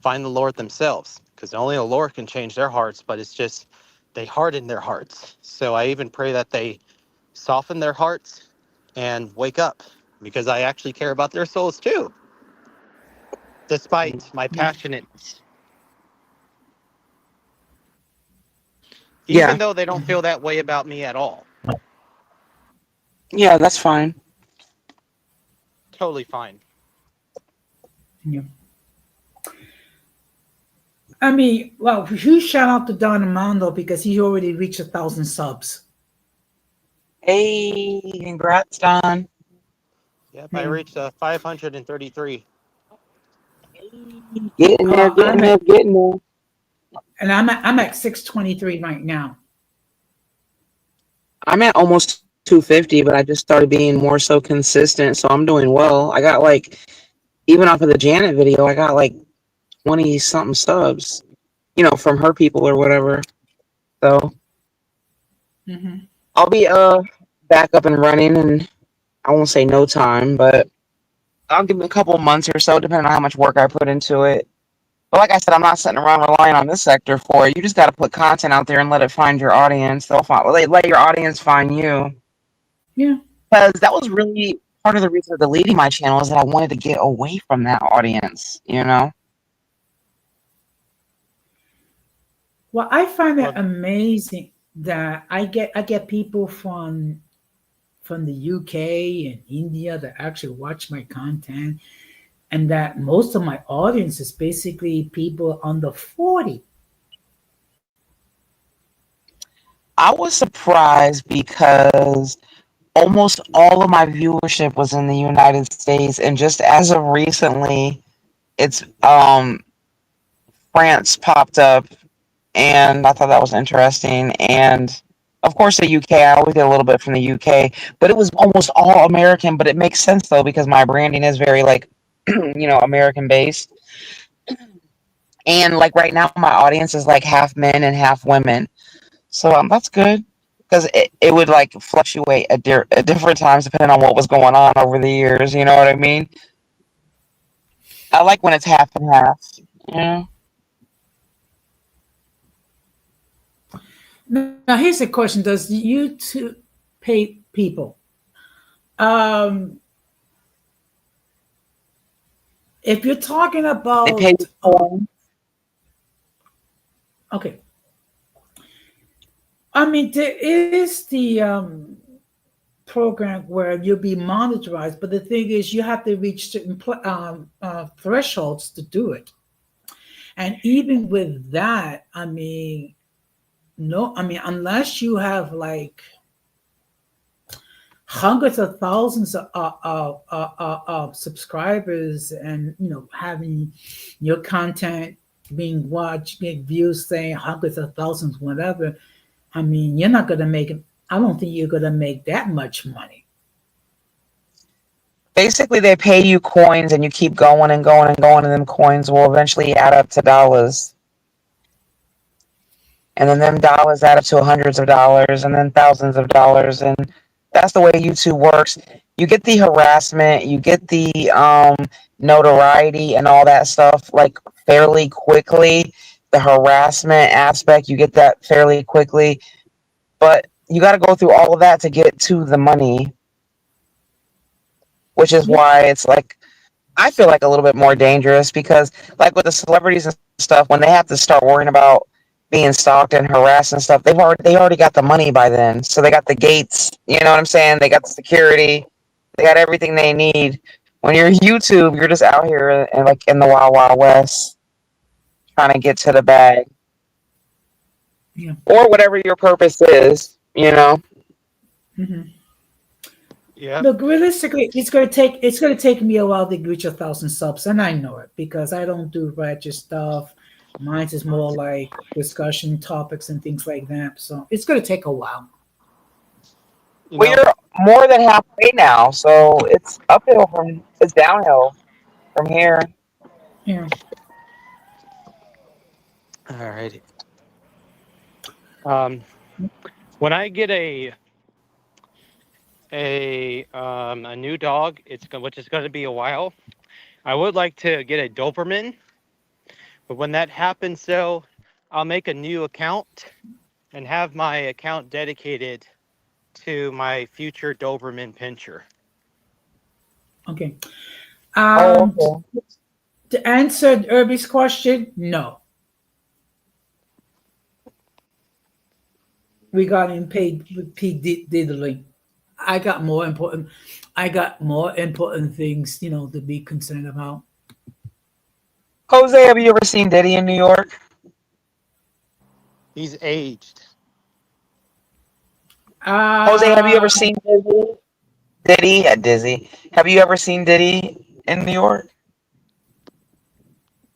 S5: find the Lord themselves. Because only the Lord can change their hearts, but it's just they harden their hearts. So I even pray that they soften their hearts and wake up, because I actually care about their souls too. despite my
S2: Yeah.
S5: passionate,
S4: Yeah.
S5: even though they don't feel that way about me at all.
S4: Yeah, that's fine.
S5: Totally fine.
S2: Yeah. I mean, well, huge shout out to Don Armando because he already reached 1,000 subs.
S4: Hey, congrats, Don.
S5: Yep, I
S2: Yeah.
S5: reached 533.
S4: Getting there, getting
S2: I'm
S4: there,
S2: at
S4: getting there.
S2: and I'm at 623 right now.
S4: I'm at almost 250, but I just started being more so consistent, so I'm doing well. I got like, even off of the Janet video, I got like 20 something subs, from her people or whatever. So
S2: Hmm.
S4: I'll be back up and running, and I won't say no time, but I'll give it a couple months or so, depending on how much work I put into it. But like I said, I'm not sitting around relying on this sector for it. You just got to put content out there and let it find your audience. They'll find, let your audience find you.
S2: Yeah.
S4: Because that was really part of the reason for deleting my channel, is that I wanted to get away from that audience.
S2: Well, I find it
S5: Well,
S2: amazing that I get people from the UK and India that actually watch my content, and that most of my audience is basically people under 40.
S4: I was surprised because almost all of my viewership was in the United States, and just as of recently, it's France popped up, and I thought that was interesting. And of course, the UK, I always get a little bit from the UK, but it was almost all American. But it makes sense though, because my branding is very like, American based. And like right now, my audience is like half men and half women. So that's good, because it would like fluctuate at different times depending on what was going on over the years. You know what I mean? I like when it's half and half. Yeah.
S2: Now, here's a question: does YouTube pay people? Um, if you're talking
S4: They pay
S2: about,
S4: you for.
S2: okay, I mean there is the program where you'll be monitored, but the thing is, you have to reach certain thresholds to do it. And even with that, I mean, no, I mean, unless you have like hundreds of thousands of subscribers, and having your content being watched, get views, saying hundreds of thousands, whatever. I mean, you're not gonna make it. I don't think you're gonna make that much money.
S4: Basically, they pay you coins, and you keep going and going and going, and them coins will eventually add up to dollars. And then them dollars add up to hundreds of dollars, and then thousands of dollars. And that's the way YouTube works. You get the harassment, you get the notoriety and all that stuff like fairly quickly. The harassment aspect, you get that fairly quickly. But you got to go through all of that to get to the money, which is
S2: Yeah.
S4: why it's like, I feel like a little bit more dangerous, because like with the celebrities and stuff, when they have to start worrying about being stalked and harassed and stuff, they already got the money by then. So they got the gates, you know what I'm saying? They got the security, they got everything they need. When you're YouTube, you're just out here and like in the wild wild west trying to get to the bag,
S2: Yeah.
S4: or whatever your purpose is.
S2: Hmm.
S5: yep.
S2: Look, realistically, it's gonna take me a while to reach 1,000 subs, and I know it because I don't do ratchet stuff. Mine is more like discussion topics and things like that. So it's gonna take a while.
S5: You
S4: Well,
S5: know.
S4: you're more than halfway now, so it's downhill from here.
S2: Yeah.
S5: Alrighty. Um, when I get a new dog, which is going to be a while. I would like to get a Doberman, but when that happens, though, I'll make a new account and have my account dedicated to my future Doberman pincher.
S2: Okay.
S4: Oh,
S2: Um,
S4: okay.
S2: To answer Irby's question, no. Regarding Pete Diddley, I got more important. I got more important things, to be concerned about.
S4: Jose, have you ever seen Diddy in New York?
S5: He's aged.
S4: Jose, have you
S2: Uh,
S4: ever seen Diddy at Dizzy? Have you ever seen Diddy in New York?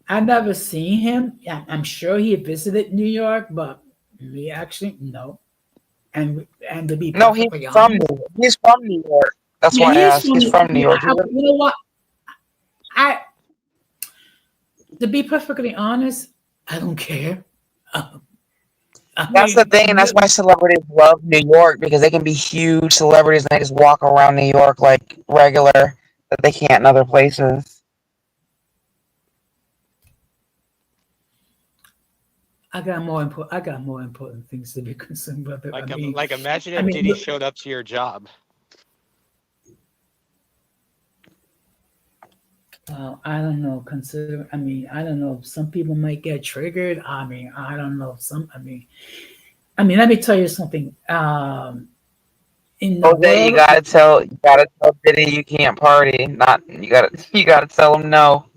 S2: I never seen him. Yeah, I'm sure he visited New York, but me actually no. And to be
S4: No, he's
S2: perfectly
S4: from New
S2: honest,
S4: York. He's from New York. That's
S2: yeah,
S4: why I
S2: he is
S4: asked.
S2: from.
S4: He's from New York.
S2: You know what? I To be perfectly honest, I don't care. Um, I
S4: That's the
S2: mean,
S4: thing, and that's why celebrities love New York because they can be huge celebrities and they just walk around New York like regular that they can't in other places.
S2: I got more important things to be concerned with.
S5: Like imagine
S2: I
S5: if
S2: mean,
S5: Diddy showed up to your job.
S2: I don't know. I don't know. Some people might get triggered. I don't know. Let me tell you something. In the
S4: Jose,
S2: world,
S4: you gotta tell Diddy you can't party. Not you gotta tell him no.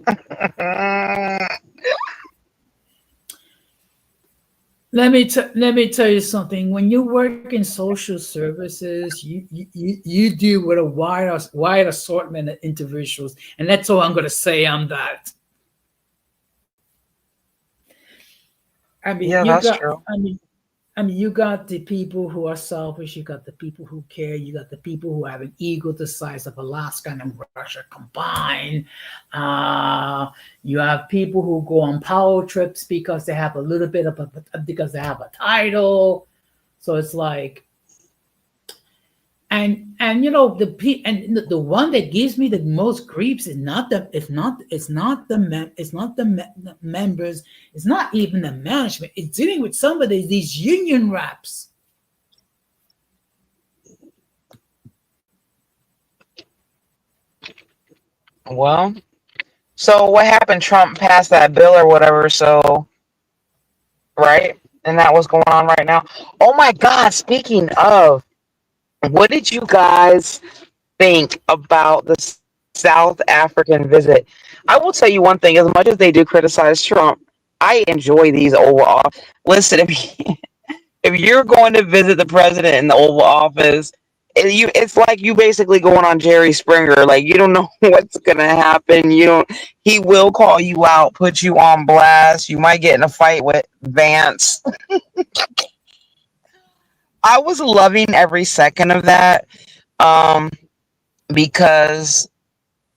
S2: let me tell you something. When you work in social services, you deal with a wide assortment of individuals, and that's all I'm going to say on that. I mean,
S4: Yeah,
S2: you
S4: that's
S2: got.
S4: true.
S2: You got the people who are selfish. You got the people who care. You got the people who have an ego the size of Alaska and Russia combined. You have people who go on power trips because they have a little bit of because they have a title. So it's like, and the one that gives me the most griefs is not the it's not the members, it's not even the management. It's dealing with some of these union reps.
S4: Well, so what happened? Trump passed that bill or whatever. So right, and that was going on right now. Oh my God! Speaking of, what did you guys think about the South African visit? I will tell you one thing: as much as they do criticize Trump, I enjoy these Oval Office. Listen, if you're going to visit the president in the Oval Office, it's like you basically going on Jerry Springer. Like you don't know what's gonna happen. You don't. He will call you out, put you on blast. You might get in a fight with Vance. I was loving every second of that. Um, because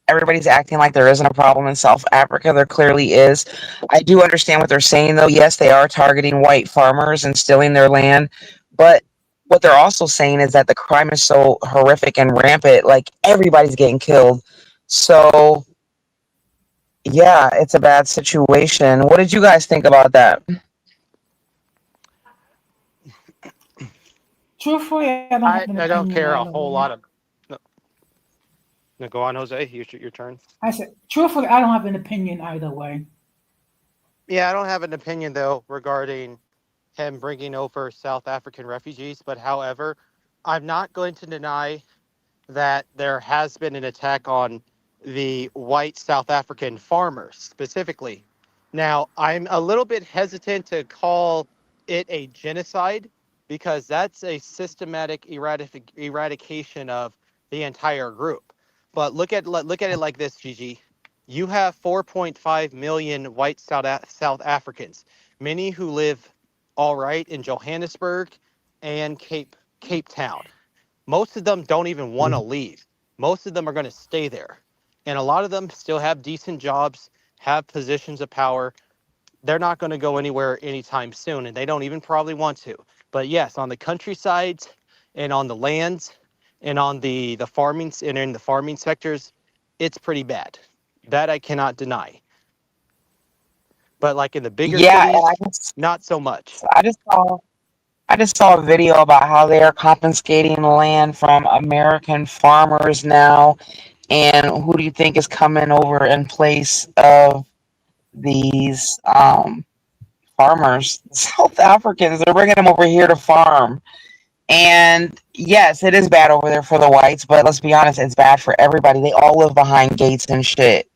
S4: everybody's acting like there isn't a problem in South Africa. There clearly is. I do understand what they're saying, though. Yes, they are targeting white farmers and stealing their land. But what they're also saying is that the crime is so horrific and rampant, like everybody's getting killed. So, yeah, it's a bad situation. What did you guys think about that?
S2: Truthfully, I don't have an
S5: I don't
S2: opinion
S5: care a
S2: either
S5: whole
S2: way.
S5: lot of. No, no, go on, Jose. Your turn.
S2: I said, truthfully, I don't have an opinion either way.
S5: Yeah, I don't have an opinion though regarding him bringing over South African refugees. But however, I'm not going to deny that there has been an attack on the white South African farmers specifically. Now, I'm a little bit hesitant to call it a genocide because that's a systematic eradication of the entire group. But look at it like this, Gigi. You have 4.5 million white South Africans, many who live all right in Johannesburg and Cape Town. Most of them don't even want to leave. Most of them are going to stay there. And a lot of them still have decent jobs, have positions of power. They're not going to go anywhere anytime soon, and they don't even probably want to. But yes, on the countrysides and on the lands and on the farming and in the farming sectors, it's pretty bad. That I cannot deny. But like in the bigger
S4: Yeah, and
S5: cities, not so much.
S4: I just saw I just saw a video about how they are confiscating land from American farmers now And who do you think is coming over in place of these farmers? South Africans. They're bringing them over here to farm. And yes, it is bad over there for the whites, but let's be honest, it's bad for everybody. They all live behind gates and shit.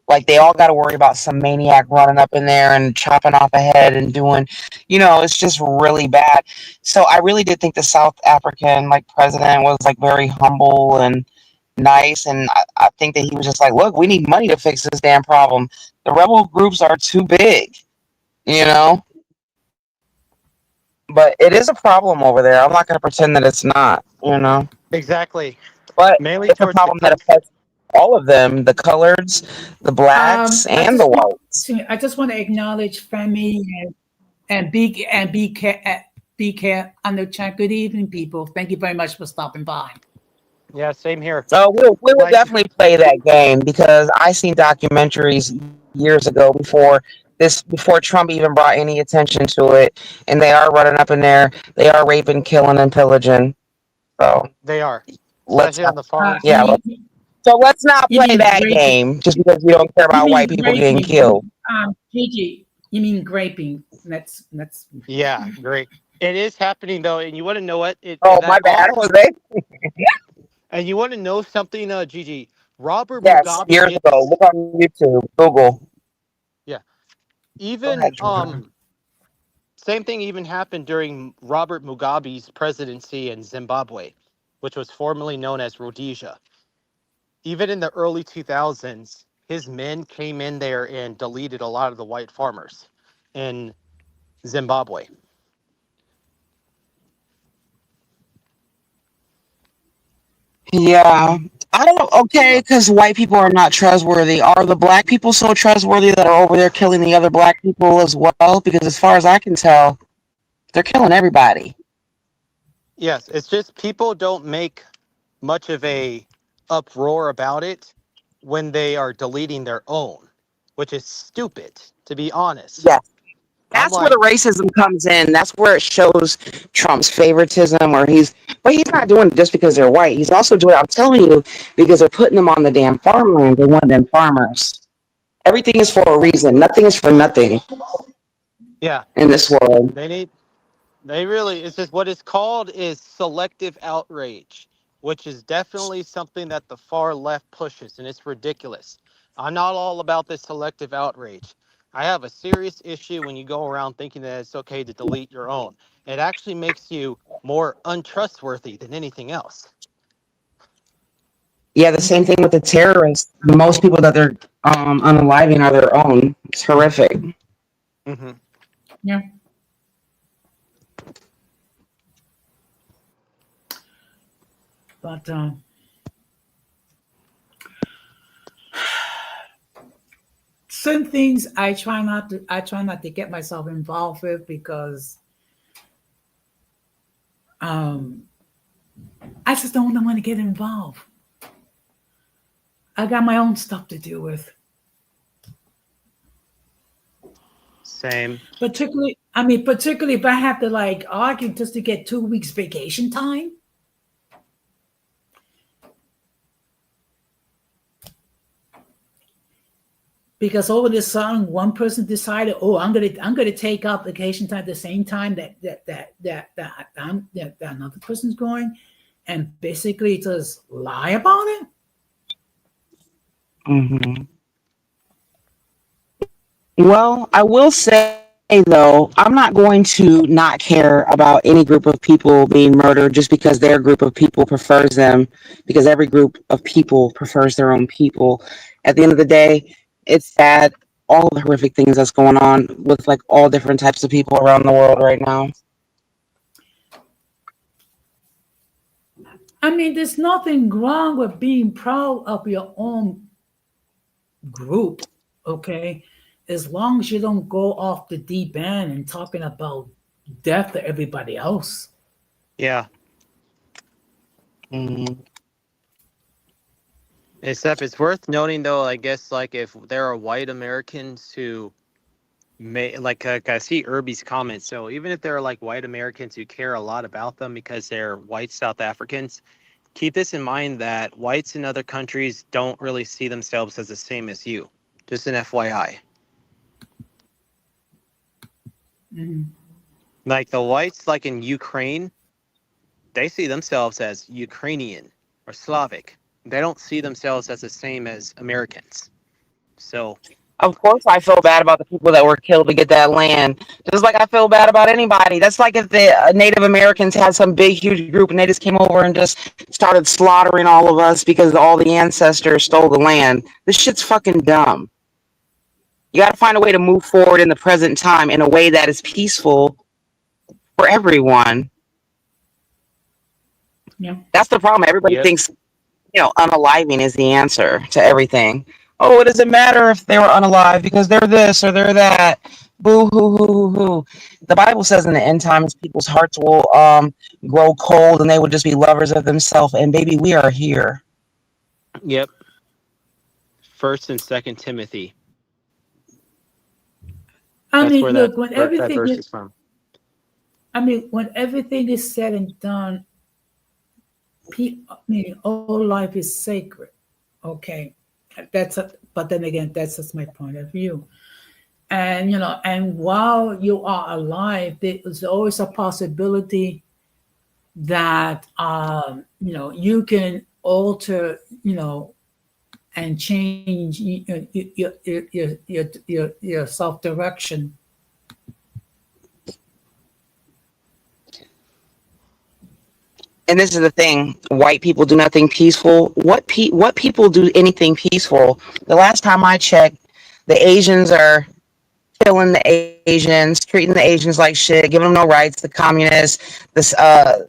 S4: Like they all got to worry about some maniac running up in there and chopping off a head and doing, it's just really bad. So I really did think the South African like president was like very humble and nice, and I think that he was just like, look, we need money to fix this damn problem. The rebel groups are too big, you know. But it is a problem over there. I'm not going to pretend that it's not.
S5: Exactly.
S4: But
S5: Mainly
S4: it's a
S5: towards the
S4: problem that
S5: country.
S4: affects all of them, the coloreds, the blacks,
S2: I
S4: and the
S2: just want
S4: whites.
S2: I just want to acknowledge Femi and BK on the chat. Good evening, people. Thank you very much for stopping by.
S5: Yeah, same here.
S4: So we will
S5: Like,
S4: definitely play that game because I seen documentaries years ago before Trump even brought any attention to it, and they are running up in there. They are raping, killing, and pillaging. So
S5: they are,
S4: let's
S5: especially on
S4: not,
S5: the farms.
S2: You
S4: yeah.
S2: mean
S4: So let's not
S2: you
S4: play
S2: mean
S4: that
S2: raping?
S4: game just because we don't care
S2: You
S4: about white
S2: mean
S4: people getting
S2: raping?
S4: killed.
S2: Gigi, you mean graping? That's.
S5: Yeah, great. It is happening though, and you want to know what?
S4: Oh,
S5: And
S4: my
S5: that
S4: bad,
S5: also,
S4: Jose.
S5: and you want to know something, Gigi? Robert
S4: Yes,
S5: Mugabe
S4: years
S5: did
S4: ago.
S5: this.
S4: Look on YouTube, Google.
S5: Yeah,
S4: Go
S5: even
S4: ahead, Jordan.
S5: same thing even happened during Robert Mugabe's presidency in Zimbabwe, which was formerly known as Rhodesia. Even in the early 2000s, his men came in there and deleted a lot of the white farmers in Zimbabwe.
S4: Yeah. I don't, okay, because white people are not trustworthy. Are the black people so trustworthy that are over there killing the other black people as well? Because as far as I can tell, they're killing everybody.
S5: Yes, it's just people don't make much of a uproar about it when they are deleting their own, which is stupid, to be honest.
S4: Yes.
S5: I'm
S4: That's where the
S5: like,
S4: racism comes in. That's where it shows Trump's favoritism, but he's not doing it just because they're white. He's also doing it, I'm telling you, because they're putting them on the damn farmland. They want them farmers. Everything is for a reason. Nothing is for nothing
S5: yeah,
S4: in this world.
S5: they need, they really, it's just what it's called is selective outrage, which is definitely something that the far left pushes, and it's ridiculous. I'm not all about this selective outrage. I have a serious issue when you go around thinking that it's okay to delete your own. It actually makes you more untrustworthy than anything else.
S4: Yeah, the same thing with the terrorists. Most people that they're unaliving are their own. It's horrific.
S5: Mm-hmm.
S2: Yeah. But some things I try not to get myself involved with because um I just don't want to get involved. I got my own stuff to deal with.
S5: Same.
S2: Particularly if I have to like argue just to get 2 weeks vacation time. Because over the summer, one person decided, "Oh, I'm gonna take up vacation time at the same time that another person's going," and basically just lie about it.
S4: Hmm. Well, I will say though, I'm not going to not care about any group of people being murdered just because their group of people prefers them, because every group of people prefers their own people. At the end of the day, it's sad, all the horrific things that's going on with like all different types of people around the world right now.
S2: There's nothing wrong with being proud of your own group, okay? As long as you don't go off the deep end and talking about death to everybody else.
S5: Yeah.
S4: Mhm.
S5: Except it's worth noting, though, I guess, like if there are white Americans who may, like I see Irby's comments. So even if there are like white Americans who care a lot about them because they're white South Africans, keep this in mind that whites in other countries don't really see themselves as the same as you. Just an FYI.
S2: Mhm.
S5: Like the whites, like in Ukraine, they see themselves as Ukrainian or Slavic. They don't see themselves as the same as Americans. So,
S4: Of course, I feel bad about the people that were killed to get that land. Just like I feel bad about anybody. That's like if the Native Americans had some big, huge group and they just came over and just started slaughtering all of us because all the ancestors stole the land. This shit's fucking dumb. You got to find a way to move forward in the present time in a way that is peaceful for everyone.
S2: Yeah.
S4: That's the problem. Everybody
S5: yep.
S4: thinks, unaliving is the answer to everything. Oh, it doesn't matter if they were unalive because they're this or they're that. Boo hoo hoo hoo hoo. The Bible says in the end times people's hearts will grow cold and they will just be lovers of themselves. And baby, we are here.
S5: Yep. First and Second Timothy.
S2: I
S5: That's
S2: mean,
S5: where
S2: look, when
S5: that
S2: everything
S5: verse
S2: is,
S5: is from.
S2: I mean, when everything is said and done, all life is sacred. Okay, but then again, that's just my point of view. And and while you are alive, there is always a possibility that you can alter, and change your self direction.
S4: And this is the thing: white people do nothing peaceful. What people do anything peaceful? The last time I checked, the Asians are killing the Asians, treating the Asians like shit, giving them no rights. The communists, the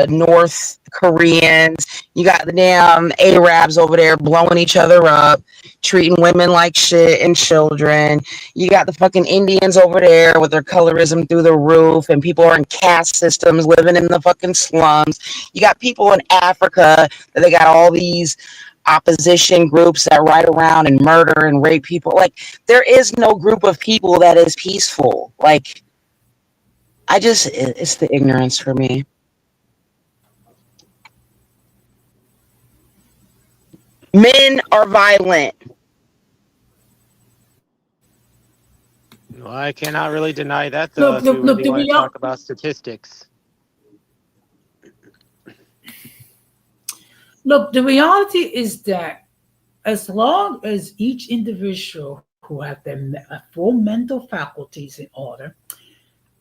S4: North Koreans, you got the damn Arabs over there blowing each other up, treating women like shit and children. You got the fucking Indians over there with their colorism through the roof, and people are in caste systems living in the fucking slums. You got people in Africa that they got all these opposition groups that ride around and murder and rape people. Like, there is no group of people that is peaceful. Like, it's the ignorance for me. Men are violent.
S5: Well, I cannot really deny that, though,
S2: Look,
S5: if we
S2: look, look.
S5: really want to talk about statistics.
S2: Look, the reality is that as long as each individual who have their full mental faculties in order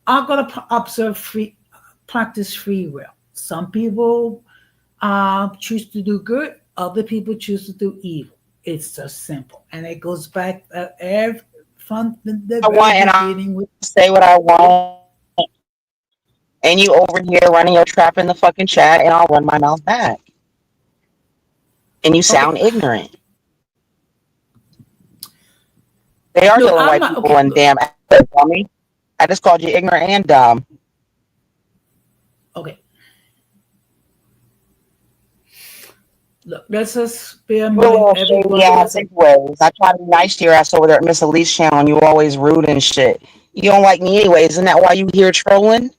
S2: are going to practice free will. Some people choose to do good, other people choose to do evil. It's just simple, and it goes back from the
S4: I want,
S2: very
S4: and I
S2: beginning with.
S4: say what I want, and you over here running your trap in the fucking chat, and I'll run my mouth back. And you
S2: Okay,
S4: sound ignorant. They are
S2: look,
S4: killing
S2: I'm
S4: white
S2: not
S4: people
S2: okay.
S4: and
S2: Look,
S4: damn dummy. I just called you ignorant and dumb.
S2: okay. Look, let's just bear in
S4: You're a
S2: mind
S4: little shady
S2: everybody
S4: ass
S2: has a.
S4: anyways. I try to be nice to your ass over there at Miss Elise channel, and you always rude and shit. You don't like me anyways. Isn't that why you here trolling?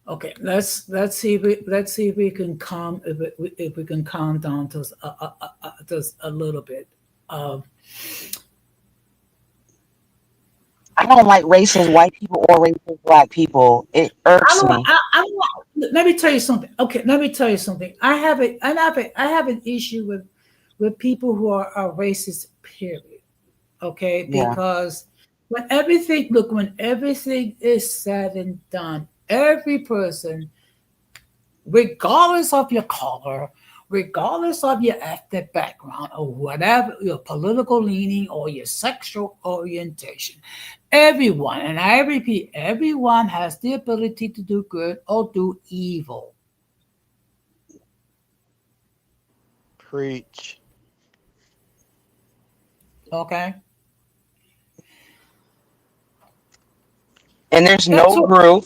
S2: Okay, let's see if we can calm down just a little bit. Um,
S4: I don't like racist white people or racist black people. It
S2: I
S4: irks
S2: don't.
S4: me.
S2: I don't. Let me tell you something. Okay, let me tell you something. I have an issue with people who are racist. Period. Okay,
S4: Yeah.
S2: because when everything is said and done, every person, regardless of your color, regardless of your ethnic background or whatever your political leaning or your sexual orientation, everyone, and I repeat, everyone has the ability to do good or do evil.
S5: Preach.
S2: Okay?
S4: And there's
S2: That's
S4: no
S2: what
S4: group.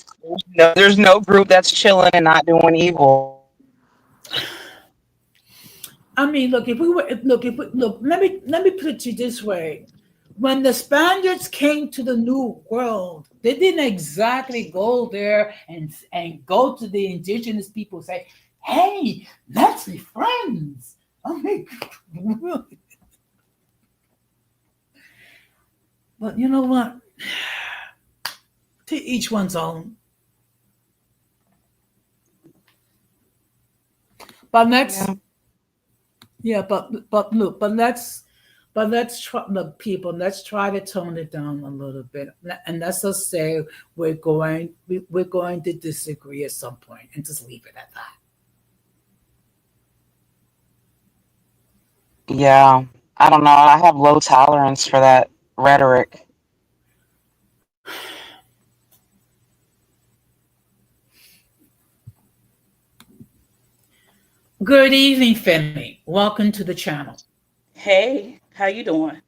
S4: There's no group that's chilling and not doing evil.
S2: I mean, look, if we were, if we, look, let me put it to you this way. When the Spaniards came to the New World, they didn't exactly go there and go to the indigenous people and say, "Hey, let's be friends." I mean, but you know what? To each one's own. But let's,
S4: Yeah.
S2: yeah, but look, but let's try the people. Let's try to tone it down a little bit, and let's just say we're going to disagree at some point, and just leave it at that.
S4: Yeah. I don't know. I have low tolerance for that rhetoric.
S2: Good evening, Femi. Welcome to the channel.
S6: Hey, how you doing?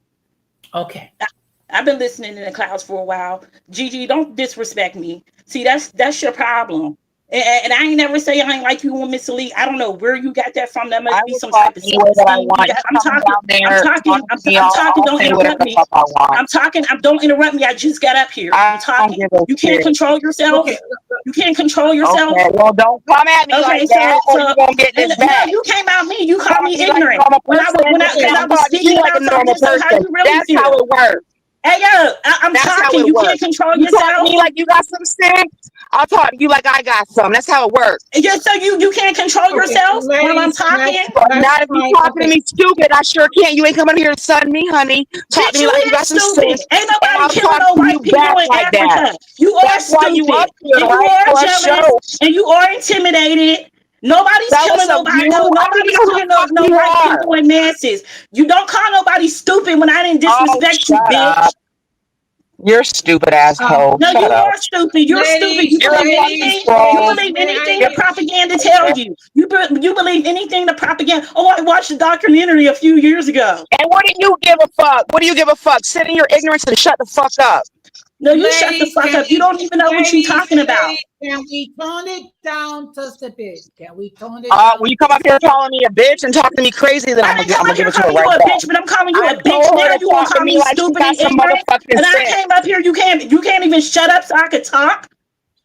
S2: Okay.
S6: I've been listening in the clouds for a while. Gigi, don't disrespect me. See, that's your problem. And I ain't never say I ain't like you on Miss Elite. I don't know where you got that from. That
S4: I
S6: must be
S4: will
S6: some
S4: talk
S6: type of
S4: any way that I
S6: self-esteem you
S4: want.
S6: got.
S4: You
S6: I'm
S4: come
S6: talking.
S4: down
S6: I'm
S4: there,
S6: talking.
S4: talk
S6: I'm,
S4: to me.
S6: I'm talking.
S4: I'll
S6: Don't
S4: say whatever
S6: interrupt
S4: the
S6: me.
S4: fuck I want.
S6: I'm talking. Don't interrupt me. I just got up here. I'm
S4: I don't
S6: talking.
S4: give a
S6: You can't
S4: shit.
S6: control yourself.
S2: Okay.
S6: You can't control yourself.
S4: Okay, well, don't come at me like
S6: Okay,
S4: that, or you
S6: so
S4: gonna get
S6: and
S4: this
S6: no,
S4: back.
S6: you came out me. You called
S4: Talk
S6: me
S4: to me like a
S6: ignorant
S4: normal
S6: when I was
S4: person,
S6: because
S4: and
S6: I
S4: I'm
S6: was
S4: talking to
S6: speaking
S4: you like a
S6: about
S4: normal
S6: something. So how
S4: person.
S6: you really
S4: That's how
S6: feel?
S4: it works.
S6: Hey yo, I'm
S4: That's how
S6: talking.
S4: it
S6: You can't
S4: works.
S6: control
S4: You talk to
S6: yourself.
S4: me like you got some sense. I'll talk to you like I got some. That's how it works.
S6: Yeah, so you can't control
S2: Okay,
S6: yourself while I'm
S2: ladies,
S6: talking.
S4: But
S2: let's
S4: not if you
S2: try.
S4: talking to
S2: Okay,
S4: me stupid. I sure can't. You ain't coming here to sun me, honey. Talk to
S6: Bitch,
S4: me
S6: you
S4: like you
S6: is
S4: got some
S6: stupid.
S4: sense,
S6: Ain't
S4: and
S6: nobody
S4: I'll
S6: killing
S4: talk
S6: no
S4: to you
S6: white people
S4: back
S6: in
S4: like that.
S6: Africa. You are
S4: That's why you
S6: stupid.
S4: up here,
S6: And you
S4: right?
S6: are
S4: For a
S6: jealous.
S4: show.
S6: And you are intimidated. Nobody's
S4: Jealous
S6: killing
S4: of
S6: nobody.
S4: you?
S6: No,
S4: I don't even
S6: nobody's
S4: know who the
S6: killing
S4: fuck
S6: no
S4: you
S6: white
S4: are.
S6: people in masses. You don't call nobody stupid when I didn't
S4: Oh,
S6: disrespect you,
S4: shut up.
S6: bitch.
S4: You're stupid asshole.
S6: No, you
S4: Shut up.
S6: are stupid. You're stupid. You
S4: You're a
S6: believe
S4: fucking
S6: anything. You
S4: troll.
S6: believe
S2: may
S6: anything the
S2: I?
S6: propaganda tells you. You believe anything the propaganda. Oh, I watched the documentary a few years ago.
S4: And what do you give a fuck? What do you give a fuck? Sit in your ignorance and shut the fuck up.
S6: No, you shut the
S2: Ladies,
S6: fuck up. You don't even know what you're talking about.
S2: can we tone it down just a bit? Can we tone it down
S4: When you come up
S2: just
S4: here
S2: a bit?
S4: calling me a bitch and talking to me crazy, then
S6: I
S4: I'm
S6: didn't
S4: gonna,
S6: come
S4: I'm
S6: up
S4: gonna give
S6: here
S4: it to her
S6: calling you
S4: right
S6: a
S4: back.
S6: bitch, but I'm calling you
S4: I
S6: a bitch
S4: told
S6: now.
S4: her to
S6: You want
S4: talk
S6: to
S4: to
S6: call
S4: me
S6: me
S4: like she
S6: stupid
S4: got
S6: and
S4: some
S6: ignorant?
S4: motherfucking
S6: And I
S4: sense.
S6: came up here. You can't even shut up so I could talk.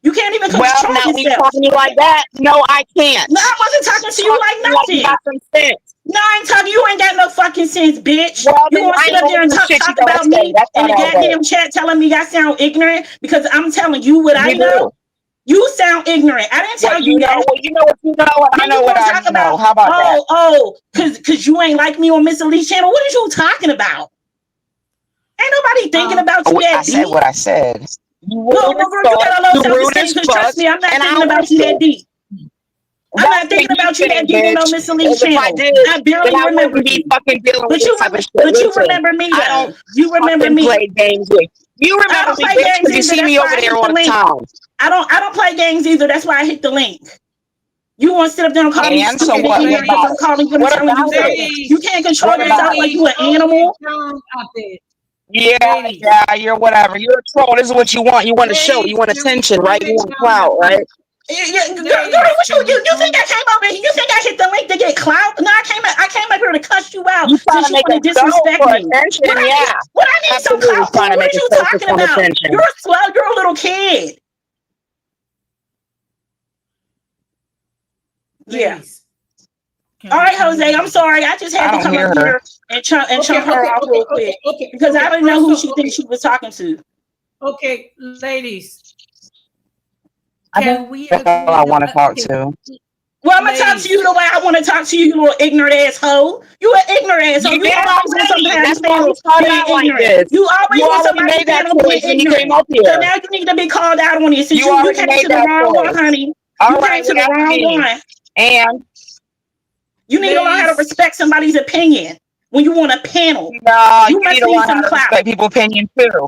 S6: You can't even
S4: Well,
S6: control
S4: now when you
S6: yourself.
S4: talk to me like that, no, I can't.
S6: No, I wasn't talking to you
S4: Talk to
S6: like
S4: me like you
S6: nothing.
S4: got some sense.
S6: No, I ain't talking. You ain't got no fucking sense, bitch.
S4: Well,
S6: You
S4: then
S6: want to
S4: I
S6: sit
S4: ain't
S6: up
S4: gonna
S6: there and
S4: listen to
S6: talk
S4: shit you
S6: talk
S4: gotta
S6: about
S4: say.
S6: me
S4: That's
S6: in
S4: how
S6: the
S4: that
S6: goddamn
S4: works.
S6: chat, telling me I sound ignorant because I'm telling you what I
S4: You
S6: know.
S4: do.
S6: You sound ignorant. I didn't tell
S4: What
S6: you
S4: you know,
S6: that.
S4: what you know what you know, and I
S6: Then
S4: know
S6: you
S4: what
S6: want to
S4: I
S6: talk
S4: know.
S6: about
S4: How about that?
S6: cause you ain't like me on Miss Elite channel. What are you talking about? Ain't nobody thinking about you
S4: I
S6: that
S4: said
S6: deep.
S4: what I said. You
S6: No,
S4: rude as
S6: girl, you
S4: fuck.
S6: got a low
S4: You rude
S6: self-esteem
S4: as
S6: because
S4: fuck,
S6: trust me, I'm not
S4: and I
S6: thinking
S4: don't
S6: about you that
S4: listen.
S6: deep. I'm
S4: That's
S6: not
S4: what
S6: thinking
S4: you
S6: about you that
S4: think,
S6: deep on no
S4: bitch.
S6: Miss Elite
S4: If I
S6: channel.
S4: did,
S6: I
S4: then
S6: barely
S4: I
S6: remember
S4: wouldn't be
S6: you.
S4: fucking dealing with
S6: But
S4: this
S6: you
S4: type of shit.
S6: but you
S4: Listen,
S6: remember me
S4: I
S6: though.
S4: don't
S6: You remember
S4: fucking
S6: me.
S4: play games with you.
S6: I
S4: Remember
S6: don't
S4: me,
S6: play
S4: bitch,
S6: games
S4: because you
S6: either.
S4: see
S6: That's
S4: me
S6: why
S4: over
S6: I
S4: there
S6: hit
S4: all
S6: the
S4: the
S6: link.
S4: time.
S6: I don't play games either. That's why I hit the link. You want to sit up there and call me
S4: And so
S6: stupid
S2: Okay,
S6: and
S4: what? What
S6: ignorant because
S4: about
S6: I'm
S4: it?
S2: ladies,
S6: calling you and
S4: What
S6: telling you
S4: about it?
S6: something. You
S2: ladies,
S6: can't control
S4: What about
S6: yourself
S4: it?
S6: like
S2: ladies,
S6: you an
S2: tone it
S6: animal.
S2: down a bit.
S4: Yeah,
S2: Ladies,
S4: yeah, you're whatever. You're a troll. This is what you want. You want a show. You
S2: ladies,
S4: want
S2: can we
S4: attention, right?
S2: tone
S4: You
S2: it
S4: want
S2: down a
S4: clout,
S2: bit?
S4: right?
S6: Yeah, girl,
S2: Ladies,
S6: what
S2: can we
S6: you think
S2: tone
S6: I
S2: it?
S6: came over here? You think I hit the link to get clout? No, I came up here to cuss you out
S4: You trying
S6: since
S4: to
S6: you
S4: make
S6: want
S4: a
S6: to
S4: show
S6: disrespect
S4: for
S6: me.
S4: attention? Yeah,
S6: What I need some
S4: absolutely
S6: clout
S4: trying
S6: for?
S4: to
S6: What
S4: make
S6: are
S4: a
S6: you
S4: show for
S6: talking
S4: some
S6: about?
S4: attention.
S6: You're slow. You're a little kid. Yeah.
S2: Ladies, can
S6: All
S2: we
S6: right,
S2: tone it
S6: Jose.
S2: down
S6: I'm
S2: a bit?
S6: sorry. I just
S4: I
S6: had to
S4: don't
S6: come up
S4: hear her.
S6: here and
S2: Okay,
S6: chump her
S2: okay,
S6: off
S2: okay,
S6: real
S2: okay,
S6: quick
S2: okay,
S6: because I
S2: okay.
S6: didn't know who
S2: Also,
S6: she thinks
S2: okay,
S6: she was talking to.
S2: okay, ladies,
S4: I think
S2: can we
S4: that's all
S2: agree
S4: I
S2: that,
S4: want to talk
S2: okay,
S4: to.
S6: Well, I'm gonna talk to
S2: ladies,
S6: you the way I want to talk to you, you little ignorant asshole. You an ignorant asshole.
S4: You
S6: You
S4: did
S6: always on
S4: already.
S6: somebody's
S4: That's why we
S6: panel
S4: started
S6: being
S4: out like
S6: ignorant.
S4: this.
S6: You
S4: You
S6: always on
S4: already
S6: somebody's
S4: made that
S6: panel being
S4: choice when you came
S6: ignorant.
S4: up
S6: So
S4: here.
S6: now you need to be called out on it. Since
S4: You
S6: you
S4: already
S6: came
S4: made
S6: to the
S4: that
S6: wrong one,
S4: choice.
S6: honey.
S4: All
S6: You came
S4: right,
S6: to the
S4: whatever
S6: wrong
S4: means.
S6: one.
S4: And
S6: You need to learn how to
S2: ladies,
S6: respect somebody's opinion when you want a panel.
S4: no,
S6: You
S4: you need
S6: must
S4: to
S6: need
S4: learn how
S6: some
S4: to
S6: clout.
S4: respect people's opinion too.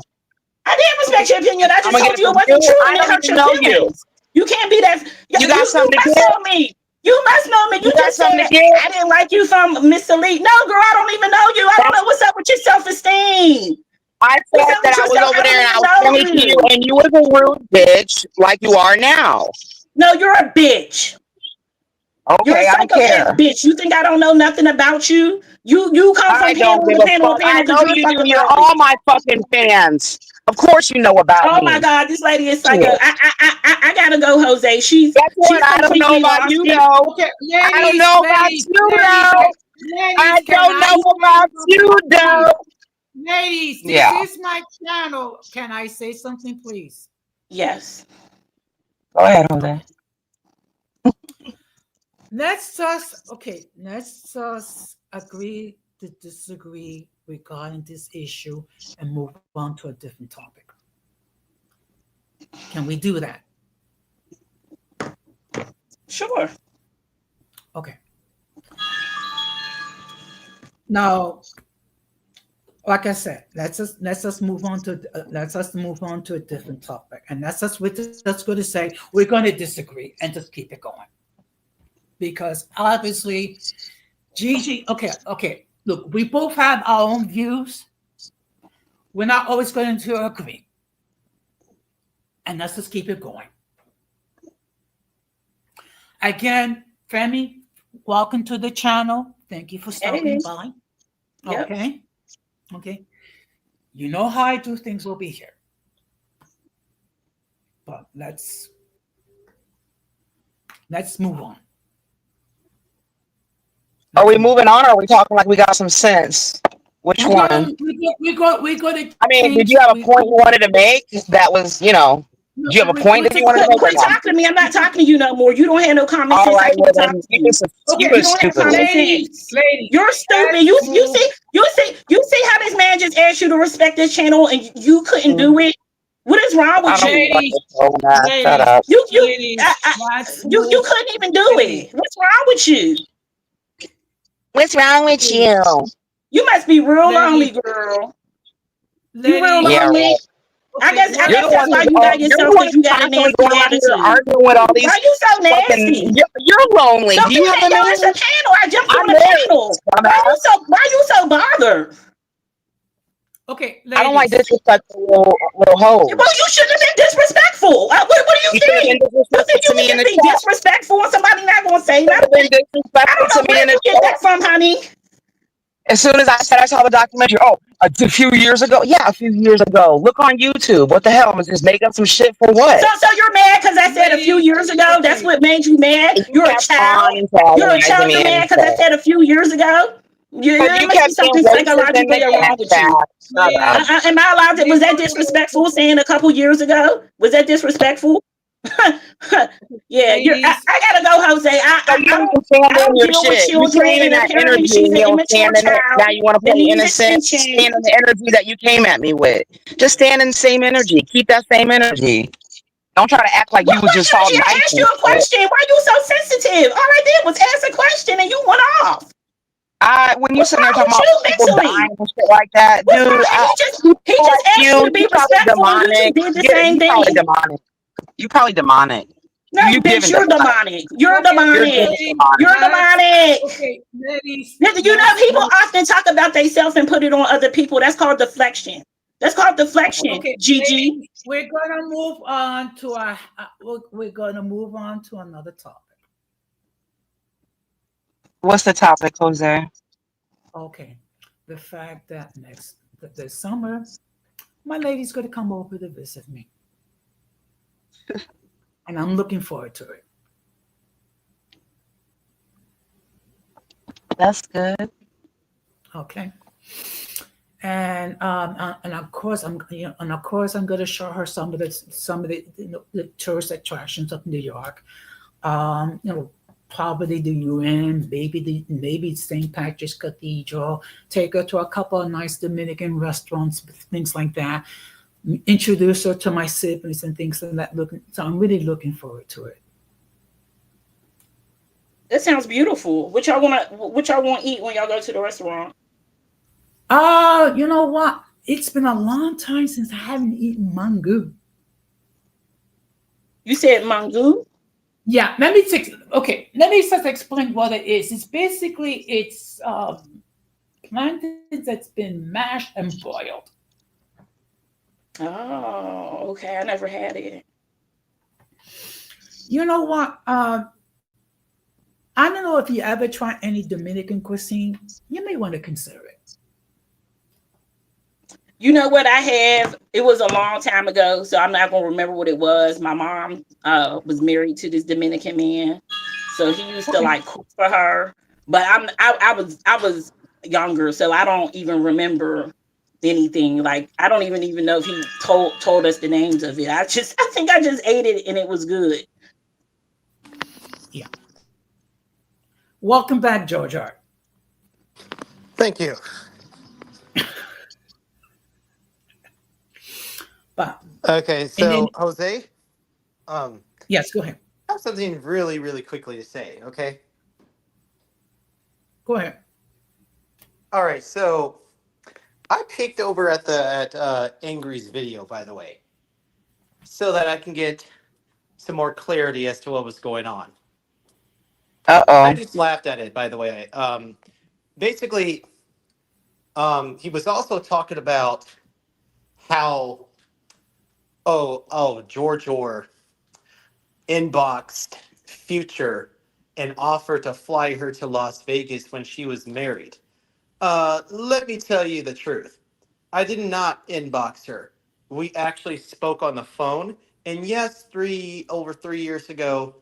S6: I did respect
S2: okay,
S6: your opinion. I
S4: I'm
S6: just
S4: gonna get
S6: told
S4: it
S6: you it
S4: from
S6: wasn't
S4: you.
S6: true and
S4: I
S6: it
S4: don't
S6: hurt
S4: even
S6: your
S4: know you.
S6: feelings. You can't be that.
S4: You got
S6: You
S4: something to
S6: must
S4: give?
S6: know me. You must know me.
S4: You
S6: You
S4: got
S6: just said
S4: something to give?
S6: I didn't like you from Miss Elite. No, girl, I don't even know you. I don't
S4: That's
S6: know what's up with your self-esteem.
S4: I
S6: What's
S4: said
S6: up
S4: that
S6: with
S4: I was
S6: yourself?
S4: over
S6: I
S4: there
S6: don't
S4: and I
S6: even
S4: was
S6: know
S4: friendly to you,
S6: you.
S4: and you was a rude bitch like you are now.
S6: No, you're a bitch. You're a
S4: Okay, I don't
S6: psychopath,
S4: care.
S6: bitch. You think I don't know nothing about you? You come
S4: I
S6: from
S4: don't
S6: panel
S4: give
S6: to
S4: a
S6: panel to
S4: fuck. I
S6: panel because
S4: know
S6: you're
S4: you do. You're
S6: psychopathic.
S4: all my fucking fans. Of course you know about
S6: Oh my
S4: me.
S6: God, this lady is psycho.
S4: Shit.
S6: I gotta go, Jose.
S4: Guess what?
S6: She's
S4: I don't know
S6: completely
S4: about
S6: lost
S4: you
S6: it.
S4: though.
S2: Okay,
S4: I don't
S2: ladies,
S4: know about
S2: ladies,
S4: you
S2: ladies,
S4: though. I
S2: ladies, can
S4: don't
S2: I
S4: know
S2: say
S4: about you
S2: something, please?
S4: though.
S2: Ladies, this
S4: Yeah.
S2: is my channel. Can I say something, please?
S6: Yes.
S4: Go ahead, Jose.
S2: Let's just agree to disagree regarding this issue and move on to a different topic. Can we do that?
S6: Sure.
S2: Okay. Now, like I said, let's just move on to a different topic, and we're just going to say we're going to disagree and just keep it going, because obviously, Gigi. Okay. Look, we both have our own views. We're not always going to agree, and let's just keep it going. Again, Femi, welcome to the channel. Thank you for stopping by.
S6: Yep.
S2: Okay. You know how I do things will be here. But let's move on.
S4: Are we moving on, or are we talking like we got some sense? Which
S2: We're
S4: one?
S2: gonna
S4: I mean, did
S2: change.
S4: you have a point you wanted to make? That was, you know, do you have a point that you wanted to make or
S6: Quit
S4: not?
S6: talking to me. I'm not talking to you no more. You don't have no common
S4: All
S6: sense. I
S4: right, well
S6: can't talk
S4: then,
S6: to
S4: you
S6: you.
S4: just
S6: You
S4: was
S6: don't have
S4: stupid.
S6: common
S2: Ladies,
S6: sense.
S2: ladies,
S6: You're stupid.
S2: let's
S6: You
S2: move.
S6: see how this man just asked you to respect this channel and you couldn't do it. What is wrong
S4: I
S6: with
S4: don't
S6: you?
S2: Ladies,
S4: fucking know, man. Shut
S2: ladies,
S4: up.
S2: let's
S6: You
S2: move.
S6: couldn't even do it. What's wrong with you?
S4: What's wrong with you?
S6: You must be real lonely,
S2: Ladies,
S6: girl. You real
S2: ladies.
S4: Yeah,
S6: lonely.
S4: right.
S6: I
S2: Okay,
S6: guess
S4: You're the
S6: that's
S4: one
S6: why
S4: who's
S6: you by
S4: you're
S6: yourself,
S4: the one
S6: because you
S4: who's
S6: got a
S4: constantly
S6: nasty
S4: going around here
S6: attitude.
S4: arguing with all
S6: Why
S4: these
S6: you so
S4: fucking.
S6: nasty?
S4: You're lonely.
S6: Don't
S4: Do
S6: do
S4: you have
S6: that.
S4: a
S6: Yo, it's a
S4: man?
S6: panel. I jumped
S4: I'm
S6: on the
S4: married,
S6: panel.
S4: dumbass.
S6: Why you so bothered?
S2: Okay,
S4: I don't like
S2: ladies.
S4: disrespectful little hoes.
S6: Well, you shouldn't have been disrespectful. What do you
S4: You should have
S6: think?
S4: been
S6: You
S4: disrespectful
S6: think
S4: to
S6: you
S4: me
S6: can
S4: in
S6: just
S4: the
S6: be
S4: chat.
S6: disrespectful and somebody not gonna say
S4: You should have
S6: nothing?
S4: been
S6: I
S4: disrespectful
S6: don't
S4: to
S6: know
S4: me
S6: where
S4: in the
S6: you get
S4: chat.
S6: that from, honey.
S4: As soon as I said I saw the documentary, a few years ago. Yeah, a few years ago. Look on YouTube. What the hell? I'm just make up some shit for what?
S6: So you're mad because I said a few years ago? That's what made you mad?
S4: And you
S6: You're a
S4: kept
S6: child?
S4: on
S6: You're a
S4: antagonizing
S6: child?
S4: me
S6: You're mad because I
S4: anyway.
S6: said a few years ago?
S4: Because
S6: There
S4: you
S6: must be
S4: kept being
S6: something
S4: racist in
S6: psychologically
S4: the
S6: wrong with you.
S4: chat. Shut up.
S6: Am I allowed to? Was that disrespectful saying a couple years ago? Was that disrespectful? Yeah, I gotta go, Jose.
S4: So you don't even stand
S6: I
S4: in
S6: don't
S4: your
S6: deal with
S4: shit. You
S6: children,
S4: came in
S6: and
S4: that
S6: apparently
S4: energy
S6: she's
S4: and
S6: an
S4: you don't
S6: immature
S4: stand in it.
S6: child
S4: Now you want to
S6: that
S4: play
S6: needs
S4: innocent.
S6: attention.
S4: Stand in the energy that you came at me with. Just stand in the same energy. Keep that same energy. Don't try to act like you was
S6: What
S4: just all
S6: energy? I
S4: nice
S6: asked you
S4: and
S6: a
S4: shit.
S6: question. Why you so sensitive? All I did was ask a question, and you went off.
S4: When you
S6: What's
S4: sitting there
S6: wrong
S4: talking
S6: with
S4: about
S6: you
S4: people
S6: mentally?
S4: dying and shit like that,
S6: What's wrong?
S4: dude,
S6: He
S4: people
S6: just
S4: like
S6: asked you to
S4: you
S6: be
S4: probably
S6: respectful, and you just
S4: demonic.
S6: did the same
S4: You probably
S6: thing.
S4: demonic. You probably demonic.
S6: No,
S4: You
S6: bitch,
S4: giving
S6: you're
S4: demonic.
S6: demonic. You're
S2: Okay,
S4: You're
S6: demonic.
S4: giving
S2: ladies,
S4: demonic.
S6: You're demonic.
S2: okay, ladies,
S6: You know,
S2: let's
S6: people
S2: move.
S6: often talk about themselves and put it on other people. That's called deflection. That's called deflection,
S2: Okay,
S6: Gigi.
S2: ladies, we're gonna move on to we're gonna move on to another topic.
S4: What's the topic, Jose?
S2: Okay, the fact that this summer, my lady's gonna come over to visit me, and I'm looking forward to it.
S4: That's good.
S2: Okay, and of course I'm going to show her some of the tourist attractions of New York. Probably the UN, maybe St. Patrick's Cathedral. Take her to a couple of nice Dominican restaurants, things like that. Introduce her to my siblings and things like that. So I'm really looking forward to it.
S6: That sounds beautiful. What y'all want to eat when y'all go to the restaurant?
S2: You know what? It's been a long time since I haven't eaten mango.
S6: You said mango?
S2: Yeah, let me just explain what it is. It's plantains that's been mashed and boiled.
S6: Oh, okay. I never had it.
S2: You know what? I don't know if you ever try any Dominican cuisine. You may want to consider it.
S6: You know what I have? It was a long time ago, so I'm not gonna remember what it was. My mom was married to this Dominican man, so he used to
S2: Okay.
S6: like cook for her. But I was younger, so I don't even remember anything. Like I don't even know if he told us the names of it. I think I just ate it and it was good.
S2: Yeah. Welcome back, George Art.
S5: Thank you.
S2: But
S5: Okay,
S2: and then
S5: so Jose, um,
S2: yes, go ahead.
S5: I have something really, really quickly to say. Okay.
S2: Go ahead.
S5: All right. So I peeked over at Angry's video, by the way, so that I can get some more clarity as to what was going on. I
S4: Uh-oh.
S5: just laughed at it, by the way. Basically, he was also talking about how George Orr inboxed Future and offered to fly her to Las Vegas when she was married. Let me tell you the truth. I did not inbox her. We actually spoke on the phone, and yes, over 3 years ago,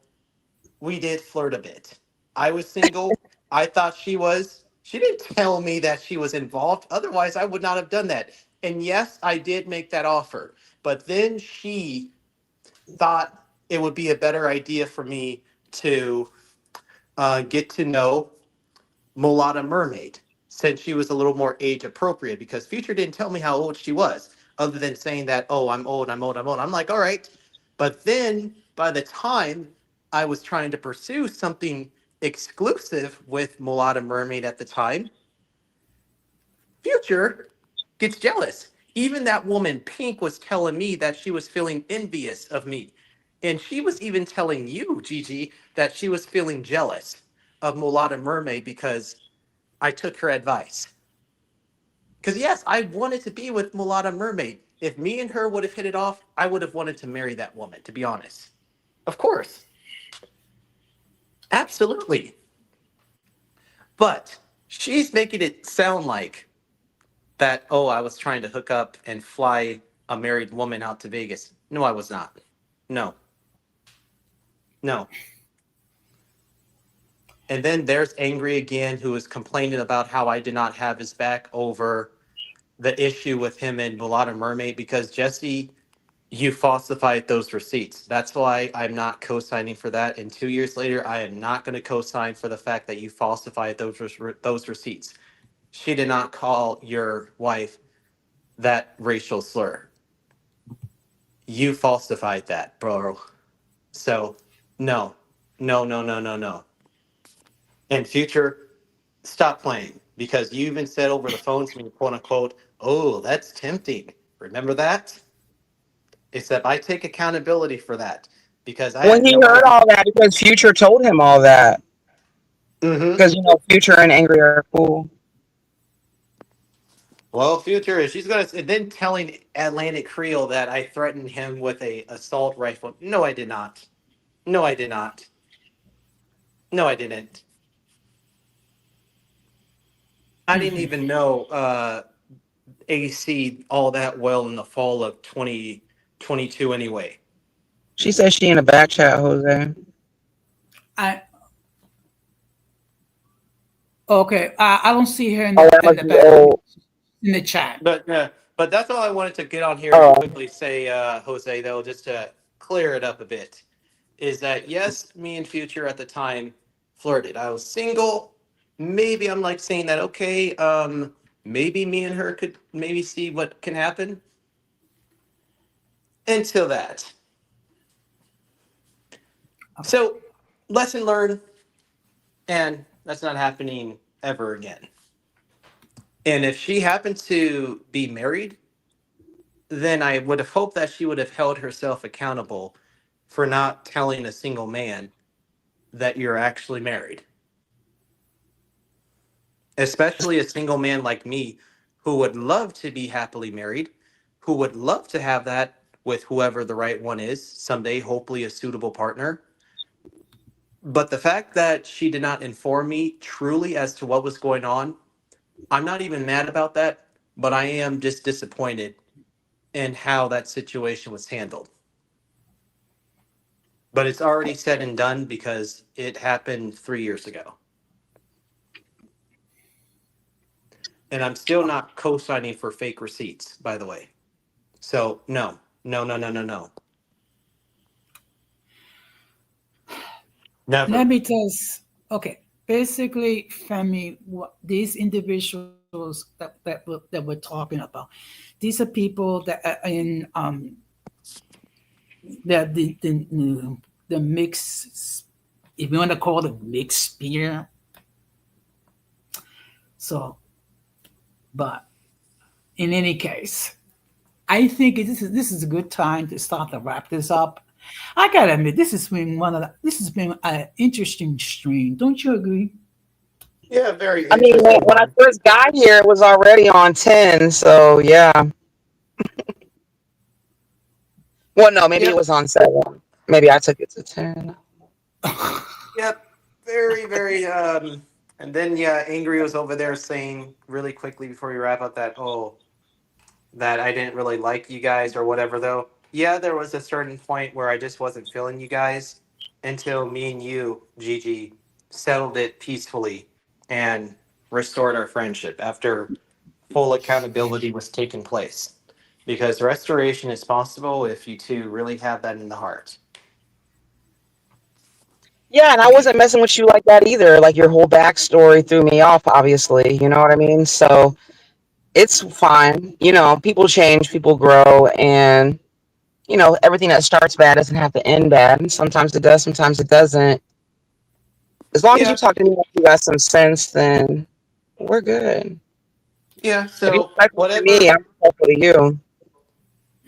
S5: we did flirt a bit. I was single. I thought she was. She didn't tell me that she was involved. Otherwise, I would not have done that. And yes, I did make that offer. But then she thought it would be a better idea for me to get to know Mulatto Mermaid, since she was a little more age appropriate, because Future didn't tell me how old she was, other than saying that, oh, I'm old, I'm old, I'm old. I'm like, all right. But then by the time I was trying to pursue something exclusive with Mulatto Mermaid at the time, Future gets jealous. Even that woman, Pink, was telling me that she was feeling envious of me. And she was even telling you, Gigi, that she was feeling jealous of Mulatto Mermaid because I took her advice. Because, yes, I wanted to be with Mulatto Mermaid. If me and her would have hit it off, I would have wanted to marry that woman, to be honest. Of course. Absolutely. But she's making it sound like that, oh, I was trying to hook up and fly a married woman out to Vegas. No, I was not. No. No. And then there's Angry again, who is complaining about how I did not have his back over the issue with him and Mulatto Mermaid, because Jesse, you falsified those receipts. That's why I'm not co-signing for that. And 2 years later, I am not going to co-sign for the fact that you falsified those receipts. She did not call your wife that racial slur. You falsified that, bro. So, no, no, no, no, no, no. In future, stop playing, because you even said over the phone to me, quote unquote, oh, that's tempting. Remember that? Except I take accountability for that, because I
S4: Well,
S5: had
S4: he
S5: no
S4: heard
S5: idea.
S4: all that because Future told him all that.
S5: Mm-hmm.
S4: Because, Future and Angry are cool.
S5: Well, future is she's gonna and then telling Atlantic Creole that I threatened him with a assault rifle. No, I did not. No, I did not. No, I didn't. I didn't
S2: Mhm.
S5: even know AC all that well in the fall of 2022 anyway.
S4: She says she in a back chat, Jose.
S2: I okay. I don't see her
S4: Oh, that
S2: in
S4: must
S2: the
S4: be
S2: back
S4: old.
S2: in the chat.
S5: But that's all I wanted to get on here and
S4: Oh,
S5: quickly say, Jose, though, just to clear it up a bit, is that yes, me and Future at the time flirted. I was single. Maybe I'm like saying that, okay, maybe me and her could maybe see what can happen. Until that.
S2: Okay.
S5: So, lesson learned, and that's not happening ever again. And if she happened to be married, then I would have hoped that she would have held herself accountable for not telling a single man that you're actually married. Especially a single man like me, who would love to be happily married, who would love to have that with whoever the right one is someday, hopefully a suitable partner. But the fact that she did not inform me truly as to what was going on, I'm not even mad about that, but I am just disappointed in how that situation was handled. But it's already said and done because it happened 3 years ago. And I'm still not co-signing for fake receipts, by the way. So no, no, no, no, no, no,
S2: Let
S5: never.
S2: me just, okay. Basically, Femi, what these individuals that we're talking about, these are people that are in the mixed, if you want to call it mixed sphere. So, but in any case, I think this is a good time to start to wrap this up. I gotta admit, this has been an interesting stream. Don't you agree?
S5: Yeah, very
S4: I mean,
S5: interesting
S4: when I
S5: one.
S4: first got here, it was already on 10. So yeah. Well, no, maybe it
S5: Yep,
S4: was on 7. Maybe I took it to 10.
S5: yep, very, very. And then yeah, Angry was over there saying really quickly before we wrap up that that I didn't really like you guys or whatever. Though, yeah, there was a certain point where I just wasn't feeling you guys until me and you, Gigi, settled it peacefully and restored our friendship after full accountability was taking place. Because restoration is possible if you two really have that in the heart.
S4: Yeah, and I wasn't messing with you like that either. Like your whole backstory threw me off, obviously. You know what I mean? So it's fine. People change, people grow, and everything that starts bad doesn't have to end bad. And sometimes it does, sometimes it doesn't. As long as you
S5: Yeah,
S4: talk to me like you got some sense, then we're good.
S5: yeah.
S4: If you're
S5: So
S4: respectful to me,
S5: whatever.
S4: I'm respectful to you.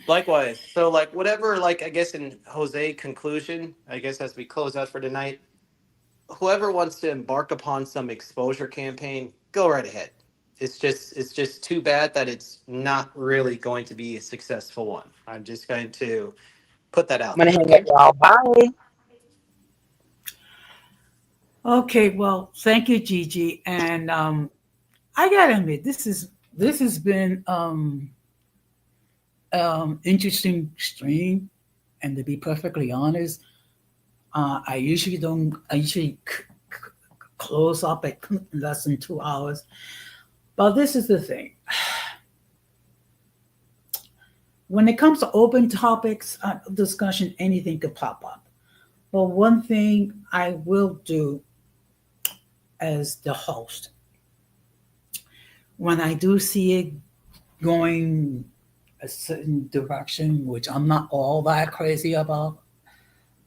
S5: Likewise. So like whatever. Like I guess in Jose conclusion, I guess as we close out for tonight, whoever wants to embark upon some exposure campaign, go right ahead. It's just too bad that it's not really going to be a successful one. I'm just going to put that
S4: I'm
S5: out
S4: gonna
S5: there.
S4: hang up,
S5: Okay.
S4: y'all. Bye.
S2: Okay, well, thank you, Gigi. And I gotta admit, this has been interesting stream. And to be perfectly honest, I usually don't. I usually close up at less than 2 hours. But this is the thing. When it comes to open topics, discussion, anything could pop up. But one thing I will do as the host, when I do see it going a certain direction, which I'm not all that crazy about,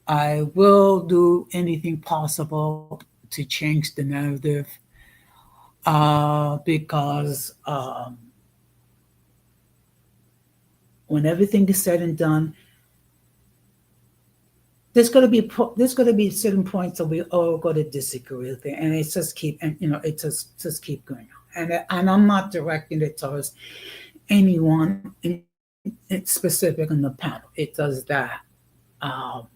S2: I will do anything possible to change the narrative because when everything is said and done, there's gonna be certain points that we all got to disagree with it, and it's just keep and it just keep going on. And I'm not directing it towards anyone in specific on the panel. It does that. Um,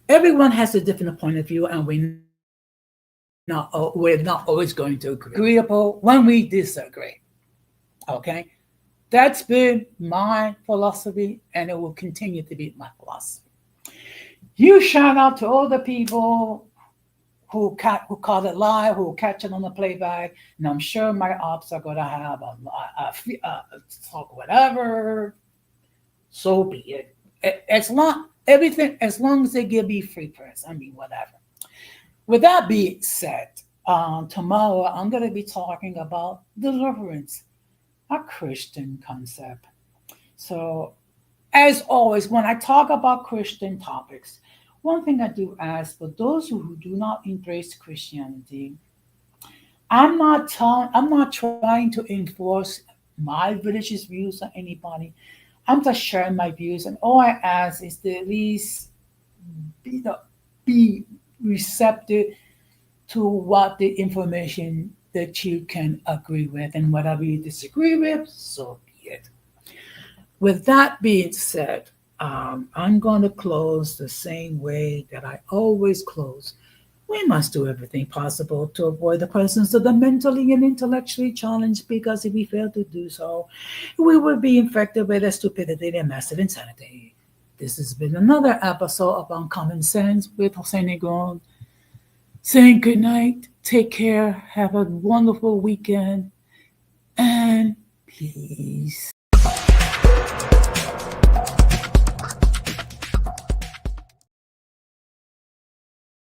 S2: Everyone has a different point of view, and we're not always going to agree. Agreeable when we disagree. Okay, that's been my philosophy, and it will continue to be my philosophy. You shout out to all the people who caught it live, who catch it on the playback, and I'm sure my ops are going to have a talk whatever. So be it. As long as they give me free press, I mean whatever. With that being said, tomorrow I'm going to be talking about deliverance, a Christian concept. So, as always, when I talk about Christian topics, one thing I do ask for those who do not embrace Christianity, I'm not trying to enforce my religious views on anybody. I'm just sharing my views, and all I ask is to at least be, be receptive to what the information that you can agree with, and whatever you disagree with, so be it. With that being said, I'm going to close the same way that I always close. We must do everything possible to avoid the presence of the mentally and intellectually challenged, because if we fail to do so, we will be infected with the stupidity and massive insanity. This has been another episode of Uncommon Sense with Jose Negron, saying good night, take care, have a wonderful weekend, and peace.